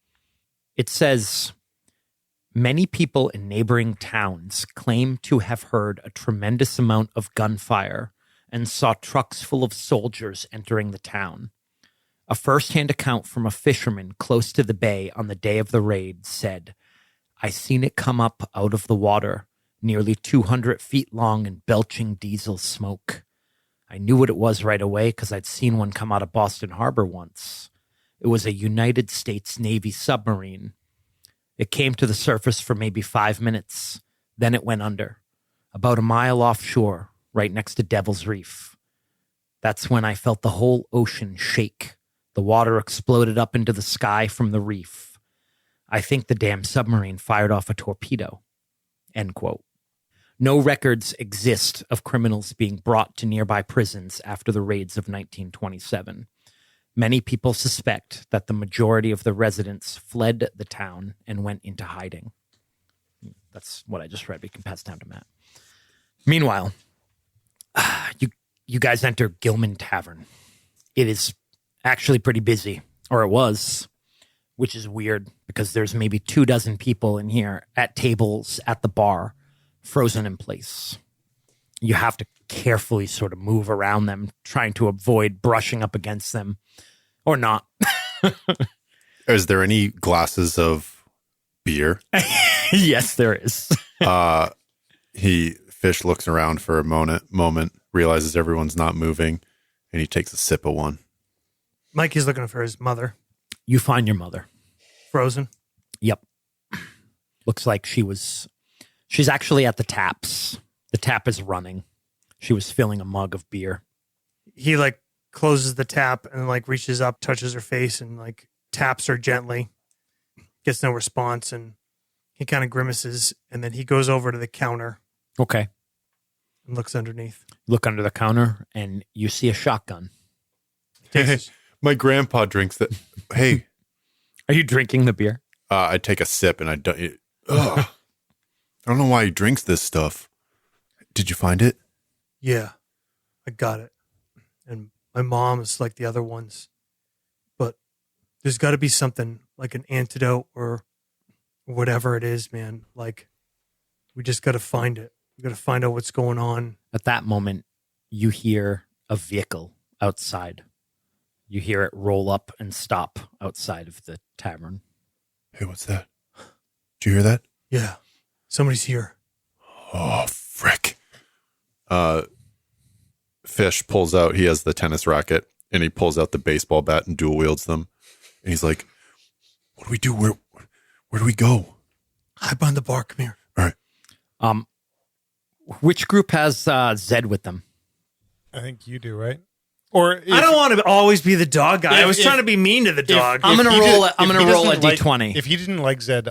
It says, many people in neighboring towns claim to have heard a tremendous amount of gunfire and saw trucks full of soldiers entering the town. A first-hand account from a fisherman close to the bay on the day of the raid said, I seen it come up out of the water, nearly 200 feet long and belching diesel smoke. I knew what it was right away because I'd seen one come out of Boston Harbor once. It was a United States Navy submarine. It came to the surface for maybe 5 minutes. Then it went under, about a mile offshore, right next to Devil's Reef. That's when I felt the whole ocean shake. The water exploded up into the sky from the reef. I think the damn submarine fired off a torpedo. End quote. No records exist of criminals being brought to nearby prisons after the raids of 1927. Many people suspect that the majority of the residents fled the town and went into hiding. That's what I just read. We can pass down to Matt. Meanwhile, you guys enter Gilman Tavern. It is actually pretty busy, or it was, which is weird because there's maybe 24 people in here at tables at the bar, frozen in place. You have to carefully sort of move around them, trying to avoid brushing up against them, or not. Is there any glasses of beer? Yes, there is. Fish looks around for a moment, realizes everyone's not moving, and he takes a sip of one. Mikey's looking for his mother. You find your mother. Frozen. Yep. Looks like she's actually at the taps. The tap is running. She was filling a mug of beer. He like closes the tap and like reaches up, touches her face and like taps her gently. Gets no response and he kind of grimaces and then he goes over to the counter. Okay. And looks underneath. Look under the counter and you see a shotgun. Hey, my grandpa drinks that. Hey. Are you drinking the beer? I take a sip and I don't know why he drinks this stuff. Did you find it? Yeah, I got it. And my mom is like the other ones. But there's got to be something like an antidote or whatever it is, man. Like, we just got to find it. We got to find out what's going on. At that moment, you hear a vehicle outside. You hear it roll up and stop outside of the tavern. Hey, what's that? Did you hear that? Yeah, somebody's here. Oh, frick. Fish pulls out, he has the tennis racket, and he pulls out the baseball bat and dual wields them. And he's like, what do we do? Where do we go? Hide behind the bar. Come here. All right. Which group has Zed with them? I think you do, right? Or I don't want to always be the dog guy. I was trying to be mean to the dog. I'm gonna roll a like, d20. If he didn't like Zed,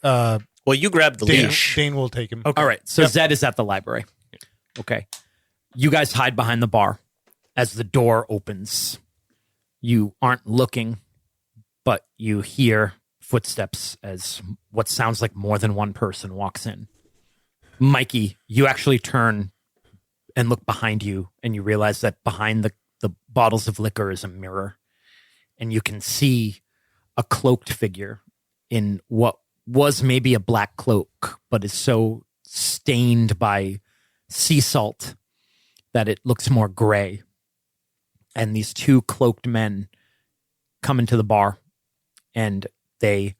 Well, you grabbed the leash. Dane will take him. Okay. All right. So Zed is at the library. Okay. You guys hide behind the bar as the door opens. You aren't looking, but you hear footsteps as what sounds like more than one person walks in. Mikey, you actually turn and look behind you, and you realize that behind the bottles of liquor is a mirror, and you can see a cloaked figure in what was maybe a black cloak, but is so stained by sea salt that it looks more gray. And these two cloaked men come into the bar and they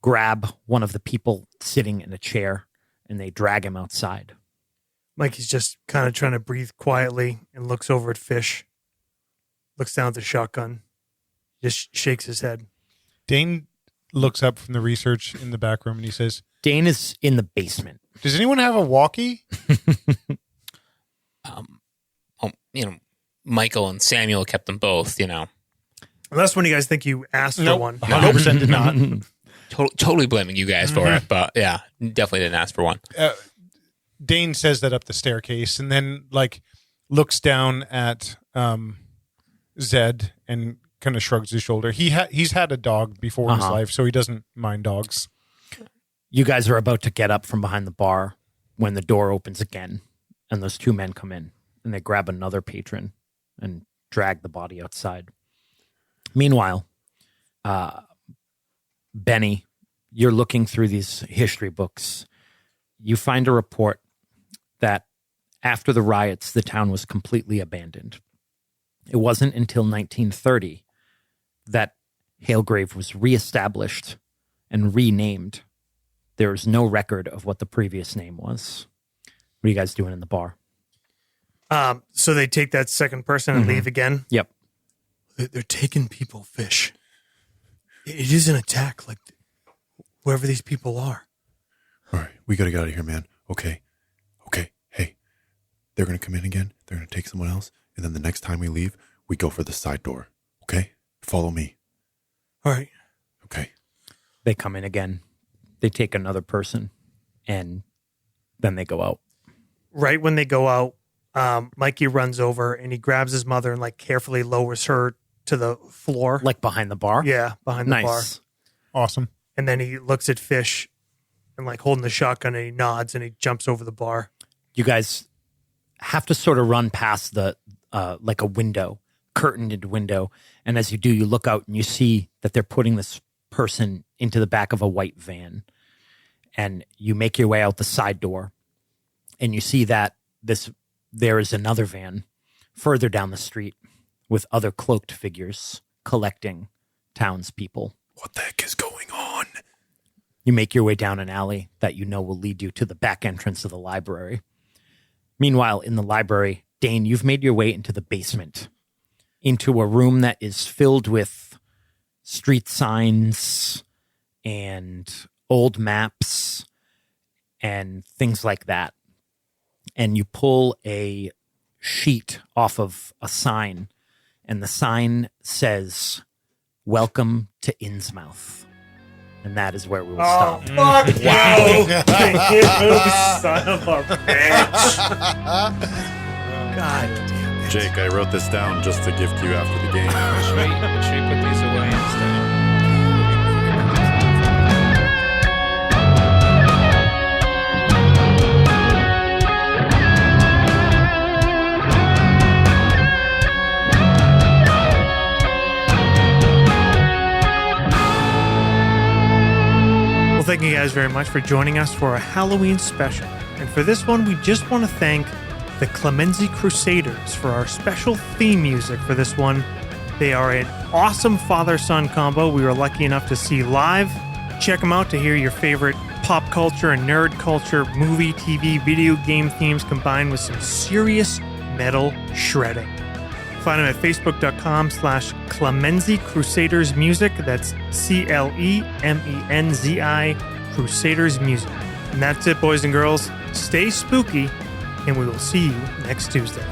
grab one of the people sitting in a chair and they drag him outside. Mikey's just kind of trying to breathe quietly and looks over at Fish. Looks down at the shotgun. Just shakes his head. Dane looks up from the research in the back room and he says, Dane is in the basement. does anyone have a walkie? Michael and Samuel kept them both, Unless when you guys think you asked for Nope. one. 100% did not. Totally blaming you guys for it, but yeah, definitely didn't ask for one. Dane says that up the staircase and then like looks down at Zed and kind of shrugs his shoulder. He's had a dog before in his life, so he doesn't mind dogs. You guys are about to get up from behind the bar when the door opens again and those two men come in and they grab another patron and drag the body outside. Meanwhile, Benny, you're looking through these history books. You find a report that after the riots, the town was completely abandoned. It wasn't until 1930 that Halgrave was reestablished and renamed. There is no record of what the previous name was. What are you guys doing in the bar? So they take that second person and leave again? Yep. They're taking people, Fish. It is an attack, like whoever these people are. All right. We got to get out of here, man. Okay. Hey, they're going to come in again. They're going to take someone else. And then the next time we leave, we go for the side door. Okay? Follow me. All right. Okay. They come in again. They take another person and Then they go out. Right when they go out, Mikey runs over and he grabs his mother and like carefully lowers her to the floor. Like behind the bar? Yeah, behind the bar. Nice. Awesome. And then he looks at Fish and like holding the shotgun and he nods and he jumps over the bar. You guys have to sort of run past the like a window, curtained window. And as you do, you look out and you see that they're putting this person into the back of a white van. And you make your way out the side door and you see that there is another van further down the street with other cloaked figures collecting townspeople. What the heck is going on? You make your way down an alley that you know will lead you to the back entrance of the library. Meanwhile, in the library, Dane, you've made your way into the basement, into a room that is filled with street signs and old maps and things like that. And you pull a sheet off of a sign, and the sign says, "Welcome to Innsmouth." And that is where we will stop. Fuck you! You son of a bitch! God damn it. Jake, I wrote this down just to give to you after the game. Should we put these away instead? Thank you guys very much for joining us for a Halloween special. And for this one, we just want to thank the Clemency Crusaders for our special theme music for this one. They are an awesome father-son combo we were lucky enough to see live. Check them out to hear your favorite pop culture and nerd culture, movie, TV, video game themes combined with some serious metal shredding. Find them at facebook.com/Clemency Crusaders Music. That's CLEMENZI Crusaders Music. And that's it, boys and girls. Stay spooky, and we will see you next Tuesday.